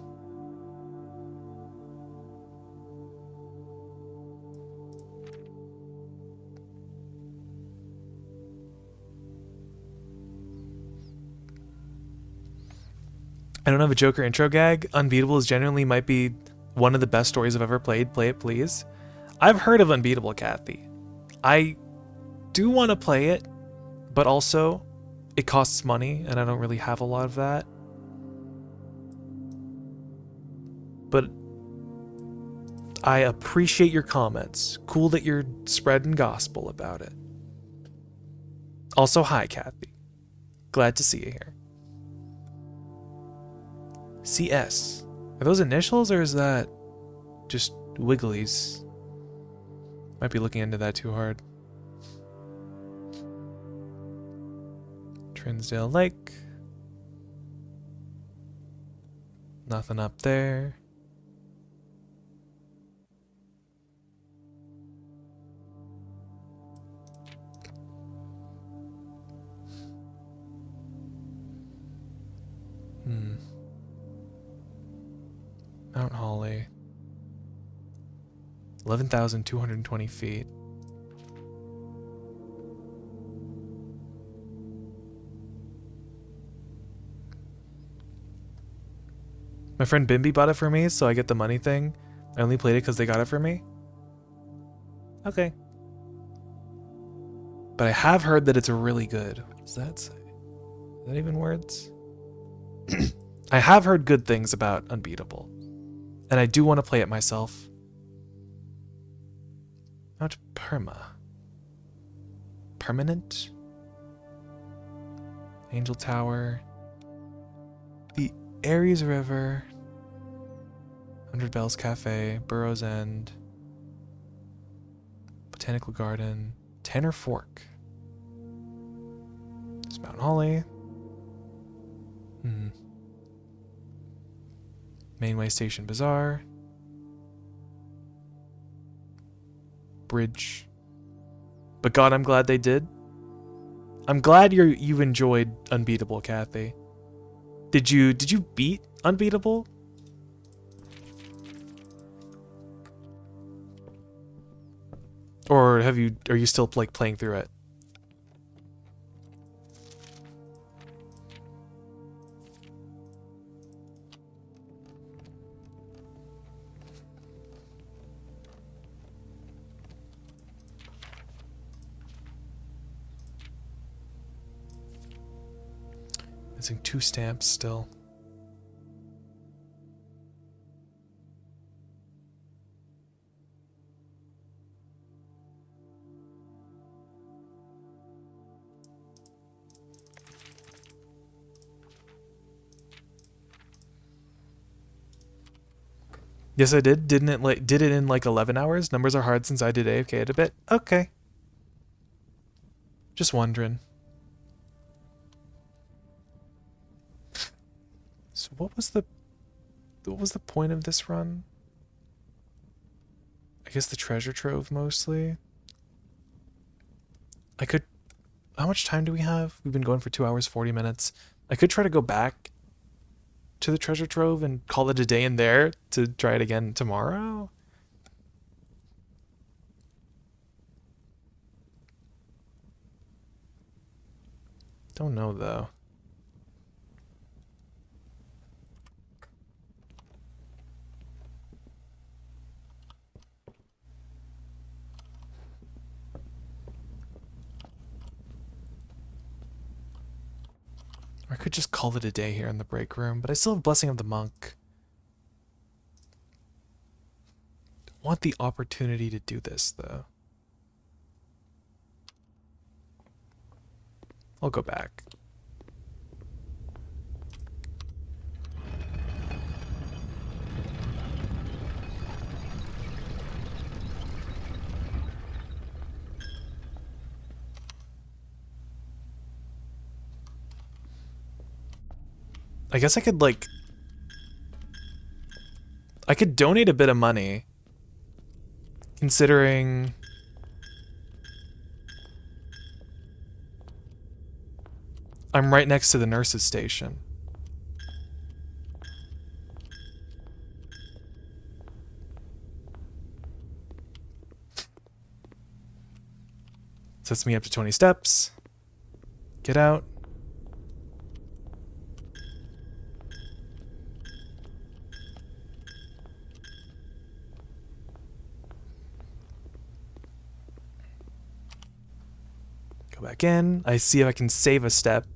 I don't have a Joker intro gag. Unbeatable is genuinely might be one of the best stories I've ever played. Play it, please. I've heard of Unbeatable, Kathy. I do want to play it, but also it costs money, and I don't really have a lot of that. But I appreciate your comments. Cool that you're spreading gospel about it. Also, hi, Kathy. Glad to see you here. CS. Are those initials, or is that just wigglies? Might be looking into that too hard. Trinsdale Lake. Nothing up there. Mount Holly. 11,220 feet. My friend Bimby bought it for me, so I get the money thing. I only played it because they got it for me. Okay. But I have heard that it's really good. What does that say? Is that even words? I have heard good things about Unbeatable. And I do want to play it myself. Not permanent? Angel Tower. The Aries River. 100 Bells Cafe. Burroughs End. Botanical Garden. Tanner Fork. There's Mount Holly. Mainway Station Bazaar. Bridge. But God, I'm glad they did. I'm glad you've enjoyed Unbeatable, Kathy. Did you beat Unbeatable? Or are you still like playing through it? Missing 2 stamps still. Yes, I did. Did it in like 11 hours? Numbers are hard since I did AFK a bit. Okay. Just wondering. So what was the point of this run? I guess the treasure trove mostly. How much time do we have? We've been going for 2 hours, 40 minutes. I could try to go back to the treasure trove and call it a day in there to try it again tomorrow. Don't know though. Or I could just call it a day here in the break room, but I still have Blessing of the Monk. I want the opportunity to do this, though. I'll go back. I guess I could, like... I could donate a bit of money. Considering... I'm right next to the nurse's station. Sets me up to 20 steps. Get out. Go back in. I see if I can save a step.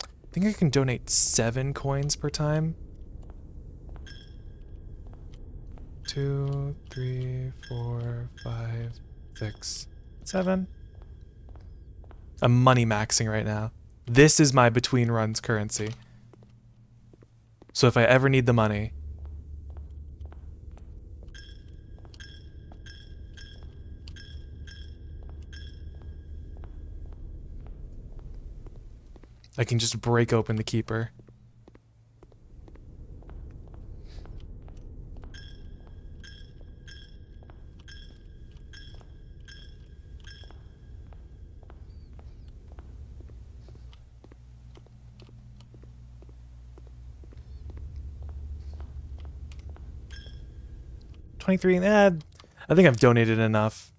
I think I can donate 7 coins per time. 2, 3, 4, 5, 6, 7. I'm money maxing right now. This is my between runs currency. So if I ever need the money, I can just break open the keeper. $23. I think I've donated enough.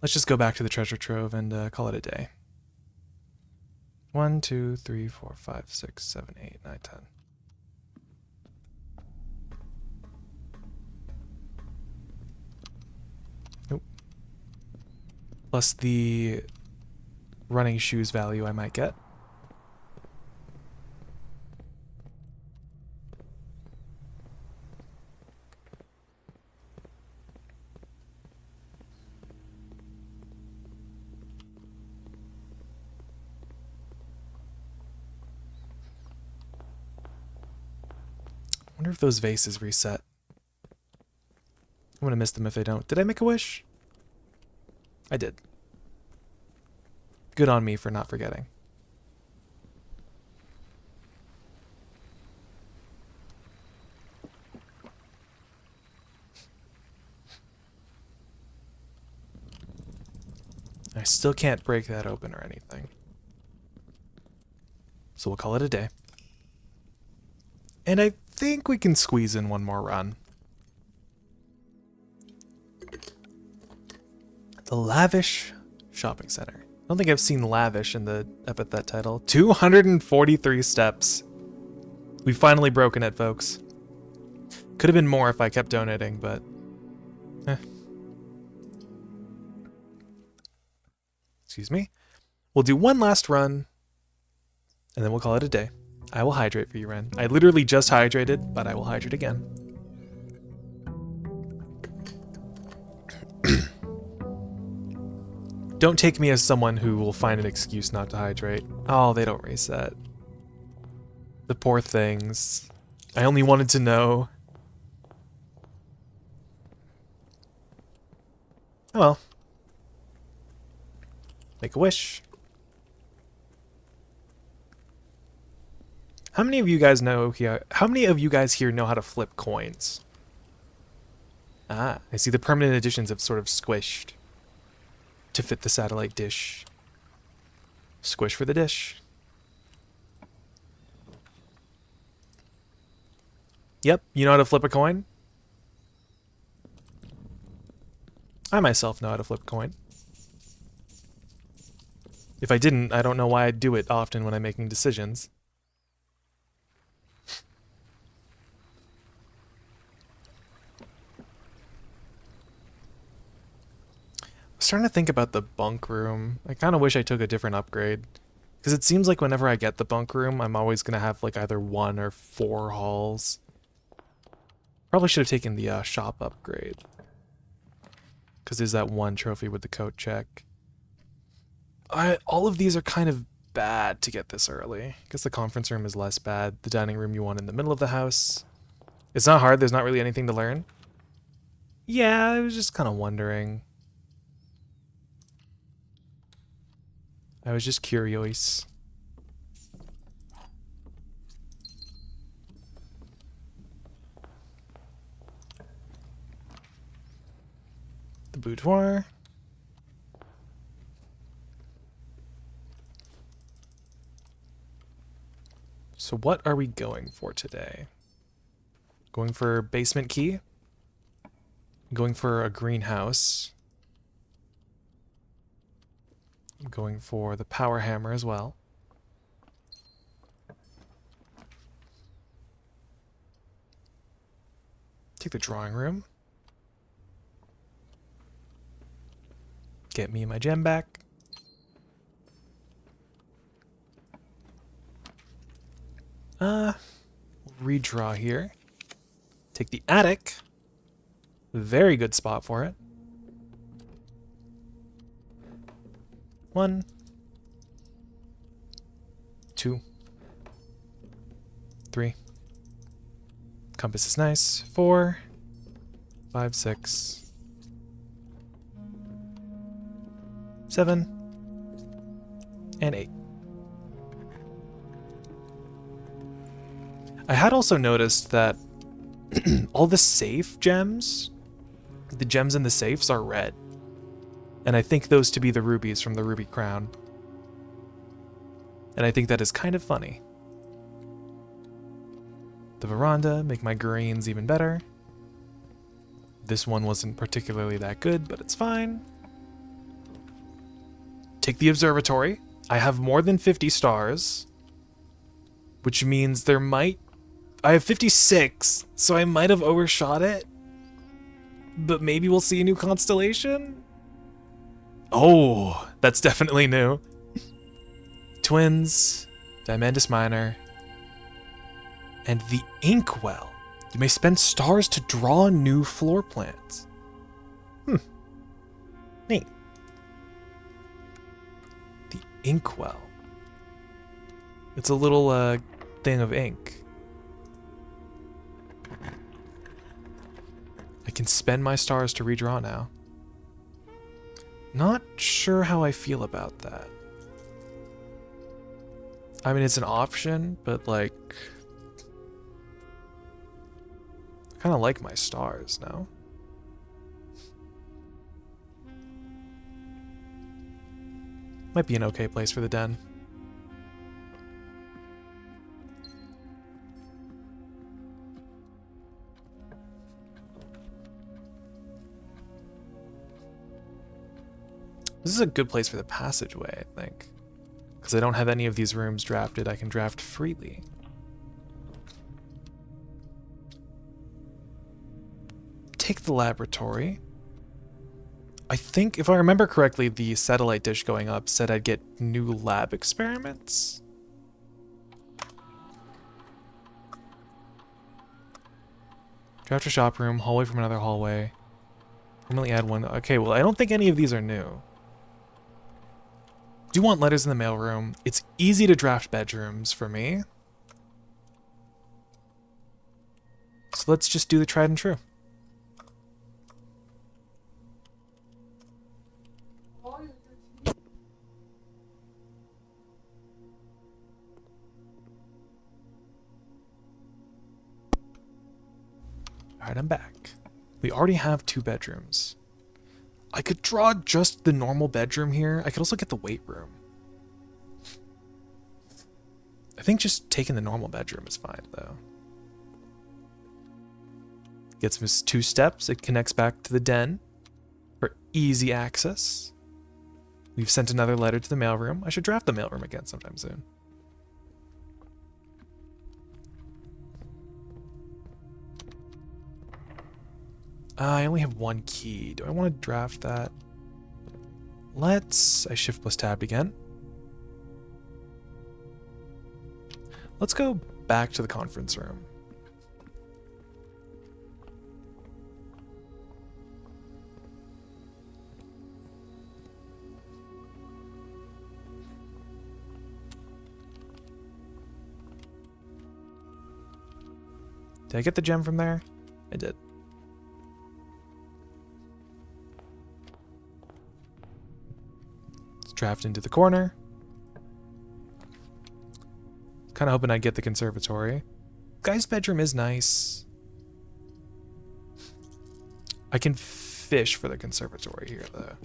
Let's just go back to the treasure trove and call it a day. 1, 2, 3, 4, 5, 6, 7, 8, 9, 10. Nope. Plus the running shoes value I might get. I wonder if those vases reset. I'm gonna miss them if they don't. Did I make a wish? I did. Good on me for not forgetting. I still can't break that open or anything. So we'll call it a day. And I think we can squeeze in one more run. The Lavish Shopping Center. I don't think I've seen lavish in the epithet title. 243 steps. We've finally broken it, folks. Could have been more if I kept donating, but... Excuse me. We'll do one last run, and then we'll call it a day. I will hydrate for you, Ren. I literally just hydrated, but I will hydrate again. Don't take me as someone who will find an excuse not to hydrate. Oh, they don't reset. The poor things. I only wanted to know. Oh well. Make a wish. How many of you guys know here? How many of you guys here know how to flip coins? Ah, I see the permanent additions have sort of squished to fit the satellite dish. Squish for the dish. Yep, you know how to flip a coin? I myself know how to flip a coin. If I didn't, I don't know why I'd do it often when I'm making decisions. I was starting to think about the bunk room. I kind of wish I took a different upgrade. Because it seems like whenever I get the bunk room, I'm always going to have like either 1 or 4 halls. Probably should have taken the shop upgrade. Because there's that one trophy with the coat check. All of these are kind of bad to get this early. I guess the conference room is less bad. The dining room you want in the middle of the house. It's not hard. There's not really anything to learn. Yeah, I was just kind of wondering. I was just curious. The boudoir. So what are we going for today? Going for basement key? Going for a greenhouse? Going for the power hammer as well. Take the drawing room. Get me my gem back. Redraw here. Take the attic. Very good spot for it. 1, 2, 3. Compass is nice. 4, 5, 6, 7, and 8. I had also noticed that all the safe gems, the gems in the safes are red. And I think those to be the rubies from the ruby crown. And I think that is kind of funny. The veranda, make my greens even better. This one wasn't particularly that good, but it's fine. Take the observatory. I have more than 50 stars, which means I have 56, so I might have overshot it. But maybe we'll see a new constellation? Oh, that's definitely new. Twins, Diamandus Minor, and the Inkwell. You may spend stars to draw new floor plans. Neat. The Inkwell. It's a little thing of ink. I can spend my stars to redraw now. Not sure how I feel about that. I mean, it's an option, but like, I kind of like my stars now. Might be an okay place for the den. This is a good place for the passageway, I think. Because I don't have any of these rooms drafted, I can draft freely. Take the laboratory. I think, if I remember correctly, the satellite dish going up said I'd get new lab experiments. Draft a shop room, hallway from another hallway. Permanently add one. Okay, well, I don't think any of these are new. Do want letters in the mailroom. It's easy to draft bedrooms for me. So let's just do the tried and true. Alright, I'm back. We already have 2 bedrooms. I could draw just the normal bedroom here. I could also get the weight room. I think just taking the normal bedroom is fine, though. Gets us 2 steps. It connects back to the den for easy access. We've sent another letter to the mailroom. I should draft the mailroom again sometime soon. I only have 1 key. Do I want to draft that? I shift plus tabbed again. Let's go back to the conference room. Did I get the gem from there? I did. Let's draft into the corner. Kind of hoping I'd get the conservatory. Guy's bedroom is nice. I can fish for the conservatory here, though.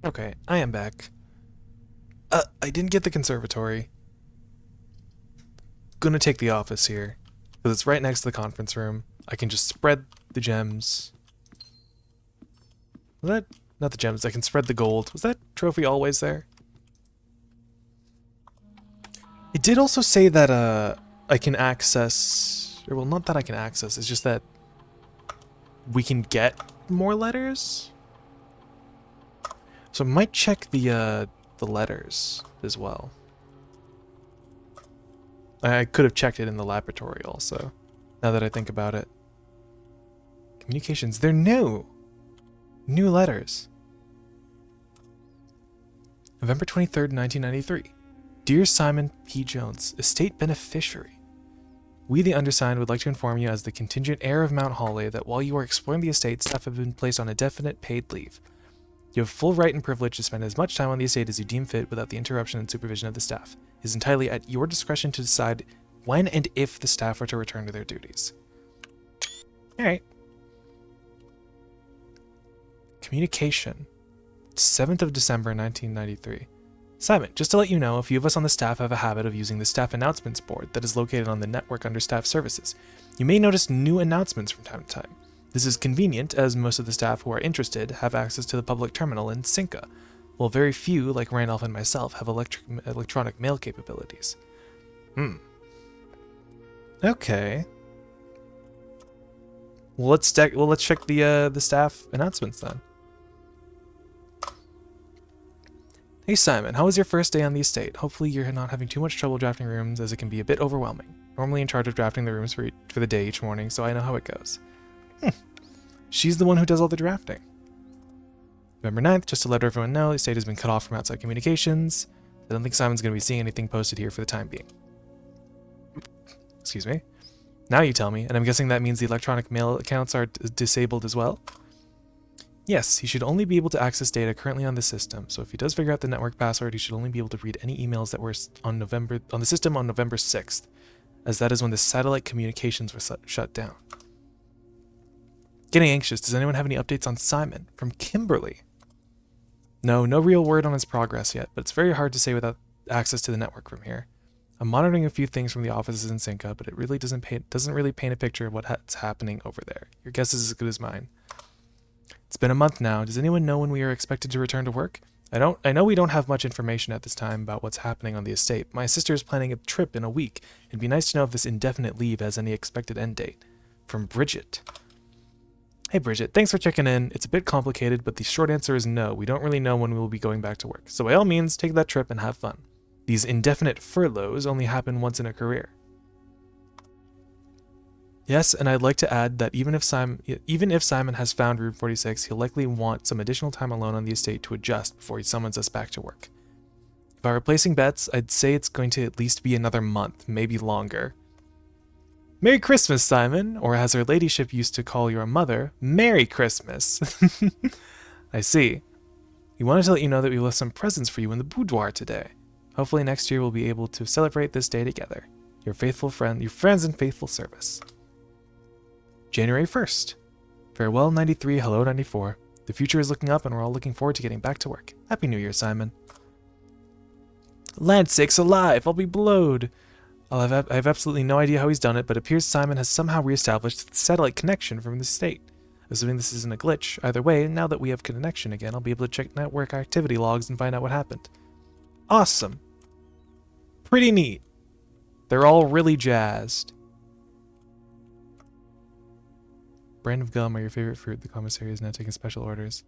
Okay, I am back. I didn't get the conservatory. Gonna take the office here, because it's right next to the conference room. I can just spread the gems. Was that... not the gems, I can spread the gold. Was that trophy always there? It did also say that, I can access... or, well, not that I can access, it's just that we can get more letters? So I might check the letters as well. I could have checked it in the laboratory also, now that I think about it. Communications, they're new! New letters. November 23rd, 1993. Dear Simon P. Jones, Estate Beneficiary. We, the undersigned, would like to inform you as the contingent heir of Mount Hawley that while you are exploring the estate, staff have been placed on indefinite paid leave. You have full right and privilege to spend as much time on the estate as you deem fit without the interruption and supervision of the staff. It is entirely at your discretion to decide when and if the staff are to return to their duties. Alright. Communication. 7th of December, 1993. Simon, just to let you know, a few of us on the staff have a habit of using the staff announcements board that is located on the network under staff services. You may notice new announcements from time to time. This is convenient, as most of the staff who are interested have access to the public terminal in Cinca, while very few, like Randolph and myself, have electronic mail capabilities. Okay. Well, let's check the staff announcements then. Hey Simon, how was your first day on the estate? Hopefully you're not having too much trouble drafting rooms, as it can be a bit overwhelming. Normally in charge of drafting the rooms for the day each morning, so I know how it goes. She's the one who does all the drafting. November 9th, just to let everyone know, the estate has been cut off from outside communications. I don't think Simon's going to be seeing anything posted here for the time being. Excuse me. Now you tell me, and I'm guessing that means the electronic mail accounts are disabled as well? Yes, he should only be able to access data currently on the system, so if he does figure out the network password, he should only be able to read any emails that were on the system on November 6th, as that is when the satellite communications were shut down. Getting anxious, does anyone have any updates on Simon? From Kimberly. No real word on his progress yet, but it's very hard to say without access to the network from here. I'm monitoring a few things from the offices in Cinca, but it really doesn't really paint a picture of what's happening over there. Your guess is as good as mine. It's been a month now. Does anyone know when we are expected to return to work? I know we don't have much information at this time about what's happening on the estate. My sister is planning a trip in a week. It'd be nice to know if this indefinite leave has any expected end date. From Bridget. Hey Bridget, thanks for checking in. It's a bit complicated, but the short answer is no. We don't really know when we will be going back to work. So by all means, take that trip and have fun. These indefinite furloughs only happen once in a career. Yes, and I'd like to add that even if Simon has found Room 46, he'll likely want some additional time alone on the estate to adjust before he summons us back to work. If I were placing bets, I'd say it's going to at least be another month, maybe longer. Merry Christmas, Simon, or as her ladyship used to call your mother, Merry Christmas. I see. We wanted to let you know that we left some presents for you in the boudoir today. Hopefully next year we'll be able to celebrate this day together. Your friends in faithful service. January 1st. Farewell 93, hello 94. The future is looking up and we're all looking forward to getting back to work. Happy New Year, Simon. Land sakes alive, I'll be blowed. I have absolutely no idea how he's done it, but it appears Simon has somehow reestablished the satellite connection from the state. Assuming this isn't a glitch, either way, now that we have connection again, I'll be able to check network activity logs and find out what happened. Awesome. Pretty neat. They're all really jazzed. Brand of gum are your favorite fruit. The commissary is now taking special orders.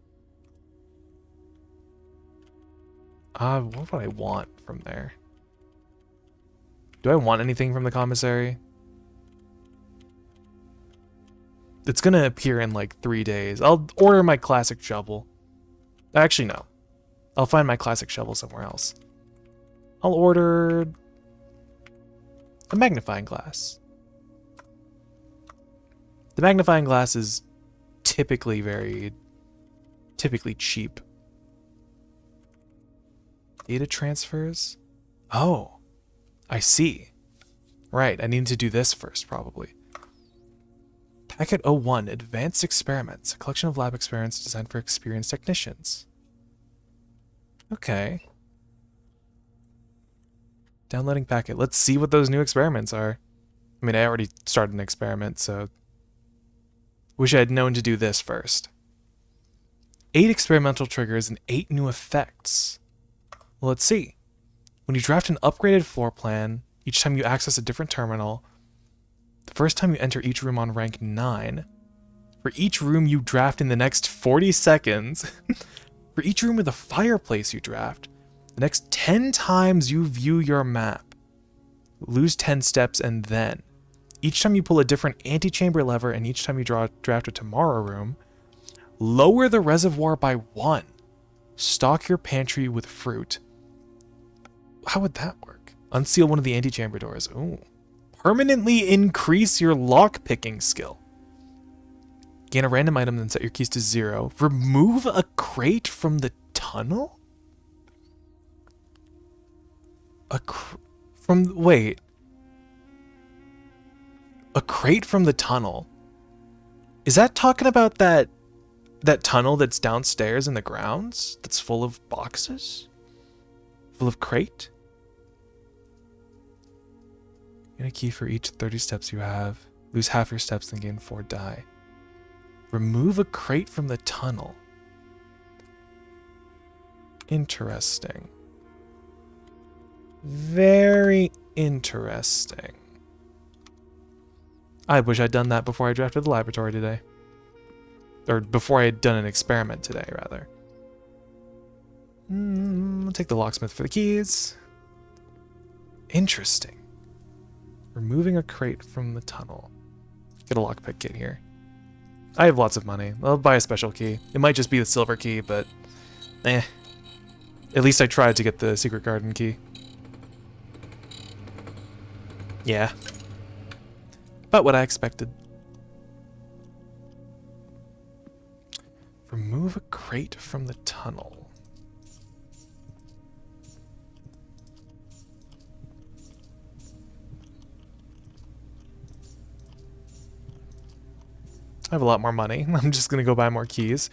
What would I want from there? Do I want anything from the commissary? It's gonna appear in like 3 days. I'll order my classic shovel. Actually, no. I'll find my classic shovel somewhere else. I'll order a magnifying glass. The magnifying glass is typically cheap. Data transfers? Oh, I see. Right, I need to do this first, probably. Packet 01, Advanced Experiments, a collection of lab experiments designed for experienced technicians. Okay. Downloading packet. Let's see what those new experiments are. I mean, I already started an experiment, so... Wish I had known to do this first. 8 experimental triggers and 8 new effects. Well, let's see. When you draft an upgraded floor plan, each time you access a different terminal, the first time you enter each room on rank 9, for each room you draft in the next 40 seconds, for each room with a fireplace you draft, the next 10 times you view your map, lose 10 steps, and then, each time you pull a different antechamber lever and each time you draft a tomorrow room, lower the reservoir by 1. Stock your pantry with fruit. How would that work? Unseal one of the antechamber doors. Ooh. Permanently increase your lock-picking skill. Gain a random item, then set your keys to 0. Remove a crate from the tunnel? Wait. A crate from the tunnel? Is that talking about that tunnel that's downstairs in the grounds? That's full of boxes? Full of crate? Gain a key for each 30 steps you have. Lose half your steps, then gain 4 die. Remove a crate from the tunnel. Interesting. Very interesting. I wish I'd done that before I drafted the laboratory today. Or before I had done an experiment today, rather. I'll take the locksmith for the keys. Interesting. Removing a crate from the tunnel. Get a lockpick kit here. I have lots of money. I'll buy a special key. It might just be the silver key, but... eh. At least I tried to get the secret garden key. Yeah. About what I expected. Remove a crate from the tunnel. I have a lot more money. I'm just gonna go buy more keys.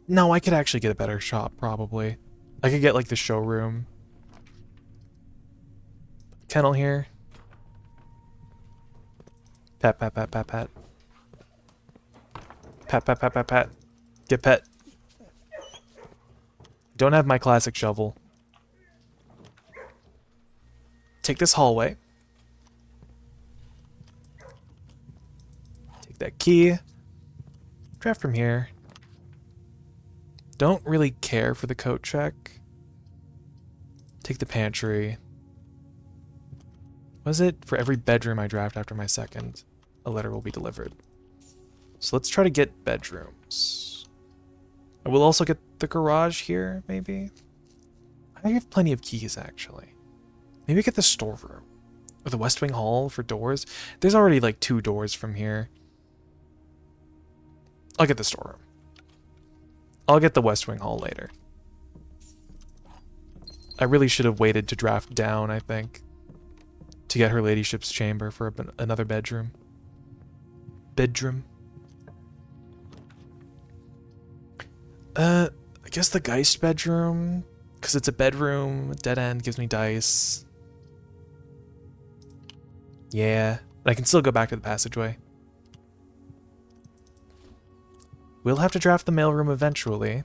No, I could actually get a better shop, probably. I could get, like, the showroom. Kennel here. Pat, pat, pat, pat, pat. Pat, pat, pat, pat, pat. Get pet. Don't have my classic shovel. Take this hallway. Take that key. Draft from here. Don't really care for the coat check. Take the pantry. Was it for every bedroom I draft after my second, a letter will be delivered. So let's try to get bedrooms. I will also get the garage here, maybe. I have plenty of keys, actually. Maybe get the storeroom. Or the West Wing Hall for doors. There's already like 2 doors from here. I'll get the storeroom. I'll get the West Wing Hall later. I really should have waited to draft down, I think. To get her ladyship's chamber for another bedroom. I guess the Geist bedroom, because it's a bedroom, dead end, gives me dice. Yeah, but I can still go back to the passageway. We'll have to draft the mailroom eventually.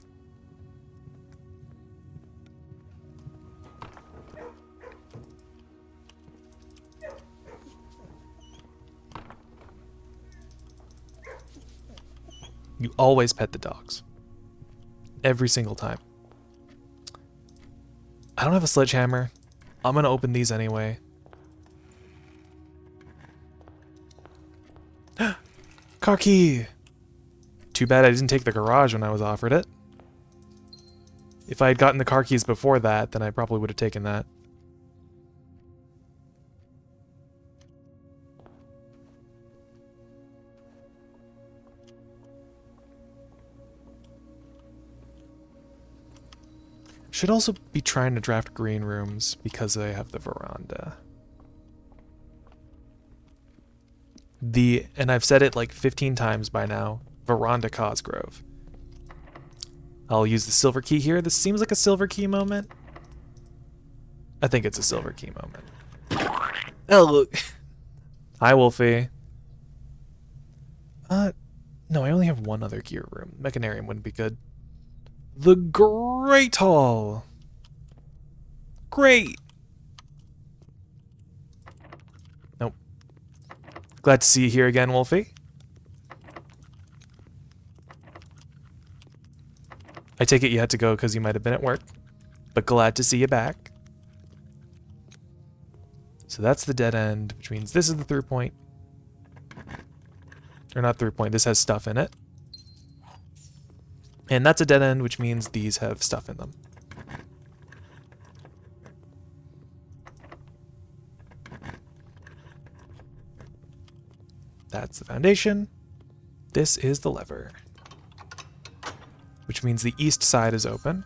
You always pet the dogs. Every single time. I don't have a sledgehammer. I'm gonna open these anyway. Car key! Too bad I didn't take the garage when I was offered it. If I had gotten the car keys before that, then I probably would have taken that. Should also be trying to draft green rooms because I have the veranda. And I've said it like 15 times by now, Veranda Cosgrove. I'll use the silver key here. This seems like a silver key moment. I think it's a silver key moment. Oh, look. Hi, Wolfie. No, I only have one other gear room. Mechanarium wouldn't be good. The Great Hall. Great. Nope. Glad to see you here again, Wolfie. I take it you had to go because you might have been at work, but glad to see you back. So that's the dead end, which means this is the through point. Or not through point, this has stuff in it. And that's a dead end, which means these have stuff in them. That's the foundation. This is the lever, which means the east side is open.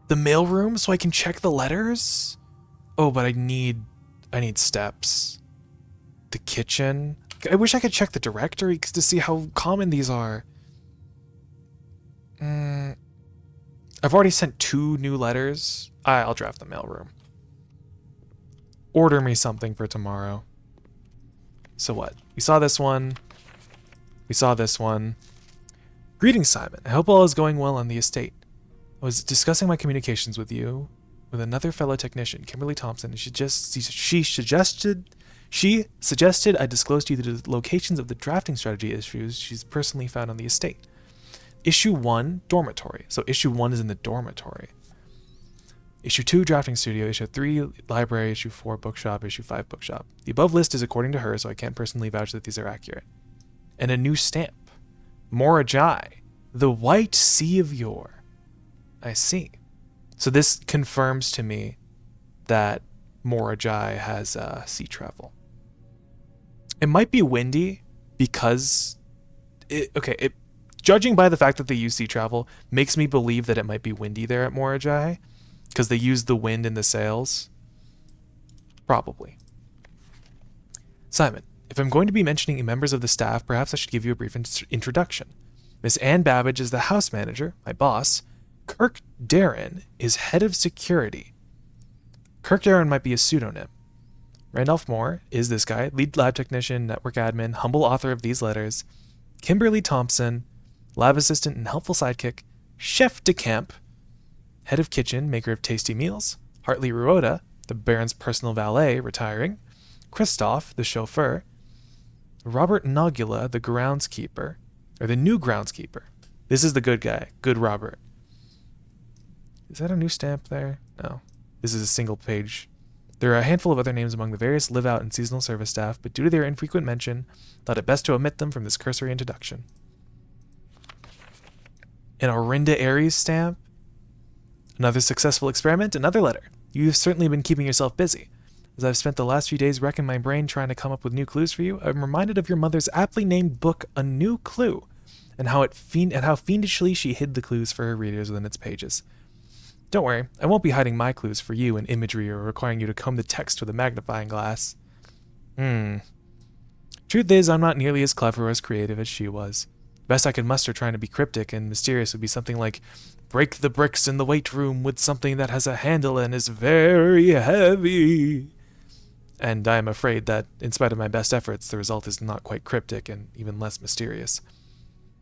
The mailroom so I can check the letters? Oh, but I need steps. The kitchen. I wish I could check the directory to see how common these are. I've already sent 2 new letters. I'll draft the mailroom. Order me something for tomorrow. So what? We saw this one. We saw this one. Greetings, Simon. I hope all is going well on the estate. I was discussing my communications with you with another fellow technician, Kimberly Thompson, and she suggested I disclose to you the locations of the drafting strategy issues she's personally found on the estate. Issue 1, dormitory. So issue 1 is in the dormitory. Issue 2, drafting studio. Issue 3, library. Issue 4, bookshop. Issue 5, bookshop. The above list is according to her, so I can't personally vouch that these are accurate. And a new stamp. Morajai, the white sea of yore. I see. So this confirms to me that Morajai has sea travel. It might be windy because judging by the fact that they use sea travel makes me believe that it might be windy there at Morajai because they use the wind in the sails. Probably. Simon, if I'm going to be mentioning members of the staff, perhaps I should give you a brief introduction. Miss Ann Babbage is the house manager, my boss. Kirk Darren is head of security. Kirk Darren might be a pseudonym. Randolph Moore is this guy, lead lab technician, network admin, humble author of these letters. Kimberly Thompson, lab assistant and helpful sidekick. Chef de camp, head of kitchen, maker of tasty meals. Hartley Ruoda, the Baron's personal valet, retiring. Christoph, the chauffeur. Robert Nogula, the groundskeeper, or the new groundskeeper. This is the good guy, good Robert. Is that a new stamp there? No. This is a single page. There are a handful of other names among the various live-out and seasonal service staff, but due to their infrequent mention, thought it best to omit them from this cursory introduction. An Orinda Aries stamp? Another successful experiment, another letter. You've certainly been keeping yourself busy. As I've spent the last few days wrecking my brain trying to come up with new clues for you, I'm reminded of your mother's aptly named book, A New Clue, and how fiendishly she hid the clues for her readers within its pages. Don't worry, I won't be hiding my clues for you in imagery or requiring you to comb the text with a magnifying glass. Truth is, I'm not nearly as clever or as creative as she was. Best I could muster trying to be cryptic and mysterious would be something like, break the bricks in the weight room with something that has a handle and is very heavy. And I am afraid that, in spite of my best efforts, the result is not quite cryptic and even less mysterious.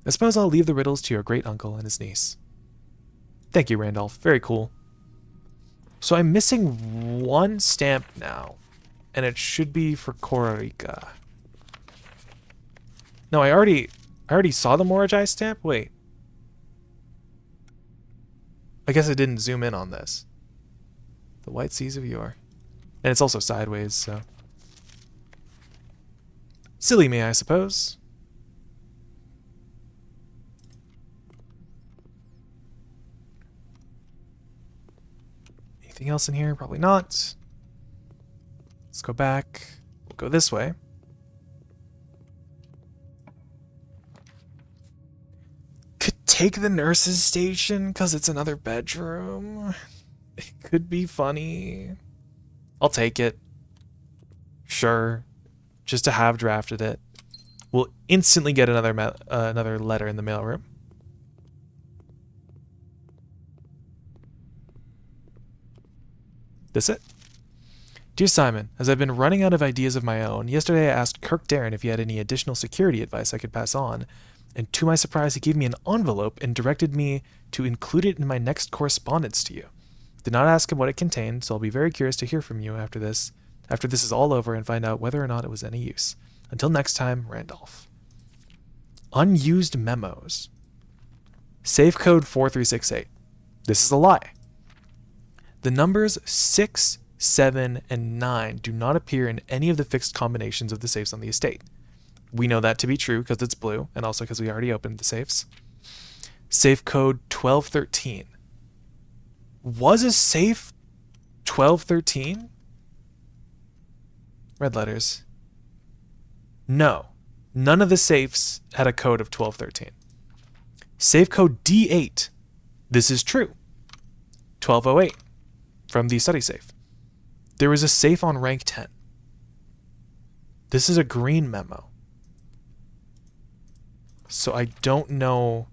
I suppose I'll leave the riddles to your great-uncle and his niece. Thank you, Randolph. Very cool. So I'm missing 1 stamp now, and it should be for Kororika. No, I already saw the Morajai stamp? Wait. I guess I didn't zoom in on this. The white seas of yore. And it's also sideways, so. Silly me, I suppose. Anything else in here? Probably not. Let's go back. We'll go this way. Could take the nurse's station because it's another bedroom. It could be funny. I'll take it. Sure. just to have drafted it. We'll instantly get another letter in the mailroom. This it? Dear Simon, as I've been running out of ideas of my own, yesterday I asked Kirk Darren if he had any additional security advice I could pass on, and to my surprise he gave me an envelope and directed me to include it in my next correspondence to you. Did not ask him what it contained, so I'll be very curious to hear from you after this is all over and find out whether or not it was any use. Until next time, Randolph. Unused memos. Safe code 4368. This is a lie. The numbers 6, 7, and 9 do not appear in any of the fixed combinations of the safes on the estate. We know that to be true because it's blue, and also because we already opened the safes. Safe code 1213. Was a safe 1213? Red letters. No. None of the safes had a code of 1213. Safe code D8. This is true. 1208. From the study safe. There was a safe on rank 10. This is a green memo. So I don't know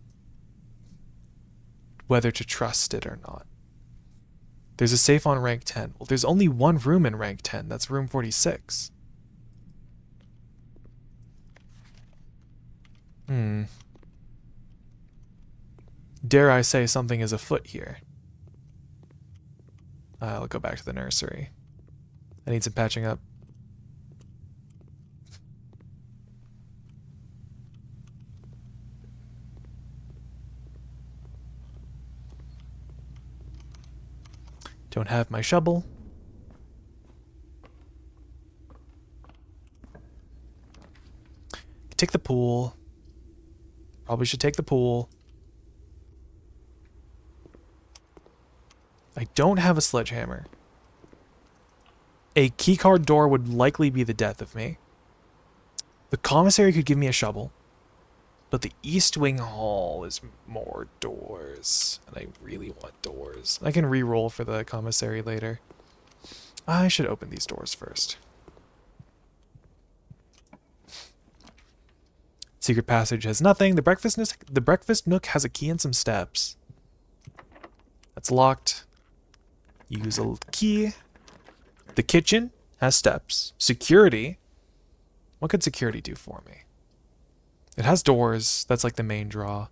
whether to trust it or not. There's a safe on rank 10. Well, there's only one room in rank 10. That's room 46. Dare I say something is afoot here? I'll go back to the nursery. I need some patching up. Don't have my shovel. Take the pool. Probably should take the pool. I don't have a sledgehammer. A keycard door would likely be the death of me. The commissary could give me a shovel. But the East Wing Hall is more doors. And I really want doors. I can re-roll for the commissary later. I should open these doors first. Secret passage has nothing. The breakfast nook has a key and some steps. That's locked. Use a key. The kitchen has steps. Security. What could security do for me? It has doors. That's like the main draw.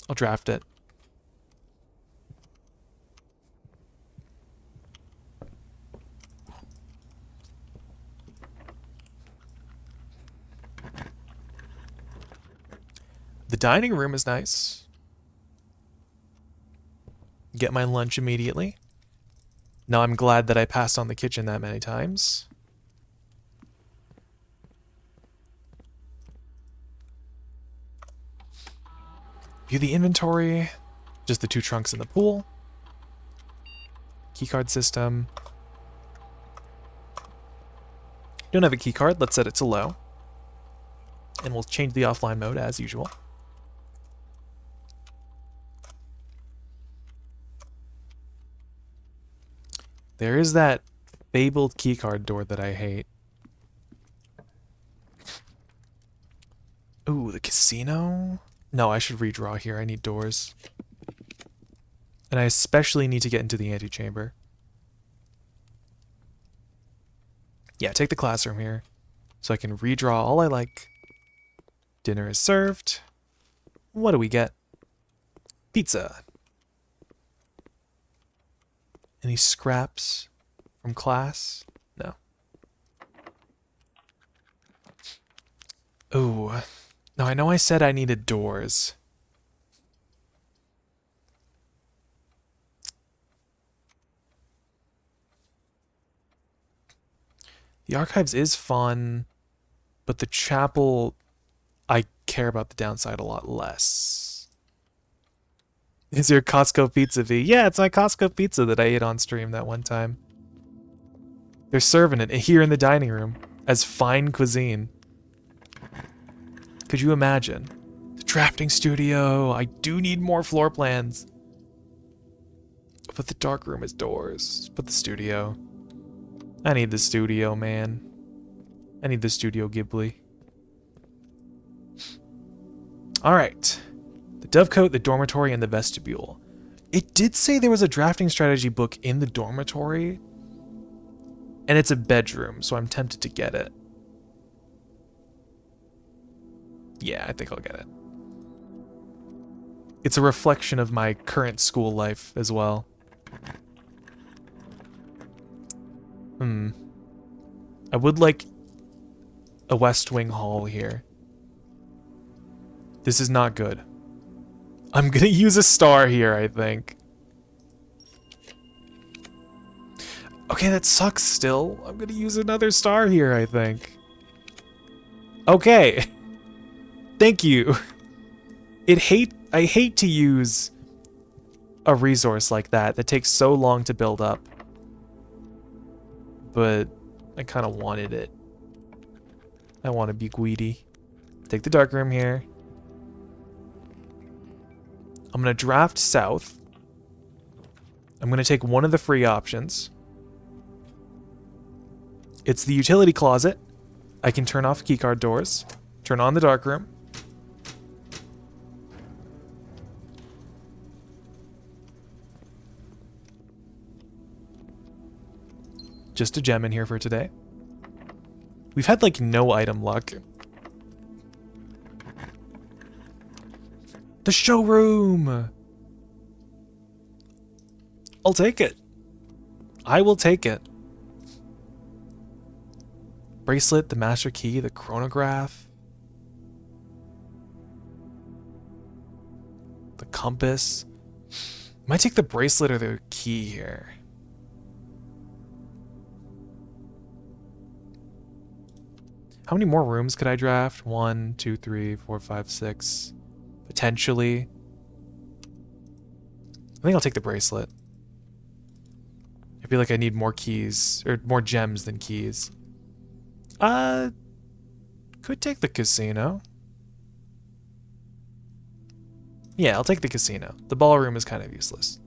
I'll draft it. The dining room is nice. Get my lunch immediately. Now I'm glad that I passed on the kitchen that many times. View the inventory. Just the 2 trunks in the pool. Keycard system. Don't have a keycard. Let's set it to low. And we'll change the offline mode as usual. There is that fabled keycard door that I hate. Ooh, the casino? No, I should redraw here. I need doors. And I especially need to get into the antechamber. Yeah, take the classroom here. So I can redraw all I like. Dinner is served. What do we get? Pizza. Any scraps from class? No. Ooh. Now I know I said I needed doors. The archives is fun, but the chapel, I care about the downside a lot less. Is your Costco pizza V? Yeah, it's my Costco pizza that I ate on stream that one time. They're serving it here in the dining room as fine cuisine. Could you imagine? The drafting studio. I do need more floor plans. But the dark room is doors. But the studio. I need the studio, man. I need the Studio Ghibli. Alright. The dovecote, the dormitory, and the vestibule. It did say there was a drafting strategy book in the dormitory. And it's a bedroom, so I'm tempted to get it. Yeah, I think I'll get it. It's a reflection of my current school life as well. I would like a West Wing hall here. This is not good. I'm gonna use a star here, I think. Okay, that sucks still. I'm gonna use another star here, I think. Okay. Thank you. I hate to use a resource like that takes so long to build up. But I kind of wanted it. I want to be greedy. Take the dark room here. I'm going to draft south. I'm going to take one of the free options. It's the utility closet. I can turn off keycard doors. Turn on the dark room. Just a gem in here for today. We've had like no item luck. The showroom! I'll take it. I will take it. Bracelet, the master key, the chronograph. The compass. Might take the bracelet or the key here. How many more rooms could I draft? 1, 2, 3, 4, 5, 6. Potentially. I think I'll take the bracelet. I feel like I need more keys, or more gems than keys. Could take the casino. Yeah, I'll take the casino. The ballroom is kind of useless.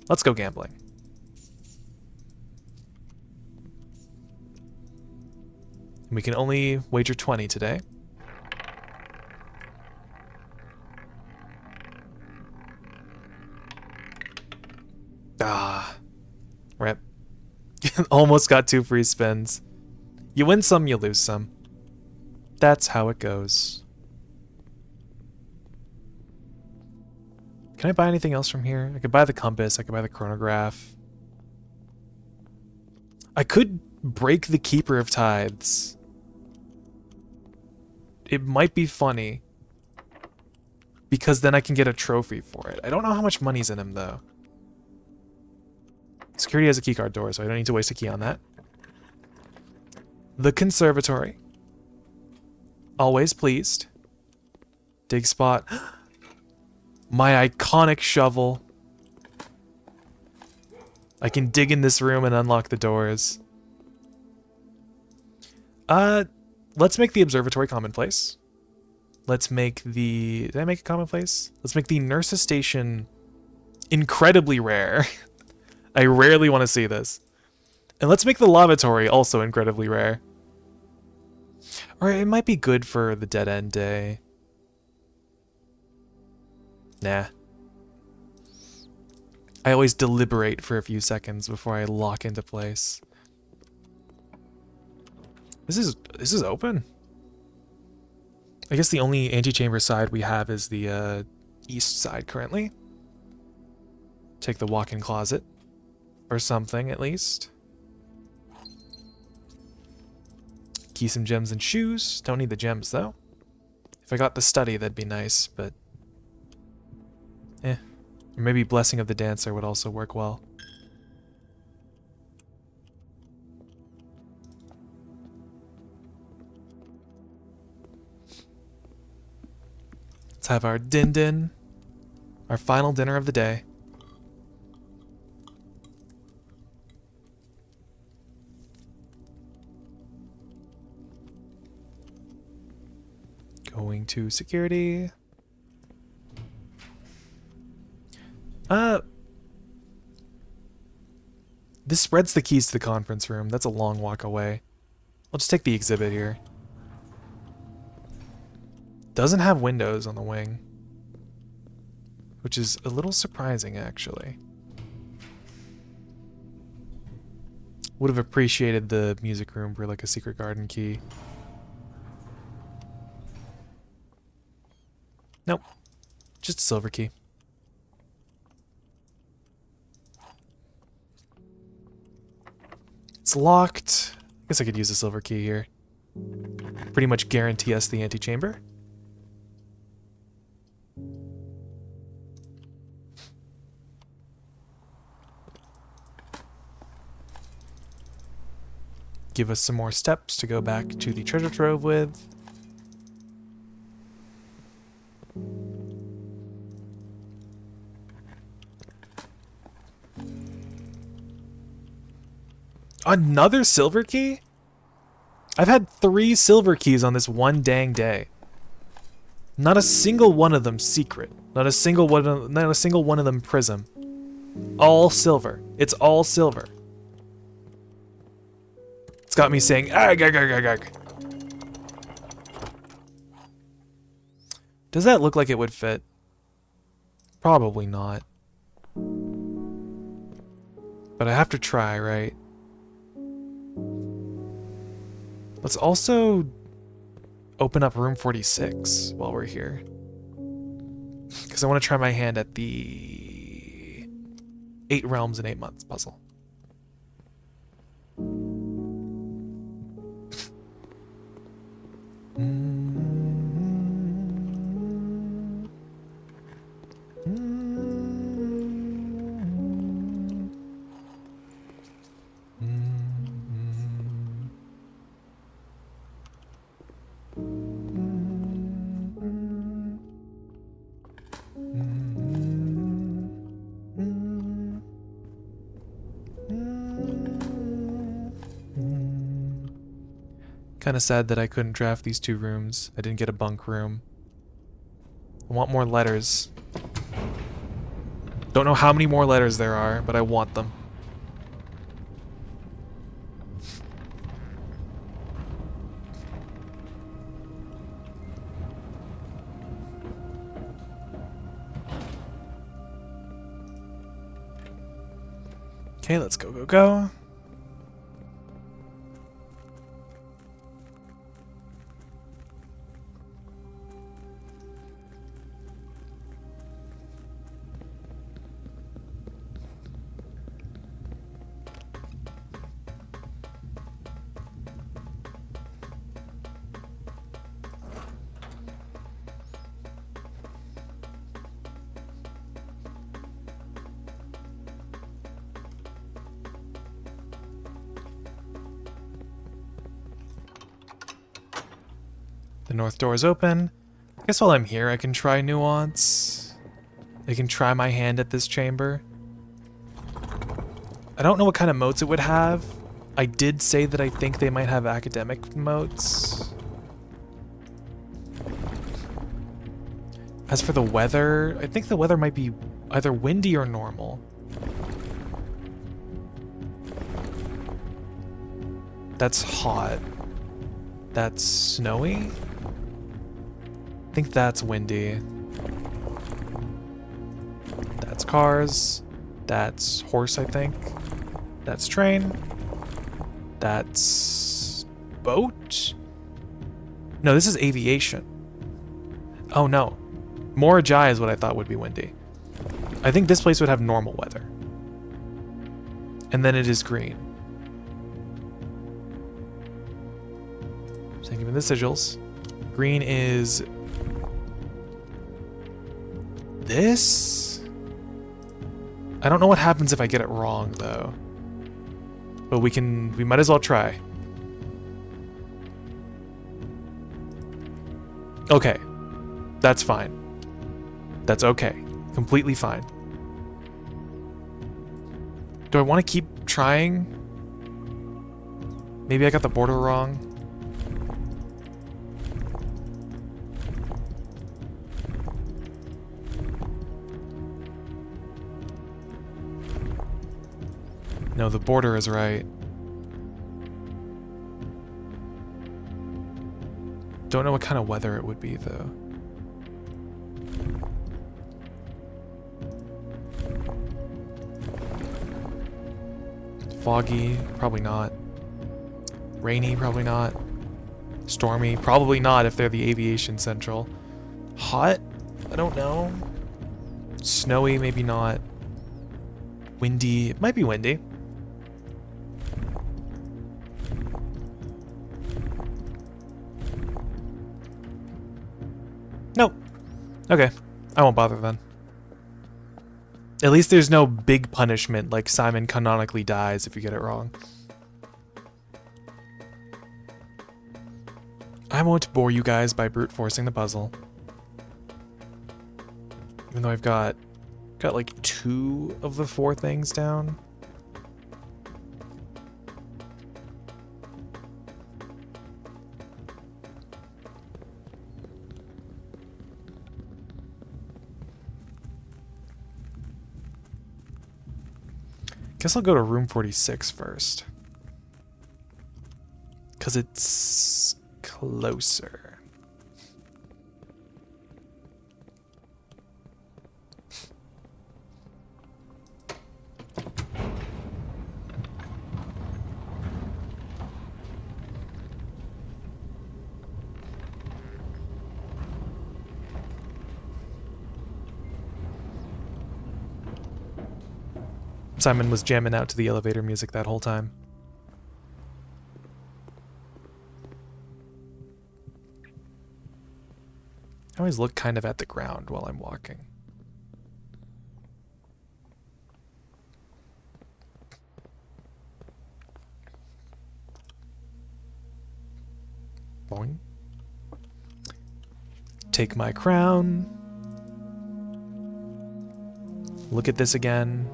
Let's go gambling. We can only wager 20 today. Ah, rip. Almost got 2 free spins. You win some, you lose some. That's how it goes. Can I buy anything else from here? I could buy the compass, I could buy the chronograph. I could break the Keeper of Tithes. It might be funny. Because then I can get a trophy for it. I don't know how much money's in him, though. Security has a keycard door, so I don't need to waste a key on that. The conservatory. Always pleased. Dig spot. My iconic shovel. I can dig in this room and unlock the doors. Let's make the observatory commonplace. Let's make the... Did I make it commonplace? Let's make the nurse's station incredibly rare. I rarely want to see this. And let's make the lavatory also incredibly rare. Or it might be good for the dead end day. Nah. I always deliberate for a few seconds before I lock into place. This is open. I guess the only antechamber side we have is the east side currently. Take the walk-in closet. Or something, at least. Key some gems and shoes. Don't need the gems, though. If I got the study, that'd be nice, but... Or maybe Blessing of the Dancer would also work well. Let's have our din-din. Our final dinner of the day. Going to security. This spreads the keys to the conference room. That's a long walk away. I'll just take the exhibit here. Doesn't have windows on the wing, which is a little surprising, actually. Would have appreciated the music room for like a secret garden key. Nope. Just a silver key. It's locked. I guess I could use a silver key here. Pretty much guarantee us the antechamber. Give us some more steps to go back to the treasure trove with. Another silver key? I've had 3 silver keys on this one dang day. Not a single one of them secret. Not a single one of them prism. All silver. It's all silver. It's got me saying, "Ag, ag, ag, ag, ag." Does that look like it would fit? Probably not. But I have to try, right? Let's also open up room 46 while we're here. Because I want to try my hand at the 8 Realms in 8 Months puzzle. Kind of sad that I couldn't draft these 2 rooms. I didn't get a bunk room. I want more letters. Don't know how many more letters there are, but I want them. Okay, let's go, go, go. The north door is open. I guess while I'm here, I can try nuance. I can try my hand at this chamber. I don't know what kind of moats it would have. I did say that I think they might have academic moats. As for the weather, I think the weather might be either windy or normal. That's hot. That's snowy? I think that's windy. That's cars. That's horse, I think. That's train. That's boat? No, this is aviation. Oh no. Morajai is what I thought would be windy. I think this place would have normal weather. And then it is green. So give me the sigils. Green is this? I don't know what happens if I get it wrong though. But we might as well try. Okay. That's fine. That's okay. Completely fine. Do I want to keep trying? Maybe I got the border wrong. No, the border is right. Don't know what kind of weather it would be, though. Foggy, probably not. Rainy, probably not. Stormy, probably not if they're the aviation central. Hot? I don't know. Snowy, maybe not. Windy, it might be windy. Nope. Okay, I won't bother then. At least there's no big punishment like Simon canonically dies if you get it wrong. I won't bore you guys by brute forcing the puzzle. Even though I've got like 2 of the 4 things down. Guess I'll go to room 46 first. 'Cause it's closer. Simon was jamming out to the elevator music that whole time. I always look kind of at the ground while I'm walking. Boing. Take my crown. Look at this again.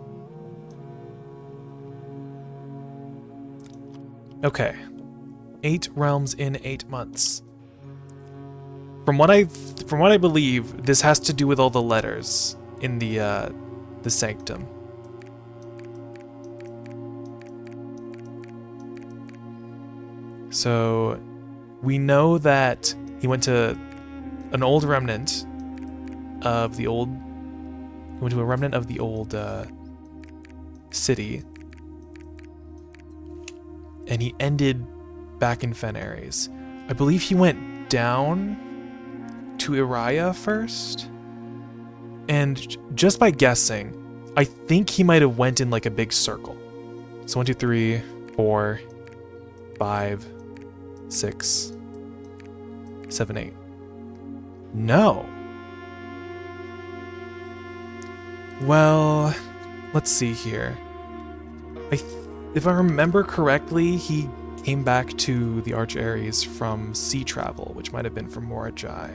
Okay. 8 realms in 8 months. From what I believe, this has to do with all the letters in the sanctum. So we know that he went to an old remnant of the old. He went to a remnant of the old city, and he ended back in Fenares. I believe he went down to Iraya first, and just by guessing, I think he might have went in like a big circle. So 1, 2, 3, 4, 5, 6, 7, 8. No. Well, let's see here. If I remember correctly, he came back to the Arch Ares from sea travel, which might have been from Morajai.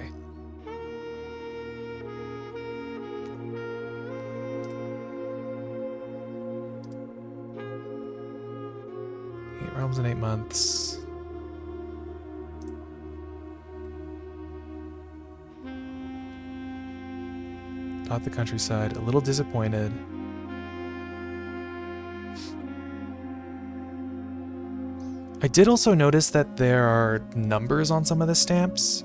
Eight realms in 8 months. Dot the countryside, a little disappointed. I did also notice that there are numbers on some of the stamps.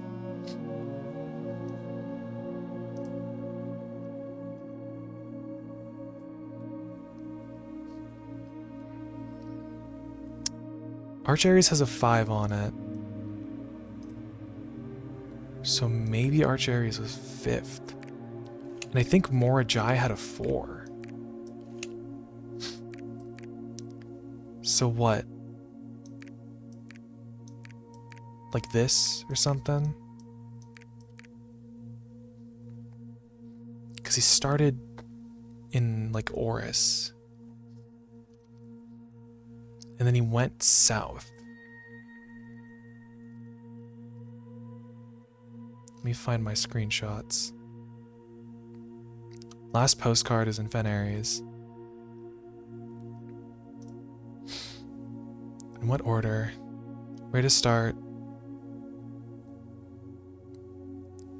Arch Ares has a 5 on it. So maybe Arch Ares was 5th. And I think Morajai had a 4. So what? Like this or something? Because he started in like Oris. And then he went south. Let me find my screenshots. Last postcard is in Fenares. In what order? Where to start?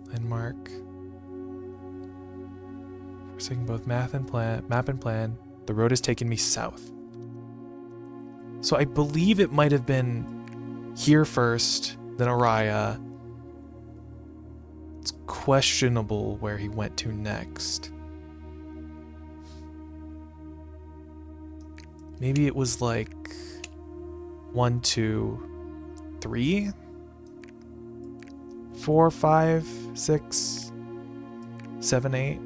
Landmark. Forsaking both map and plan. The road has taken me south. So I believe it might have been here first, then Araya. It's questionable where he went to next. Maybe it was like 1, 2, 3, 4, 5, 6, 7, 8.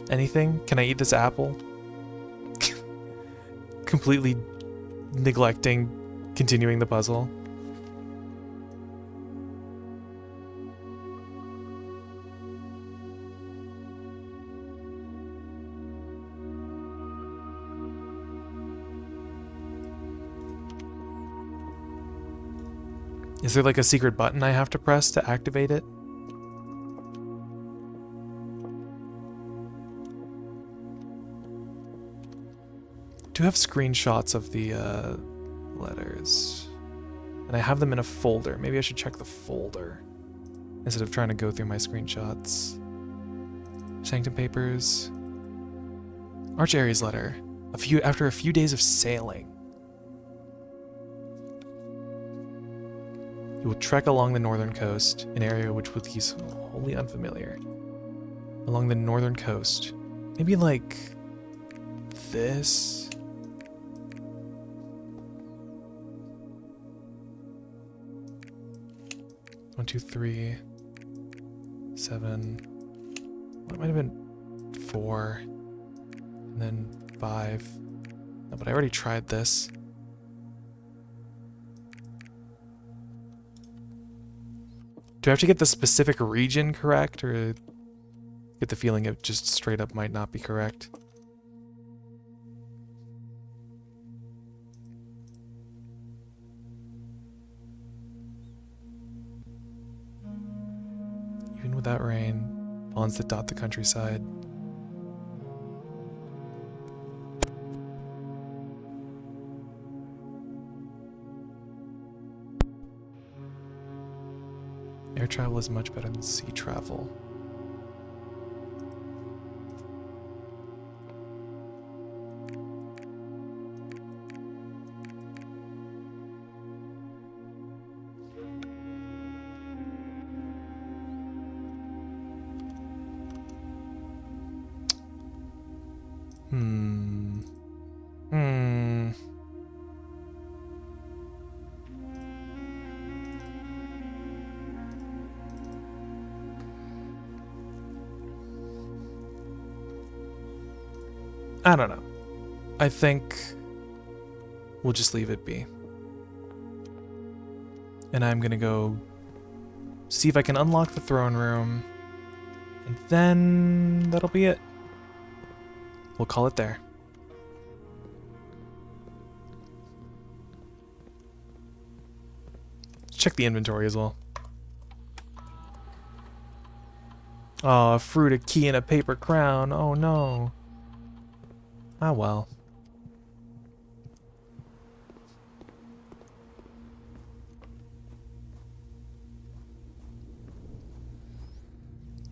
Anything? Can I eat this apple? Completely neglecting continuing the puzzle. Is there like a secret button I have to press to activate it? I do have screenshots of the letters. And I have them in a folder. Maybe I should check the folder instead of trying to go through my screenshots. Sanctum Papers. Arch Aries letter. After a few days of sailing. You will trek along the northern coast, an area which would be wholly unfamiliar. Along the northern coast. Maybe like this? One, 2, 3, 7. Well, it might have been 4. And then 5. No, but I already tried this. Do I have to get the specific region correct, or get the feeling it just straight up might not be correct? Even without rain, lawns that dot the countryside. Air travel is much better than sea travel. I don't know. I think we'll just leave it be. And I'm gonna go see if I can unlock the throne room. And then that'll be it. We'll call it there. Check the inventory as well. Oh, a fruit, a key, and a paper crown. Oh no. Ah well.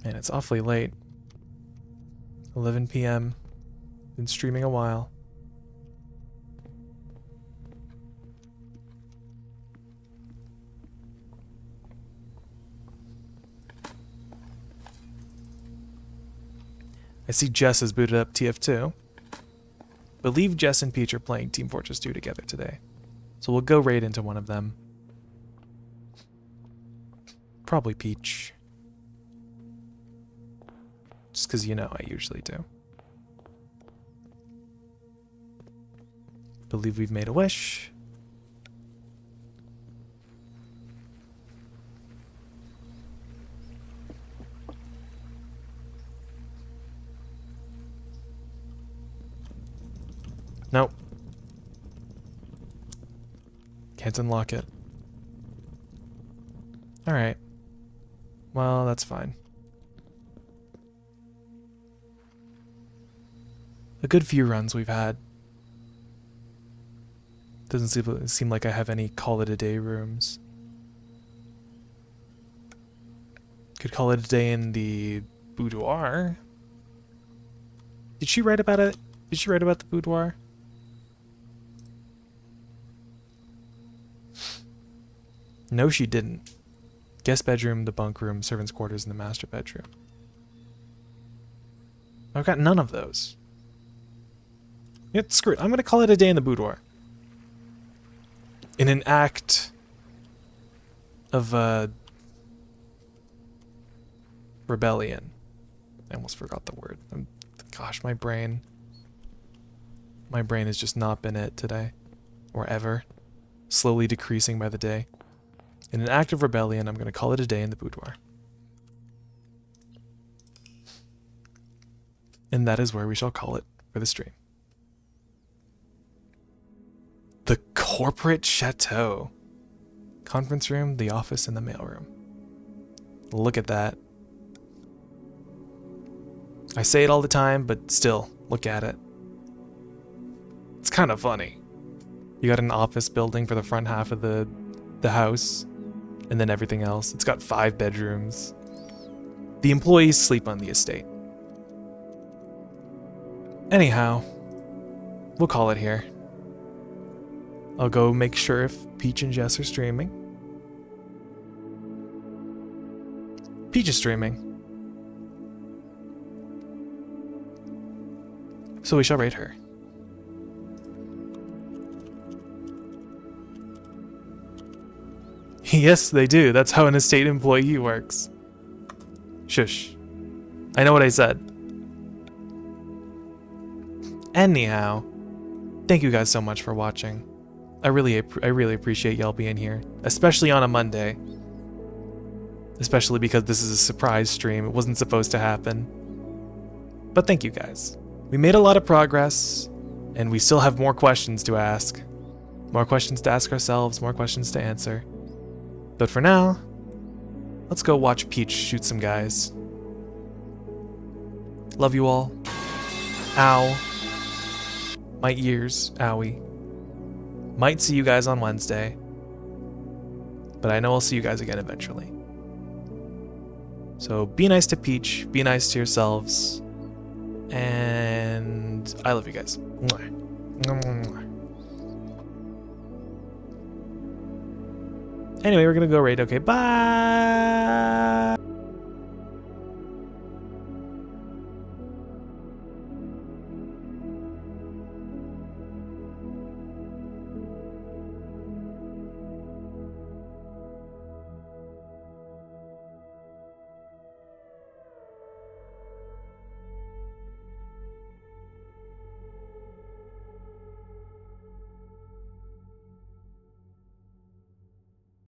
Man, it's awfully late. 11 p.m. Been streaming a while. I see Jess has booted up TF2. Believe Jess and Peach are playing Team Fortress 2 together today. So we'll go raid into one of them. Probably Peach. Just because you know I usually do. Believe we've made a wish. Nope. Can't unlock it. Alright. Well, that's fine. A good few runs we've had. Doesn't seem like I have any call it a day rooms. Could call it a day in the boudoir. Did she write about it Did she write about the boudoir? No, she didn't. Guest bedroom, the bunk room, servant's quarters, and the master bedroom. I've got none of those. Yeah, screw it. I'm going to call it a day in the boudoir. In an act of rebellion. I almost forgot the word. Gosh, my brain has just not been it today. Or ever. Slowly decreasing by the day. In an act of rebellion, I'm going to call it a day in the boudoir. And that is where we shall call it for the stream. The corporate chateau. Conference room, the office, and the mailroom. Look at that. I say it all the time, but still, look at it. It's kind of funny. You got an office building for the front half of the house, and then everything else. It's got 5 bedrooms. The employees sleep on the estate. Anyhow, we'll call it here. I'll go make sure if Peach and Jess are streaming. Peach is streaming. So we shall rate her. Yes, they do. That's how an estate employee works. Shush. I know what I said. Anyhow, thank you guys so much for watching. I really appreciate y'all being here, especially on a Monday. Especially because this is a surprise stream. It wasn't supposed to happen. But thank you guys. We made a lot of progress, and we still have more questions to ask. More questions to ask ourselves, more questions to answer. But for now, let's go watch Peach shoot some guys. Love you all. Ow. My ears. Owie. Might see you guys on Wednesday. But I know I'll see you guys again eventually. So be nice to Peach. Be nice to yourselves. And I love you guys. Mwah. Mwah. Anyway, we're gonna go raid. Okay, bye!